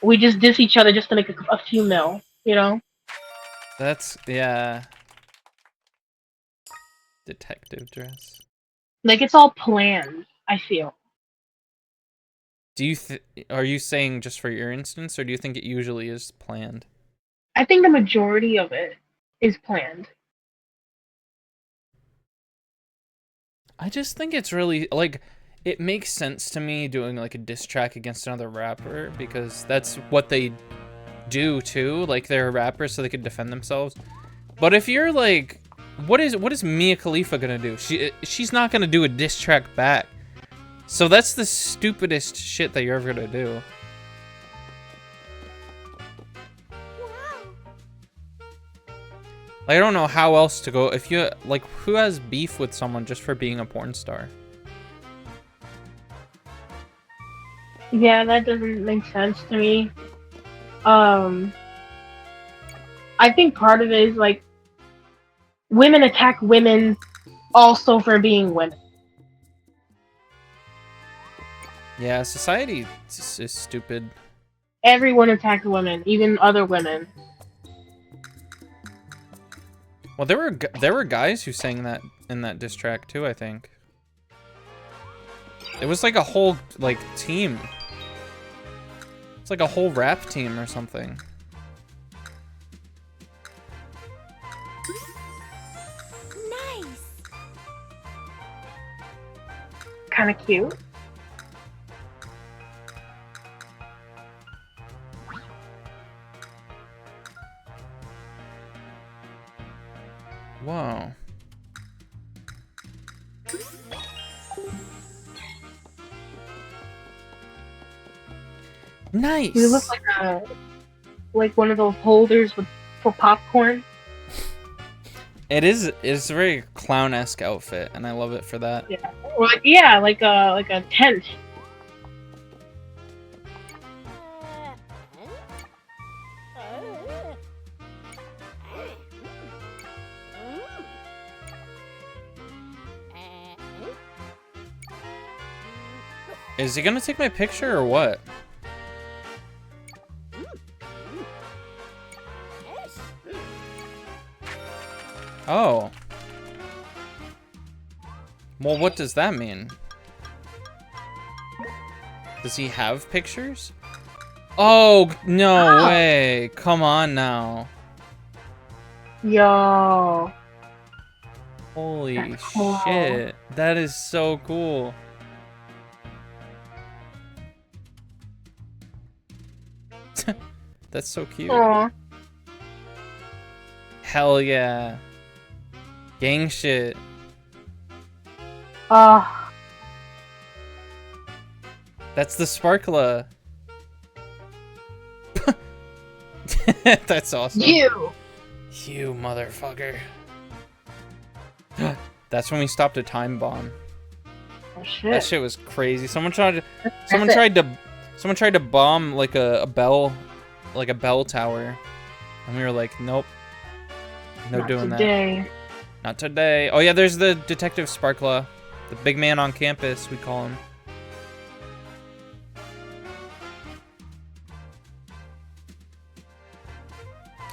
We just diss each other just to make a few mil, you know? that's yeah. Detective dress. Like it's all planned, I feel. Do you are you saying just for your instance, or do you think it usually is planned? I think the majority of it is planned. I just think it's really like it makes sense to me doing like a diss track against another rapper because that's what they do too. Like they're a rapper so they can defend themselves. But if you're like, what is Mia Khalifa gonna do? She's not gonna do a diss track back. So that's the stupidest shit that you're ever gonna do. Like, I don't know how else to go. If you like, who has beef with someone just for being a porn star? Yeah, that doesn't make sense to me. I think part of it is like women attack women also for being women. Yeah, society is stupid. Everyone attacks women, even other women. Well, there were guys who sang that in that diss track too, I think. It was like a whole like team. It's like a whole rap team or something. Nice. Kind of cute. Wow. Nice. You look like one of those holders for popcorn. It's a very clown-esque outfit, and I love it for that. Yeah. Or like a tent. Is he gonna take my picture or what? Oh. Well, what does that mean? Does he have pictures? Oh, no way. Come on now. Yo. Holy That's cool. shit. That is so cool. That's so cute. Aw. Hell yeah. Gang shit. That's the sparkler. That's awesome. You. You motherfucker. That's when we stopped a time bomb. Oh, shit. That shit was crazy. Someone tried to bomb like a bell tower. And we were like, nope. No Not doing today. that. Not today. Oh yeah, there's the Detective Sparkla. The big man on campus, we call him.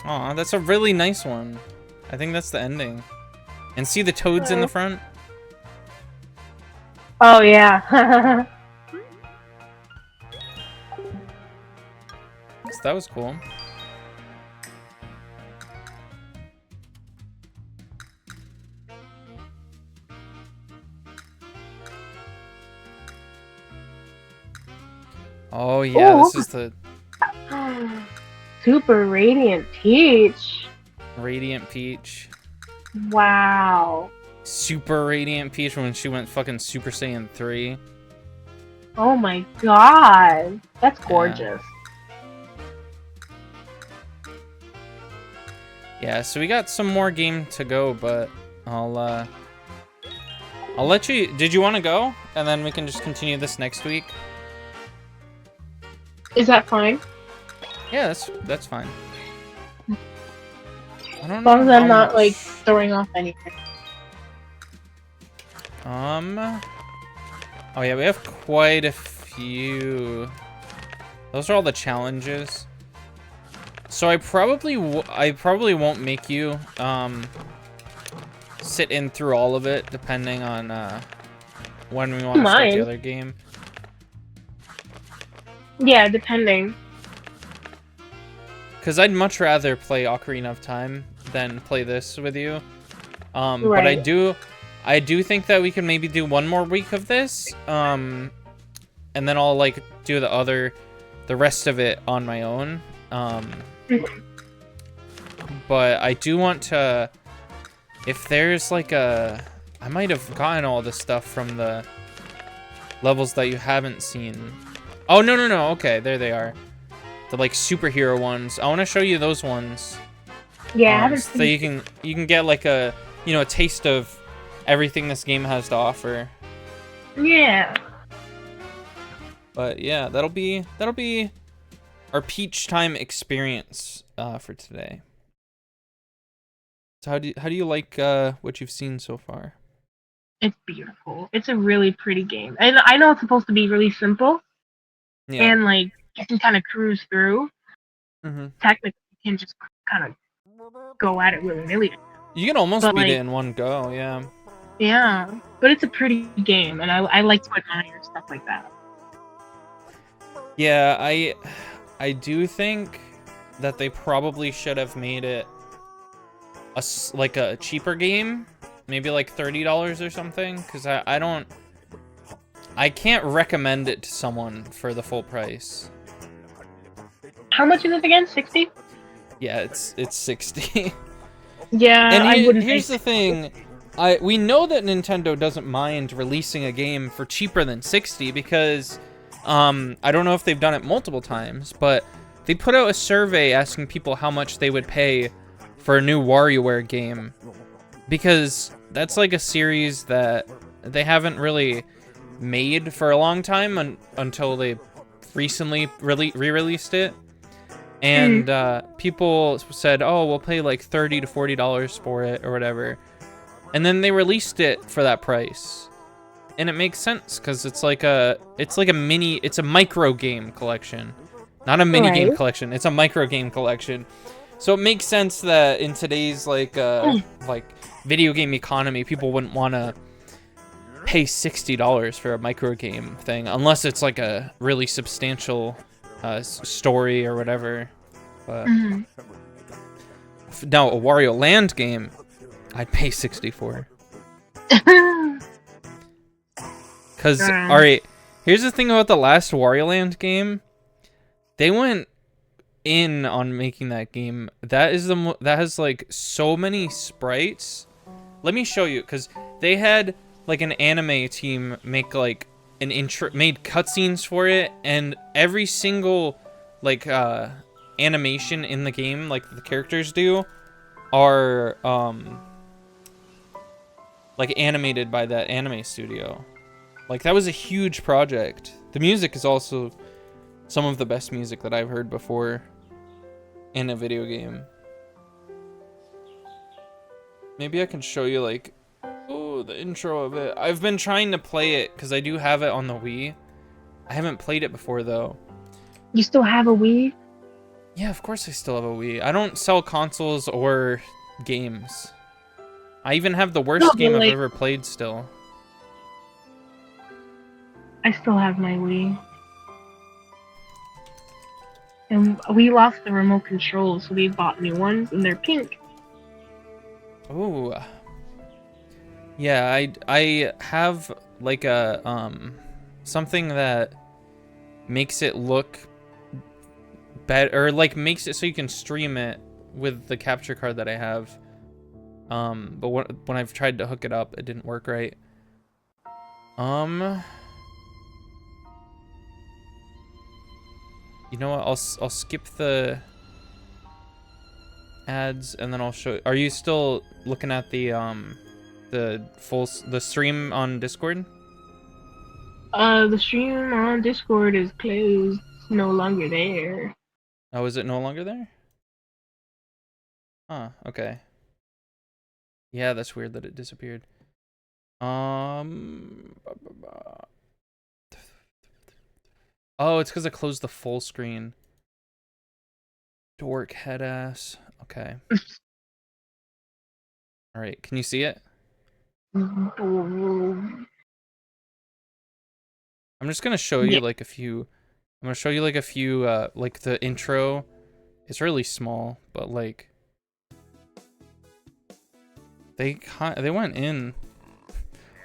Aw, that's a really nice one. I think that's the ending. And see the toads in the front? Oh yeah. So that was cool. Oh yeah, Ooh. this is the Super Radiant Peach. Radiant Peach. Wow. Super Radiant Peach when she went fucking Super Saiyan 3. Oh my god. That's gorgeous. Yeah, so we got some more game to go, but I'll let you. Did you want to go? And then we can just continue this next week. Is that fine? Yeah, that's fine. I don't As long as know I'm how not much- like throwing off anything. Oh yeah, we have quite a few. Those are all the challenges. So I probably won't make you sit in through all of it, depending on when we want to start the other game. Yeah, depending. Because I'd much rather play Ocarina of Time than play this with you. But Right. I do think that we can maybe do one more week of this. And then I'll like do the rest of it on my own. But I do want to, if there's like I might have gotten all this stuff from the levels that you haven't seen. Oh, no, okay, there they are. The like superhero ones. I want to show you those ones. Yeah, I haven't So seen you can get like a taste of everything this game has to offer. Yeah. But yeah, that'll be our Peach Time experience for today. So how do you like what you've seen so far? It's beautiful. It's a really pretty game. And I know it's supposed to be really simple. Yeah. And like you can kind of cruise through. Mm-hmm. Technically, you can just kind of go at it willy-nilly. You can almost But, beat like- it in one go, yeah. Yeah, but it's a pretty game, and I like to admire stuff like that. Yeah, I do think that they probably should have made it like a cheaper game, maybe like $30 or something, because I can't recommend it to someone for the full price. How much is it again? 60? Yeah, it's 60. Yeah, And I wouldn't. here's the thing. We know that Nintendo doesn't mind releasing a game for cheaper than 60 because I don't know if they've done it multiple times, but they put out a survey asking people how much they would pay for a new WarioWare game, because that's like a series that they haven't really made for a long time until they recently re-released it. And people said, oh, we'll pay like $30 to $40 for it or whatever. And then they released it for that price. And it makes sense because it's like a micro game collection. Not a mini game collection. It's a micro game collection. So it makes sense that in today's like video game economy, people wouldn't want to pay $60 for a micro game thing unless it's like a really substantial story or whatever. But now a Wario Land game, I'd pay 60 for. Cause all right, here's the thing about the last Wario Land game. They went in on making that game. That has like so many sprites. Let me show you, because they had like an anime team make like made cutscenes for it, and every single like animation in the game, like the characters do, are like animated by that anime studio. Like that was a huge project. The music is also some of the best music that I've heard before in a video game. Maybe I can show you like the intro of it. I've been trying to play it because I do have it on the Wii. I haven't played it before though. You still have a Wii? Yeah, of course I still have a Wii. I don't sell consoles or games. I even have the worst game I've ever played still. I still have my Wii. And we lost the remote controls, so we bought new ones, and they're pink. Ooh. Yeah, I have like a something that makes it look better, or like makes it so you can stream it with the capture card that I have. But when I've tried to hook it up, it didn't work right. You know what? I'll skip the ads and then I'll show. Are you still looking at the stream on Discord? The stream on Discord is closed. It's no longer there. Oh, is it no longer there? Huh, okay. Yeah, that's weird that it disappeared. Oh, it's because I closed the full screen. Dork head ass. Okay. Alright, can you see it? I'm just gonna show you like a few. I'm gonna show you like a few, like the intro. It's really small, but like they went in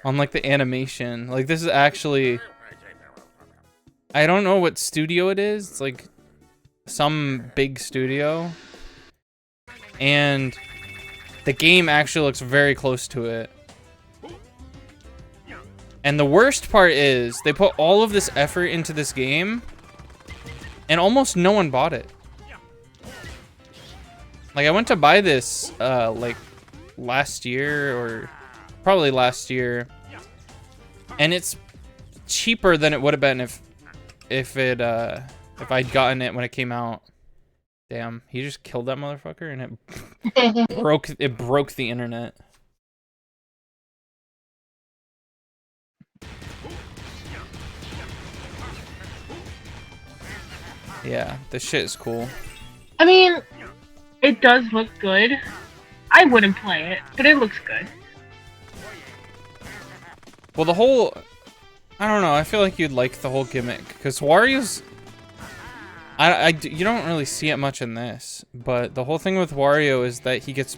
on like the animation. Like this is actually, I don't know what studio it is. It's like some big studio, and the game actually looks very close to it. And the worst part is they put all of this effort into this game and almost no one bought it. Like I went to buy this like last year, or probably last year, and it's cheaper than it would have been if I'd gotten it when it came out. Damn, he just killed that motherfucker and it broke the internet. Yeah, this shit is cool. I mean, it does look good. I wouldn't play it, but it looks good. Well, the whole, I don't know, I feel like you'd like the whole gimmick, because Wario's, you don't really see it much in this, but the whole thing with Wario is that he gets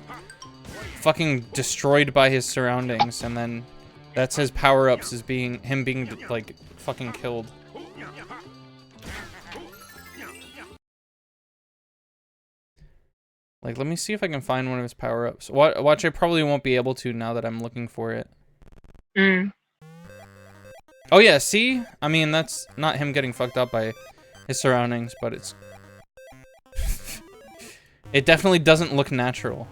fucking destroyed by his surroundings, and then that's his power-ups, is him being like fucking killed. Like, let me see if I can find one of his power-ups. Watch, I probably won't be able to now that I'm looking for it. Oh yeah, see? I mean, that's not him getting fucked up by his surroundings, but it's... it definitely doesn't look natural.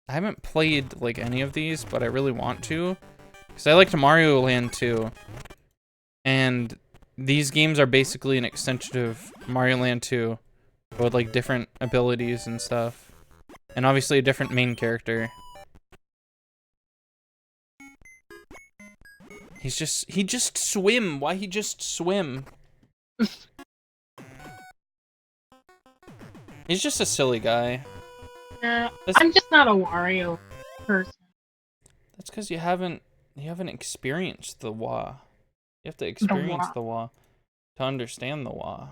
I haven't played, like, any of these, but I really want to. Because I liked Mario Land 2. And these games are basically an extension of Mario Land 2. With, like, different abilities and stuff. And obviously a different main character. He just swim. Why he just swim? He's just a silly guy. Yeah, I'm just not a Wario person. That's because you haven't experienced the Wah. You have to experience the Wah to understand the Wah.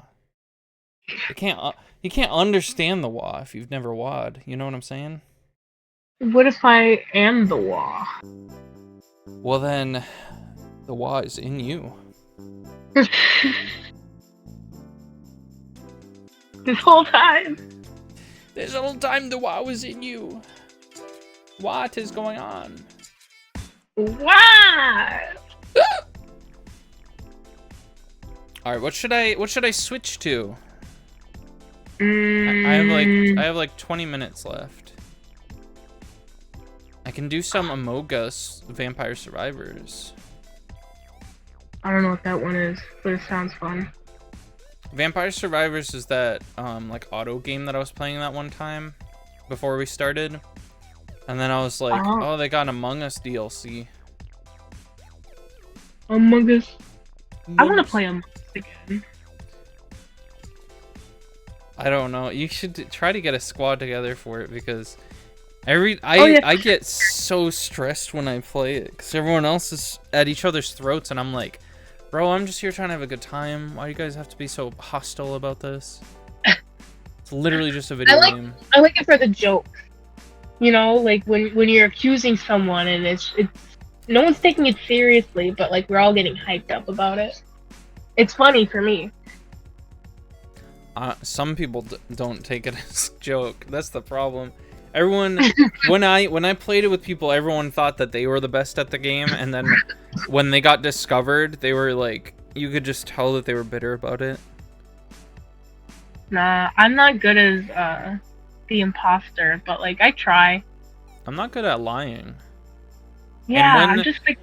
You can't understand the Wah if you've never Wa'd. You know what I'm saying? What if I am the Wah? Well then, the Wah is in you. This whole time. This whole time the Wah was in you. What is going on? What? All right, what should I switch to? I have like 20 minutes left. I can do some Among Us Vampire Survivors. I don't know what that one is, but it sounds fun. Vampire Survivors is that like auto game that I was playing that one time before we started, and then I was like, oh, they got Among Us DLC. Among Us. I want to play Among Us again. I don't know. You should try to get a squad together for it, because I get so stressed when I play it, because everyone else is at each other's throats, and I'm like, bro, I'm just here trying to have a good time. Why do you guys have to be so hostile about this? It's literally just a video game. I like it for the joke. You know, like when you're accusing someone and it's no one's taking it seriously, but like we're all getting hyped up about it. It's funny for me. some people don't take it as a joke. That's the problem. Everyone, when I played it with people, everyone thought that they were the best at the game, and then when they got discovered, they were like, you could just tell that they were bitter about it. Nah, I'm not good as the imposter, but like I try. I'm not good at lying. Yeah, when, I'm just like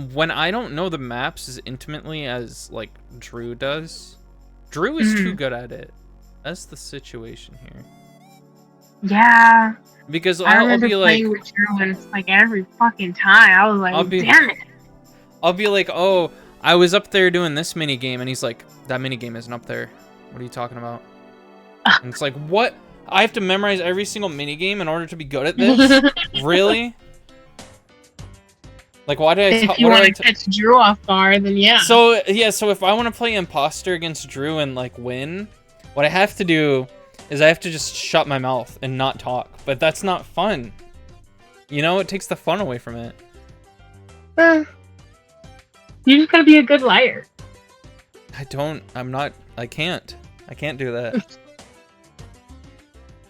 when I don't know the maps as intimately as like Drew does, Drew is too good at it. That's the situation here. Yeah. Because I I'll be like, playing with Drew, and it's like every fucking time I was like, damn it. I'll be like, oh, I was up there doing this mini game, and he's like, that mini game isn't up there. What are you talking about? And it's like, what? I have to memorize every single mini game in order to be good at this? Really? Like, why did I? If you want to catch Drew off guard, then yeah. So yeah, so if I want to play imposter against Drew and like win, what I have to do is I have to just shut my mouth and not talk. But that's not fun. You know, it takes the fun away from it. You just gotta be a good liar. I can't do that.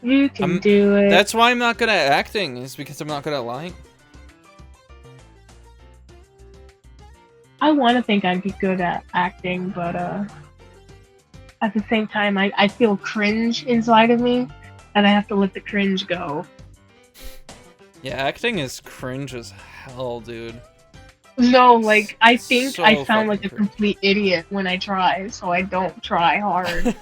You can do it. That's why I'm not good at acting, is because I'm not good at lying. I want to think I'd be good at acting, but at the same time, I feel cringe inside of me, and I have to let the cringe go. Yeah, acting is cringe as hell, dude. No, like, I think So I sound like a fucking complete idiot when I try, so I don't try hard.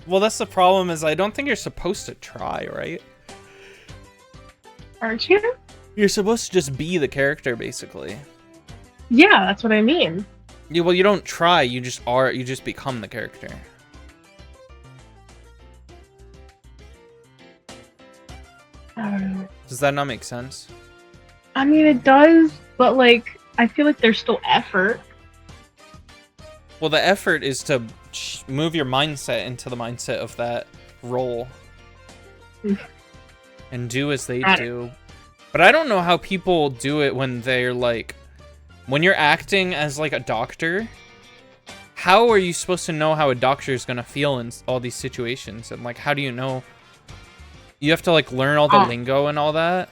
Well, that's the problem, is I don't think you're supposed to try, right? Aren't you? You're supposed to just be the character, basically. Yeah, that's what I mean. Yeah, well, you don't try, you just are, you just become the character. I don't know. Does that not make sense? I mean, it does, but, like, I feel like there's still effort. Well, the effort is to move your mindset into the mindset of that role. And do as they do. But I don't know how people do it when they're, like... When you're acting as, like, a doctor, how are you supposed to know how a doctor is going to feel in all these situations? And, like, how do you know? You have to, like, learn all the lingo and all that?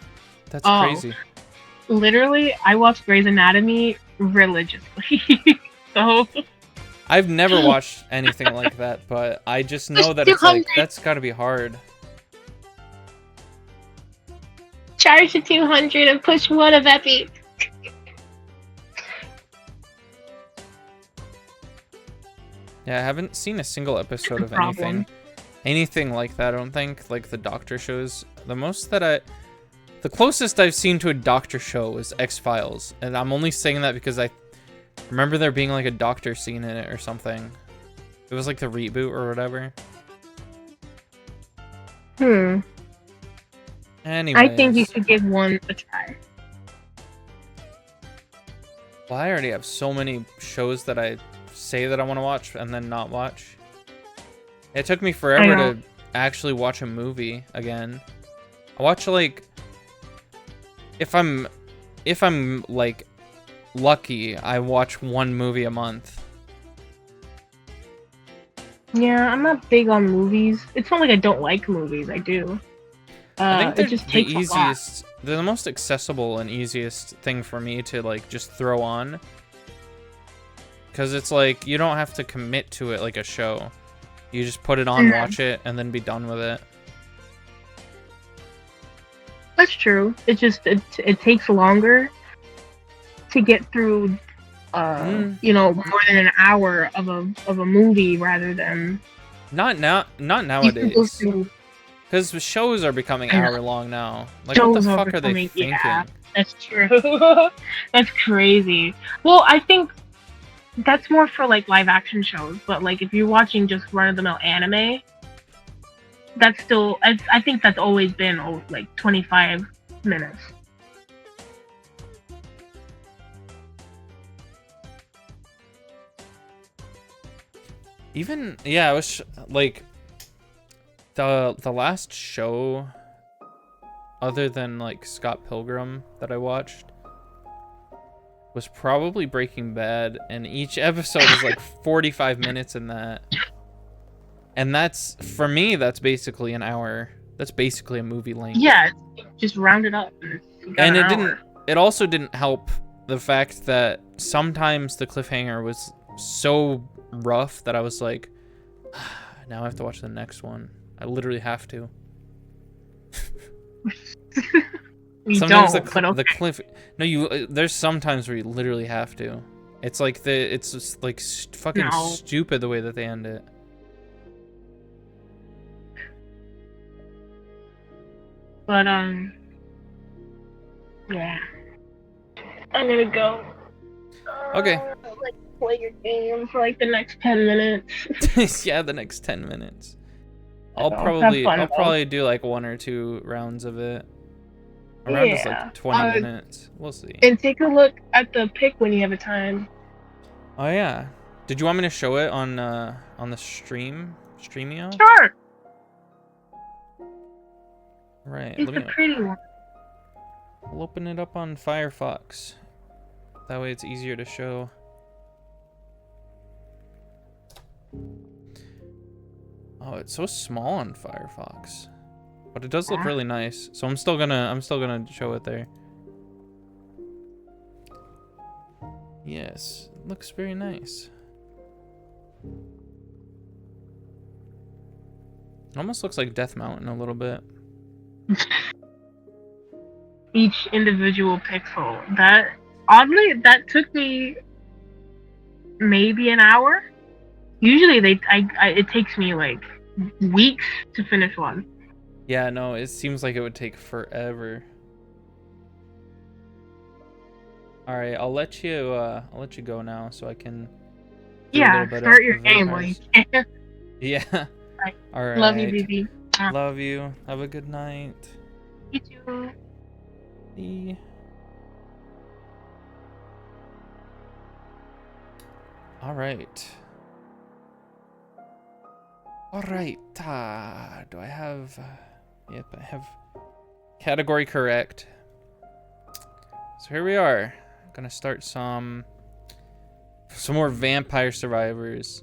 That's crazy. Literally, I watch Grey's Anatomy religiously. So... I've never watched anything like that, but I just know that it's, like, that's gotta be hard. Charge to 200 and push 1 of Epi. Yeah, I haven't seen a single episode of anything like that, I don't think, like the doctor shows. The closest I've seen to a doctor show was X-Files, and I'm only saying that because I remember there being like a doctor scene in it or something. It was like the reboot or whatever. Anyways. I think you should give 1 a try. Well, I already have so many shows that I say that I want to watch and then not watch. It took me forever to actually watch a movie again. I watch, like, if I'm like lucky, I watch 1 movie a month. Yeah, I'm not big on movies. It's not like I don't like movies. I do. I think it just takes a lot. They're the most accessible and easiest thing for me to, like, just throw on. Because it's like, you don't have to commit to it like a show. You just put it on, watch it, and then be done with it. That's true. It just, it takes longer to get through, you know, more than an hour of a movie rather than... Not nowadays. Because shows are becoming hour-long now. Like, what the fuck are they thinking? Yeah, that's true. That's crazy. Well, I think that's more for, like, live-action shows. But, like, if you're watching just run-of-the-mill anime, that's still... I think that's always been, like, 25 minutes. Even... Yeah, it was, like... The last show, other than, like, Scott Pilgrim that I watched, was probably Breaking Bad, and each episode is like 45 minutes in that. And that's, for me, that's basically an hour. That's basically a movie length. Yeah, just round it up. And it also didn't help the fact that sometimes the cliffhanger was so rough that I was like, now I have to watch the next one. I literally have to. Sometimes the cliff. No, there's sometimes where you literally have to. It's like it's just like fucking stupid the way that they end it. But yeah, I'm gonna go. Okay. Like play your game for like the next 10 minutes. Yeah, the next 10 minutes. I'll probably do like 1 or 2 rounds of it. A round is like 20 minutes. We'll see. And take a look at the pic when you have a time. Oh yeah. Did you want me to show it on the Streamio? Sure. Right. It's a pretty one. I'll open it up on Firefox. That way it's easier to show. Oh, it's so small on Firefox. But it does look really nice. So I'm still gonna show it there. Yes, it looks very nice. It almost looks like Death Mountain a little bit. Each individual pixel. That took me maybe an hour. Usually it takes me like weeks to finish one. Yeah, no, it seems like it would take forever. All right, I'll let you go now so I can start your game while you can. Yeah. Right. All right. Love you, baby. Love you. Have a good night. You too. Bye. All right. All right. Do I have? Yep, I have category correct. So here we are. Gonna start some more Vampire Survivors.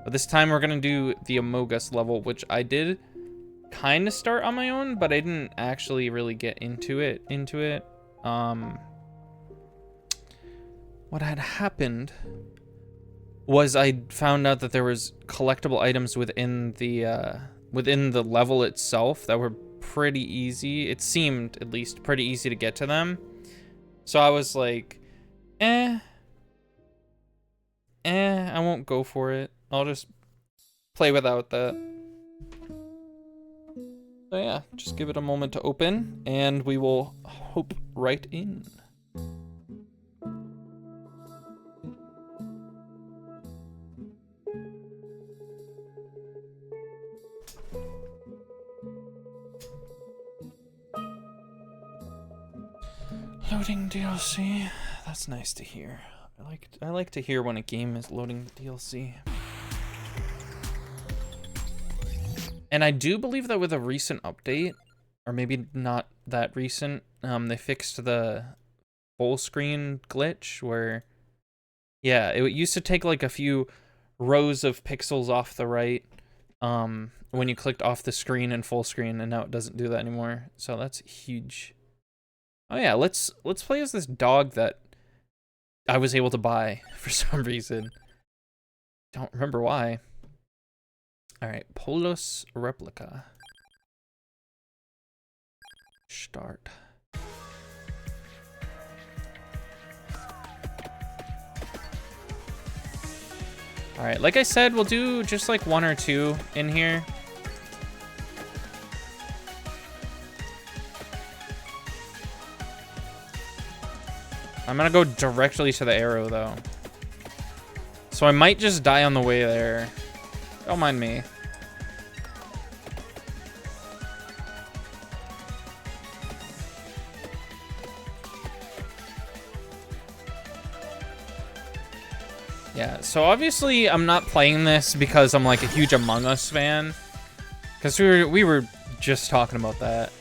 But this time we're gonna do the Among Us level, which I did kind of start on my own, but I didn't actually really get into it. What had happened was I found out that there was collectible items within the level itself that were pretty easy. It seemed, at least, pretty easy to get to them. So I was like, I won't go for it. I'll just play without that. So yeah, just give it a moment to open, and we will hop right in. Loading DLC. That's nice to hear. I like to hear when a game is loading the DLC. And I do believe that with a recent update, or maybe not that recent, they fixed the full screen glitch where, yeah, it used to take like a few rows of pixels off the right when you clicked off the screen in full screen, and now it doesn't do that anymore. So that's huge. Oh yeah, let's play as this dog that I was able to buy for some reason. Don't remember why. All right, Polus Replica. Start. All right, like I said, we'll do just like 1 or 2 in here. I'm gonna go directly to the arrow though. So I might just die on the way there. Don't mind me. Yeah, so obviously I'm not playing this because I'm like a huge Among Us fan. Because we were just talking about that.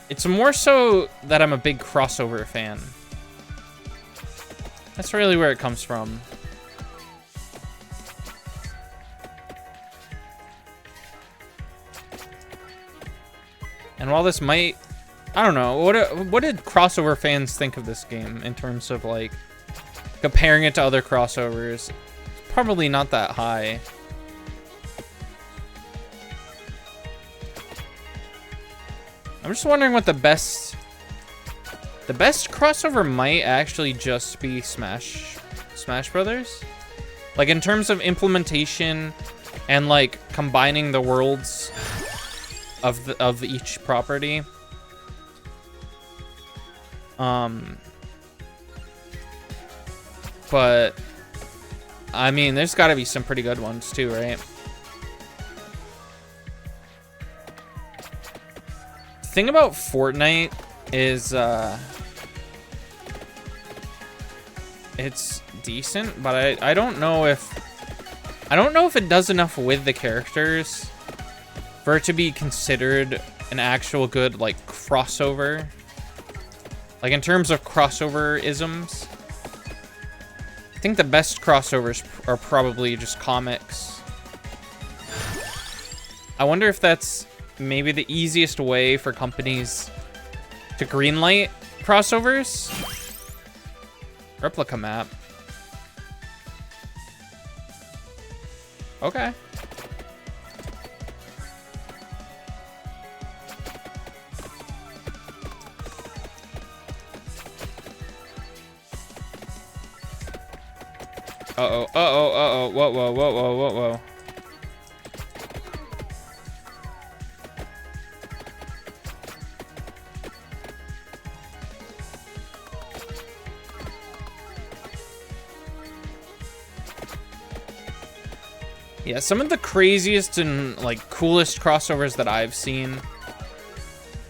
It's more so that I'm a big crossover fan. That's really where it comes from. And while this might, I don't know, what did crossover fans think of this game in terms of like comparing it to other crossovers? It's probably not that high. I'm just wondering what the best crossover might actually just be Smash Brothers. Like in terms of implementation and like combining the worlds of each property. But I mean, there's got to be some pretty good ones too, right? The thing about Fortnite is it's decent, but I don't know if it does enough with the characters for it to be considered an actual good like crossover. Like in terms of crossover isms, I think the best crossovers are probably just comics. I wonder if that's maybe the easiest way for companies to greenlight crossovers. Replica map. Okay. Uh-oh, whoa. Yeah, some of the craziest and like coolest crossovers that I've seen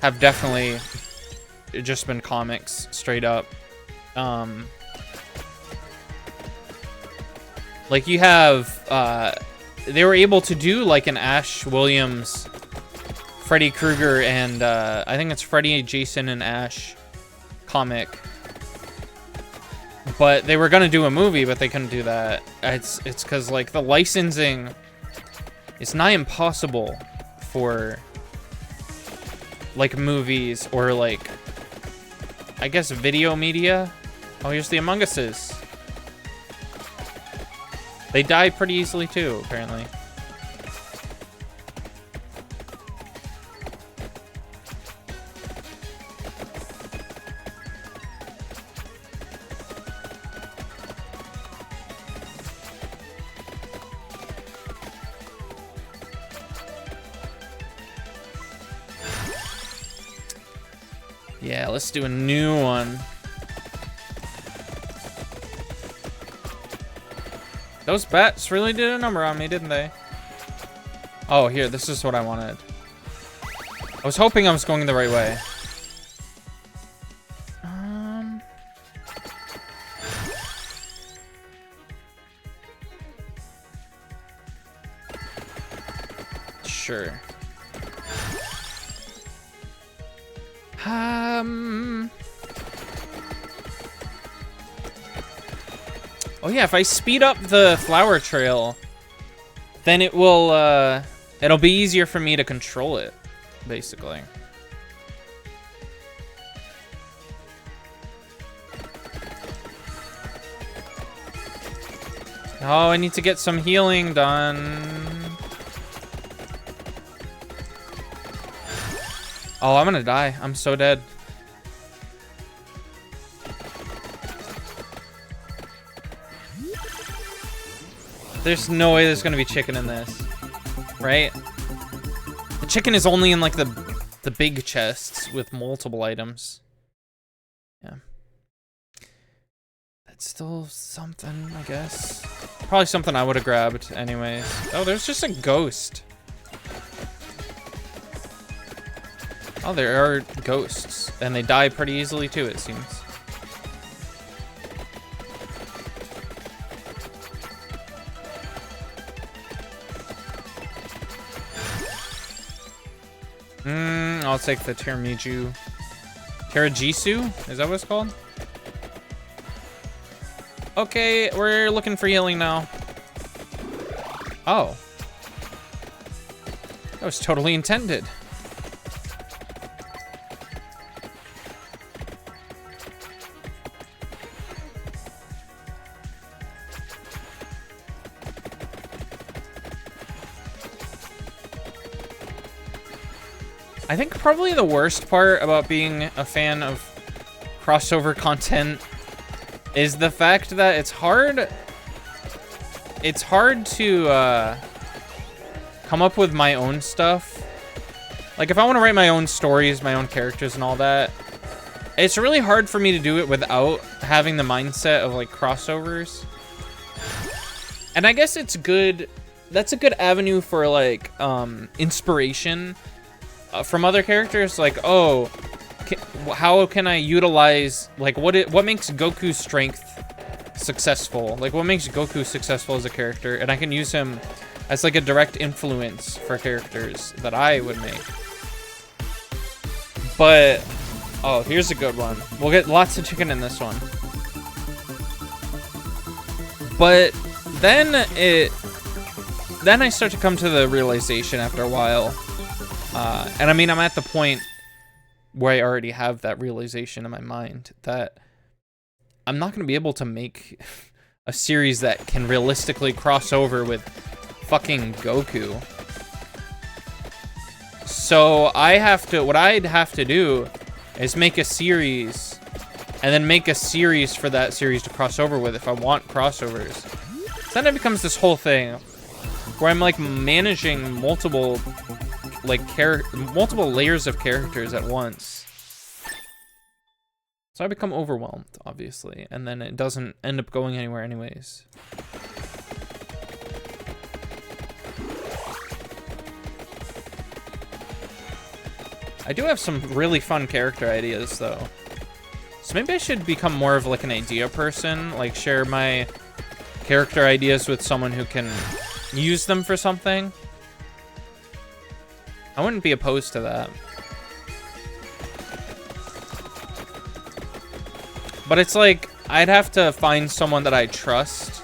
have definitely just been comics, straight up. Like you have, they were able to do like an Ash Williams, Freddy Krueger, and I think it's Freddy, Jason, and Ash comic. But they were gonna do a movie, but they couldn't do that. It's because like the licensing is nigh impossible for like movies or like I guess video media. Oh, here's the Among Us's. They die pretty easily too, apparently. Yeah, let's do a new one. Those bats really did a number on me, didn't they? Oh, here, this is what I wanted. I was hoping I was going the right way. Sure. Oh yeah, if I speed up the flower trail, then it will, it'll be easier for me to control it, basically. Oh, I need to get some healing done. Oh, I'm gonna die. I'm so dead. There's no way there's gonna be chicken in this, right? The chicken is only in like the big chests with multiple items. Yeah. That's still something, I guess. Probably something I would have grabbed anyways. Oh, there's just a ghost. Oh, there are ghosts. And they die pretty easily too, it seems. I'll take the Tiramisu. Karajisu? Is that what it's called? Okay, we're looking for healing now. Oh. That was totally intended. I think probably the worst part about being a fan of crossover content is the fact that it's hard to come up with my own stuff. Like if I want to write my own stories, my own characters and all that, it's really hard for me to do it without having the mindset of like crossovers. And I guess it's good, that's a good avenue for like inspiration from other characters. Like, oh, how can I utilize, like, what makes Goku's strength successful? Like, what makes Goku successful as a character? And I can use him as, like, a direct influence for characters that I would make. But, oh, here's a good one. We'll get lots of chicken in this one. But then I start to come to the realization after a while. And I mean, I'm at the point where I already have that realization in my mind that I'm not going to be able to make a series that can realistically cross over with fucking Goku. So what I'd have to do is make a series and then make a series for that series to cross over with if I want crossovers. So then it becomes this whole thing where I'm like managing multiple layers of characters at once. So I become overwhelmed, obviously, and then it doesn't end up going anywhere anyways. I do have some really fun character ideas, though. So maybe I should become more of like an idea person, like share my character ideas with someone who can use them for something. I wouldn't be opposed to that. But it's like, I'd have to find someone that I trust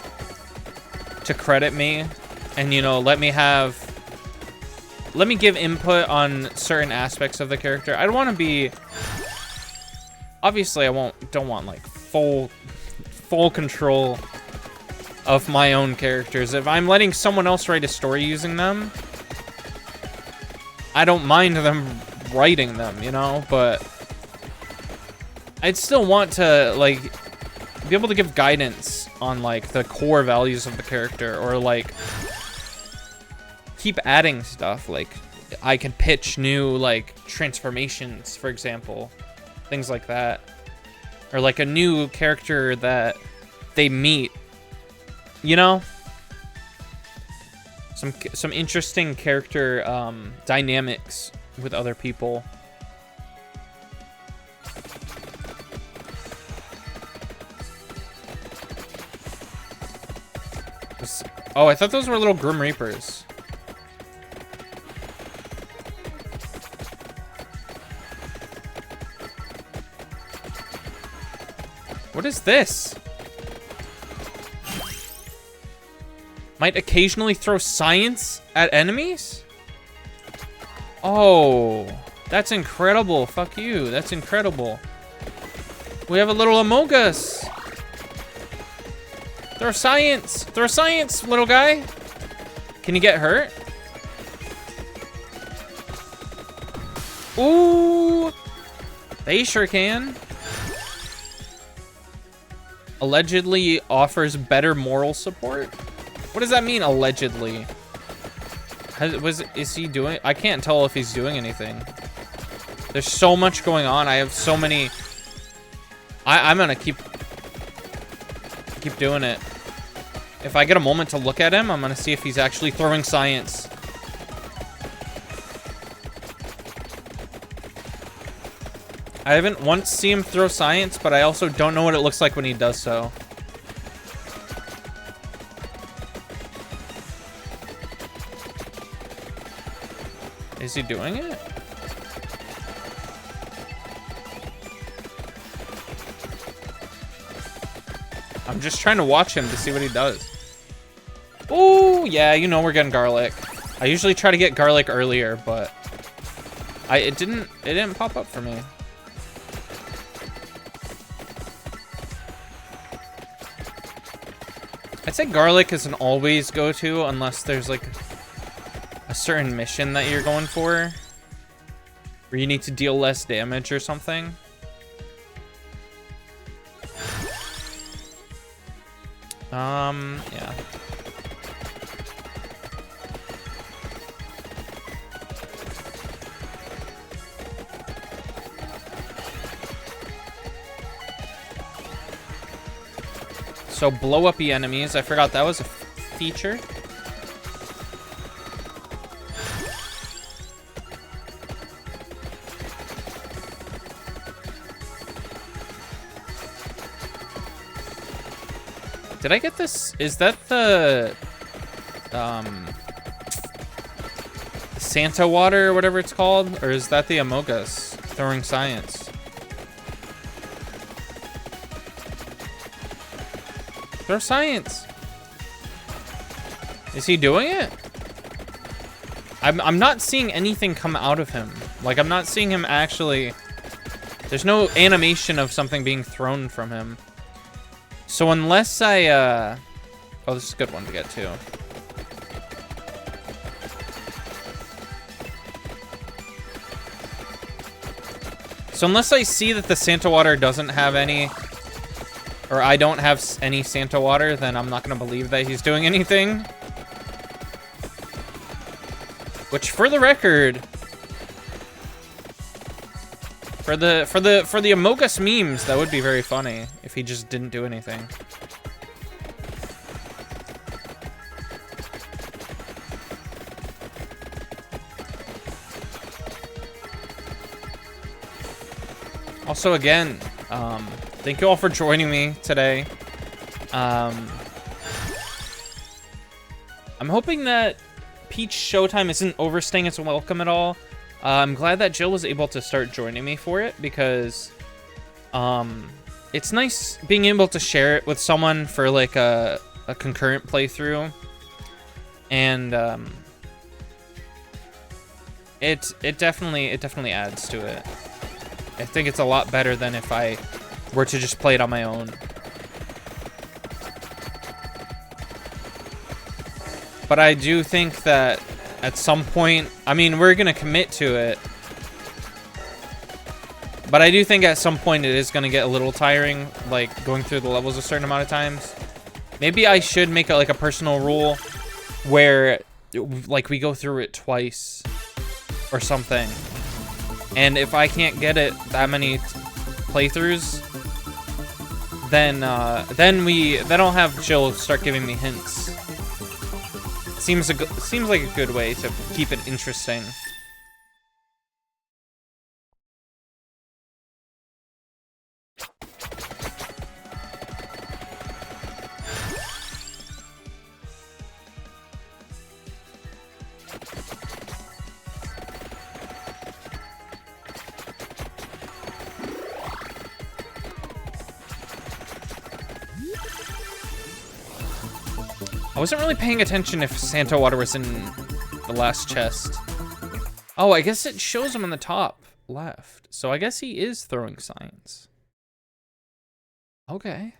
to credit me and, you know, let me give input on certain aspects of the character. I don't want to be, obviously I don't want like full control of my own characters. If I'm letting someone else write a story using them, I don't mind them writing them, you know, but I'd still want to, like, be able to give guidance on, like, the core values of the character, or, like, keep adding stuff. Like, I can pitch new, like, transformations, for example, things like that, or, like, a new character that they meet, you know? Some interesting character dynamics with other people. Oh, I thought those were little Grim Reapers. What is this? Might occasionally throw science at enemies? Oh, that's incredible. Fuck you. That's incredible. We have a little Among Us. Throw science. Throw science, little guy. Can you get hurt? Ooh. They sure can. Allegedly offers better moral support. What does that mean, allegedly? Is he doing? I can't tell if he's doing anything. There's so much going on. I have so many. I'm gonna keep doing it. If I get a moment to look at him, I'm gonna see if he's actually throwing science. I haven't once seen him throw science, but I also don't know what it looks like when he does so. Is he doing it? I'm just trying to watch him to see what he does. Oh, yeah, you know we're getting garlic. I usually try to get garlic earlier, but it didn't pop up for me. I'd say garlic is an always go-to unless there's like a certain mission that you're going for where you need to deal less damage or something. Yeah. So blow up the enemies. I forgot that was a feature. Did I get this? Is that the Santa water or whatever it's called? Or is that the Amogus throwing science? Throw science. Is he doing it? I'm not seeing anything come out of him. Like, I'm not seeing him actually. There's no animation of something being thrown from him. So unless I, oh, this is a good one to get to. So unless I see that the Santa water doesn't have any, or I don't have any Santa water, then I'm not gonna believe that he's doing anything. Which, for the record, for the Amogus memes, that would be very funny if he just didn't do anything. Also, again, thank you all for joining me today. I'm hoping that Peach Showtime isn't overstaying its welcome at all. I'm glad that Jill was able to start joining me for it because it's nice being able to share it with someone for like a concurrent playthrough, and it definitely adds to it. I think it's a lot better than if I were to just play it on my own. But I do think that at some point, I mean, we're gonna commit to it, but I do think at some point it is gonna get a little tiring, like going through the levels a certain amount of times. Maybe I should make it like a personal rule where like we go through it twice or something. And if I can't get it that many playthroughs, then I'll have Jill start giving me hints. Seems like a good way to keep it interesting. I wasn't really paying attention if Santa water was in the last chest. Oh, I guess it shows him on the top left. So I guess he is throwing science. Okay.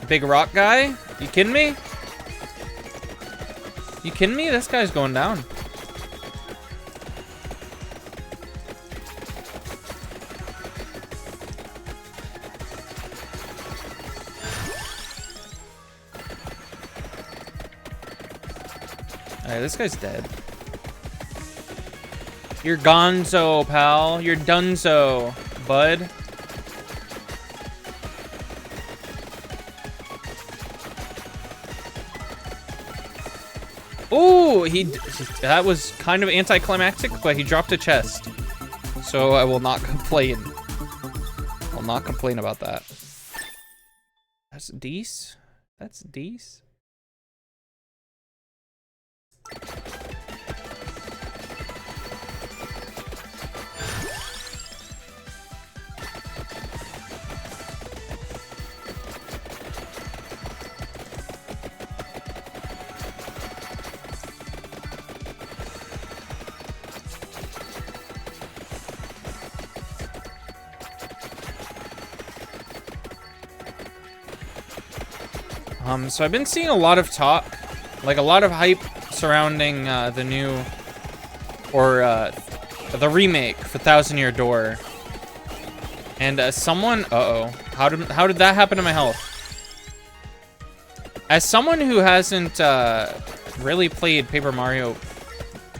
Big rock guy? You kidding me? You kidding me? This guy's going down. Alright, this guy's dead. You're gonzo, pal. You're dunzo, bud. Ooh, that was kind of anticlimactic, but he dropped a chest. So I will not complain. I'll not complain about that. That's Deece? That's Deece? So I've been seeing a lot of talk, like a lot of hype surrounding the new, or the remake for Thousand Year Door. And as someone, how did that happen to my health? As someone who hasn't really played Paper Mario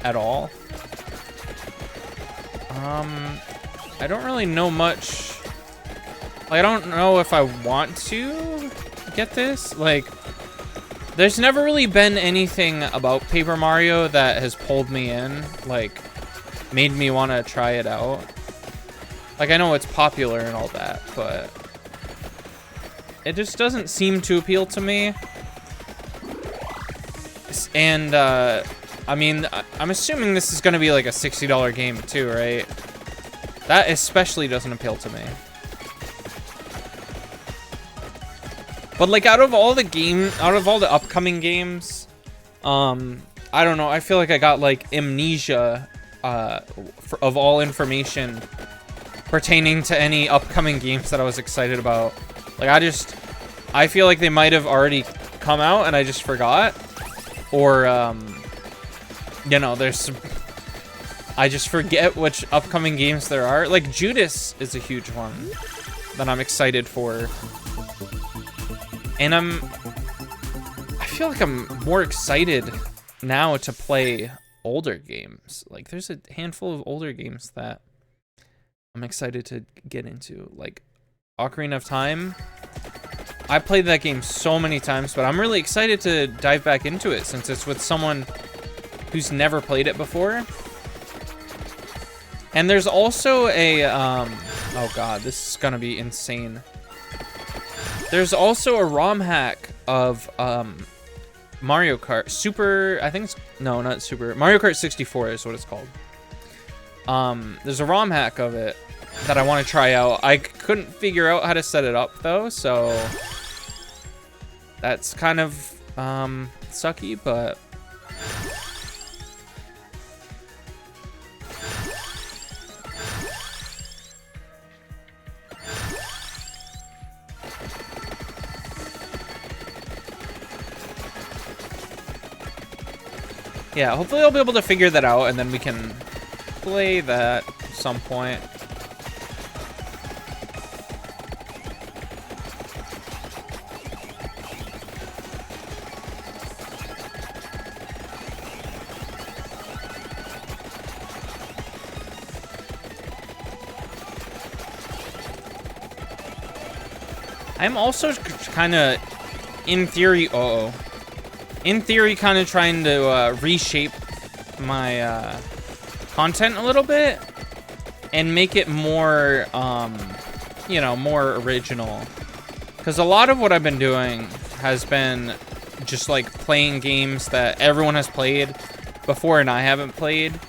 at all, I don't really know much. Like, I don't know if I want to get this. Like, there's never really been anything about Paper Mario that has pulled me in, like, made me want to try it out. Like, I know it's popular and all that, but it just doesn't seem to appeal to me. And, I mean, I'm assuming this is going to be like a $60 game too, right? That especially doesn't appeal to me. But like, out of all the upcoming games, I don't know, I feel like I got like amnesia of all information pertaining to any upcoming games that I was excited about. Like, I feel like they might have already come out and I just forgot. Or, you know, I just forget which upcoming games there are. Like, Judas is a huge one that I'm excited for. And I feel like I'm more excited now to play older games. Like, there's a handful of older games that I'm excited to get into. Like, Ocarina of Time. I played that game so many times, but I'm really excited to dive back into it since it's with someone who's never played it before. And there's also a, oh god, this is gonna be insane. There's also a ROM hack of Mario Kart Super, I think it's, no, not Super, Mario Kart 64 is what it's called. There's a ROM hack of it that I want to try out. I couldn't figure out how to set it up though, so that's kind of sucky, but yeah, hopefully I'll be able to figure that out and then we can play that at some point. I'm also kind of, in theory, kind of trying to reshape my content a little bit and make it more, you know, more original. Because a lot of what I've been doing has been just like playing games that everyone has played before and I haven't played.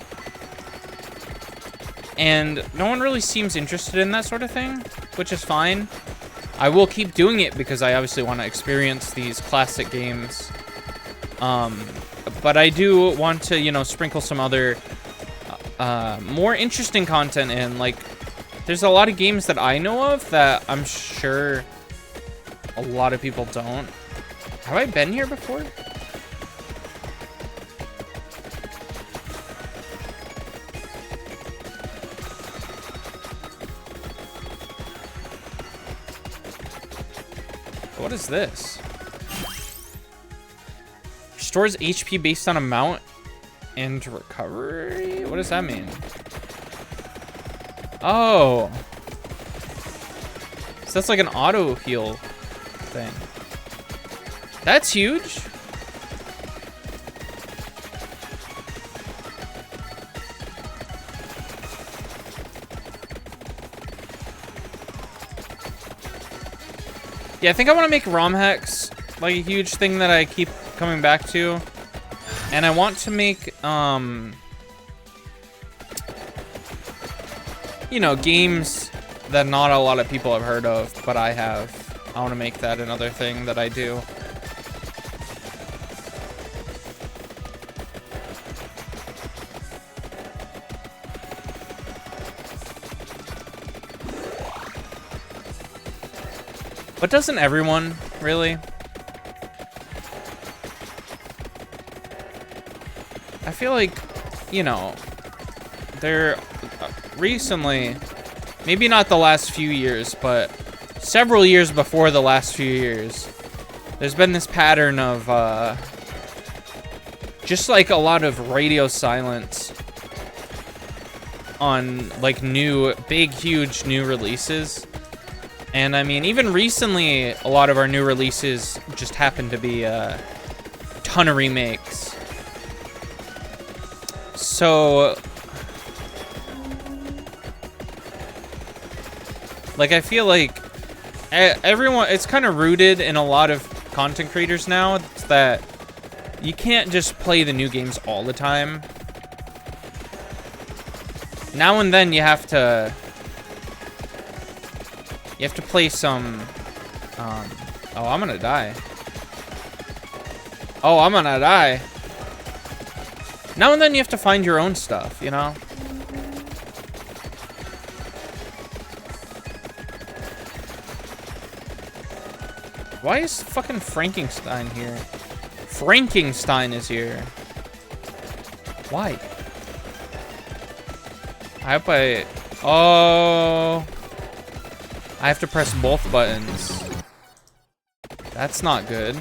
And no one really seems interested in that sort of thing, which is fine. I will keep doing it because I obviously want to experience these classic games. But I do want to, you know, sprinkle some other more interesting content in. Like, there's a lot of games that I know of that I'm sure a lot of people don't. Have I been here before? What is this? Restores HP based on amount and recovery? What does that mean? Oh. So that's like an auto heal thing. That's huge. Yeah, I think I want to make ROM hacks like a huge thing that I keep coming back to. And I want to make, you know, games that not a lot of people have heard of, but I have. I want to make that another thing that I do. But doesn't everyone, really? I feel like, you know, there recently, maybe not the last few years, but several years before the last few years, there's been this pattern of just like a lot of radio silence on like new, big, huge new releases. And I mean, even recently, a lot of our new releases just happen to be a ton of remakes. So, like, I feel like everyone, it's kind of rooted in a lot of content creators now. It's that you can't just play the new games all the time. Now and then you have to play some, oh, I'm gonna die. Oh, I'm gonna die. Now and then you have to find your own stuff, you know? Why is fucking Frankenstein here? Frankenstein is here. Why? I hope I... Oh... I have to press both buttons. That's not good.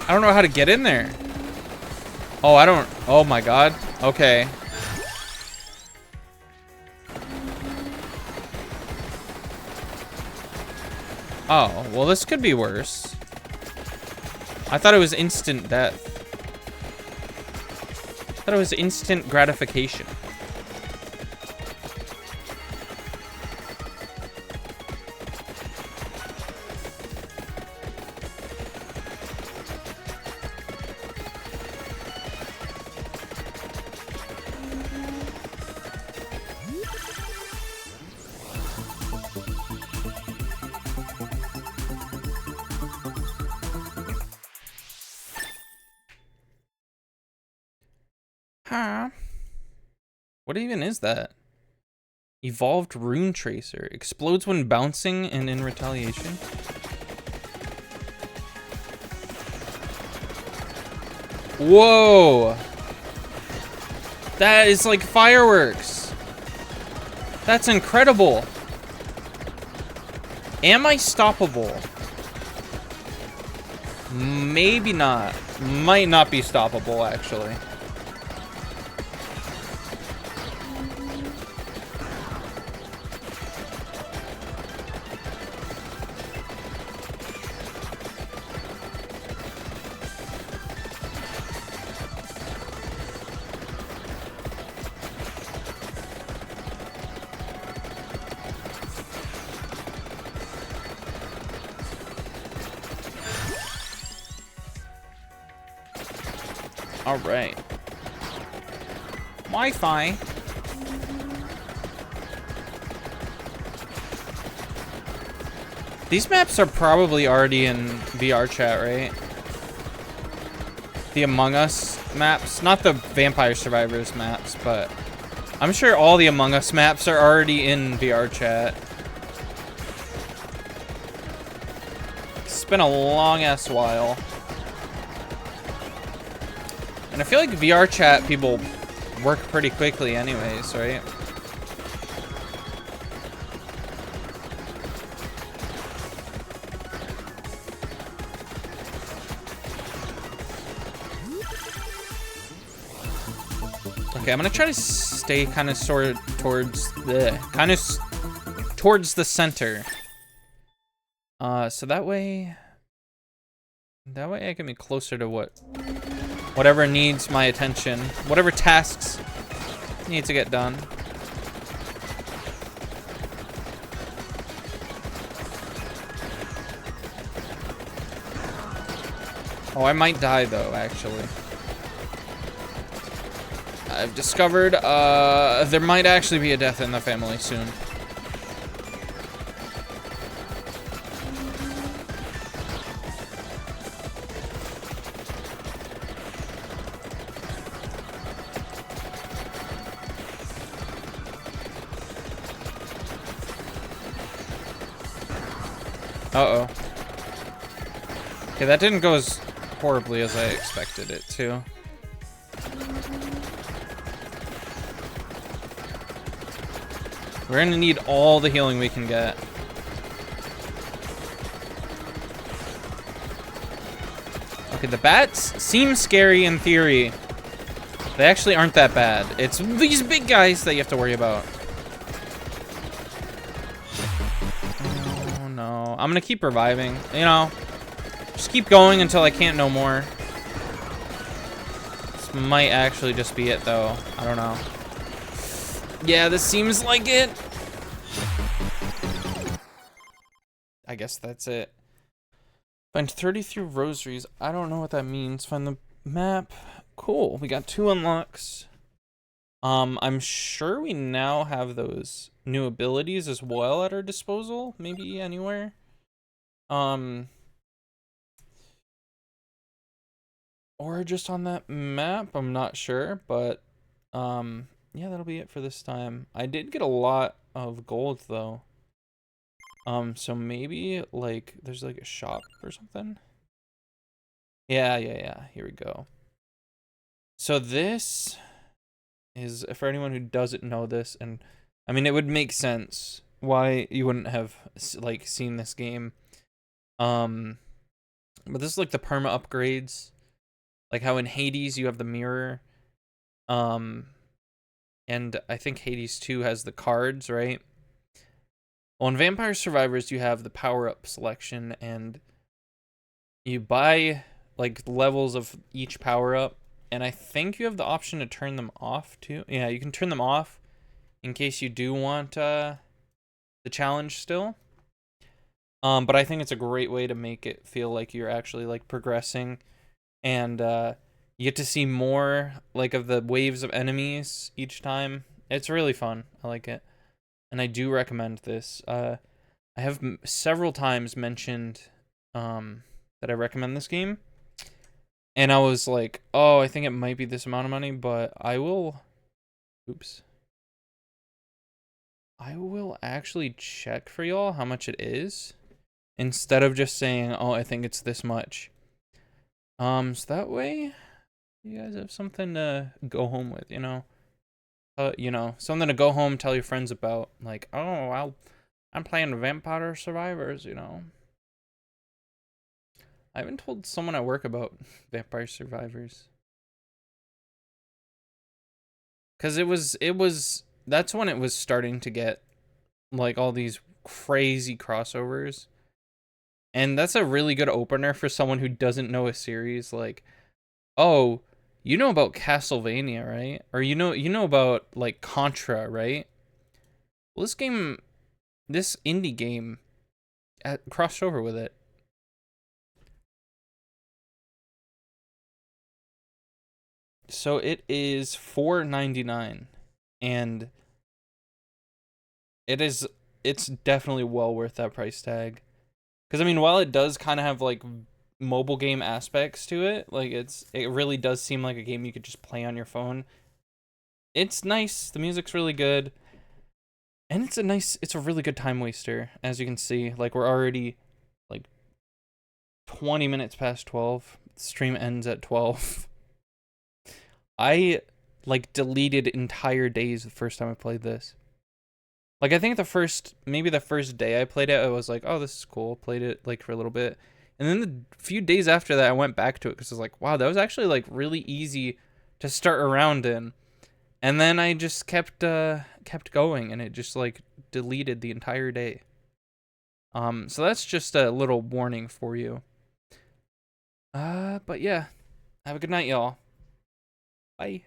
I don't know how to get in there. Oh, I don't... Oh my god. Okay. Oh, well this could be worse. I thought it was instant death. I thought it was instant gratification. Huh? What even is that? Evolved Rune Tracer. Explodes when bouncing and in retaliation. Whoa! That is like fireworks. That's incredible. Am I stoppable? Maybe not. Might not be stoppable, actually. All right. Wi-Fi. These maps are probably already in VR chat, right? The Among Us maps, not the Vampire Survivors maps, but I'm sure all the Among Us maps are already in VR chat. It's been a long ass while. And I feel like VR chat people work pretty quickly anyways, right? Okay, I'm gonna try to stay kind of sort of towards the towards the center. So that way I can be closer to whatever needs my attention, whatever tasks need to get done. Oh, I might die though, actually. I've discovered there might actually be a death in the family soon. Uh-oh. Okay, that didn't go as horribly as I expected it to. We're gonna need all the healing we can get. Okay, the bats seem scary in theory. They actually aren't that bad. It's these big guys that you have to worry about. Oh no. I'm gonna keep reviving, you know. Just keep going until I can't no more. This might actually just be it though. I don't know. Yeah, this seems like it. I guess that's it. Find 33 rosaries. I don't know what that means. Find the map. Cool. We got 2 unlocks. I'm sure we now have those new abilities as well at our disposal. Maybe anywhere. Or just on that map. I'm not sure, but yeah, that'll be it for this time. I did get a lot of gold though. So maybe like there's like a shop or something. Yeah. Here we go. So this is for anyone who doesn't know this, and I mean it would make sense why you wouldn't have like seen this game. But this is like the perma upgrades, like how in Hades you have the mirror. And I think Hades 2 has the cards, right? Well, in Vampire Survivors, you have the power-up selection, and you buy, like, levels of each power-up, and I think you have the option to turn them off, too. Yeah, you can turn them off in case you do want the challenge still. But I think it's a great way to make it feel like you're actually, like, progressing, and you get to see more, like, of the waves of enemies each time. It's really fun. I like it. And I do recommend this. I have several times mentioned that I recommend this game. And I was like, oh, I think it might be this amount of money, but I will... Oops. I will actually check for y'all how much it is. Instead of just saying, oh, I think it's this much. So that way, you guys have something to go home with, you know? You know, something to go home, tell your friends about. Like, oh, I'm playing Vampire Survivors, you know. I haven't told someone at work about Vampire Survivors. Because that's when it was starting to get, like, all these crazy crossovers. And that's a really good opener for someone who doesn't know a series. Like, oh, you know about Castlevania, right? Or you know about, like, Contra, right? Well, this indie game crossed over with it. So it is $4.99, and it's definitely well worth that price tag. Because I mean, while it does kind of have like mobile game aspects to it, like it really does seem like a game you could just play on your phone. It's nice. The music's really good. And it's a really good time waster, as you can see. Like, we're already, like, 20 minutes past 12. The stream ends at 12. I, like, deleted entire days the first time I played this. Like, I think maybe the first day I played it, I was like, oh, this is cool. Played it, like, for a little bit. And then the few days after that, I went back to it because I was like, wow, that was actually, like, really easy to start around in. And then I just kept going, and it just like deleted the entire day. So that's just a little warning for you. But yeah, have a good night, y'all. Bye.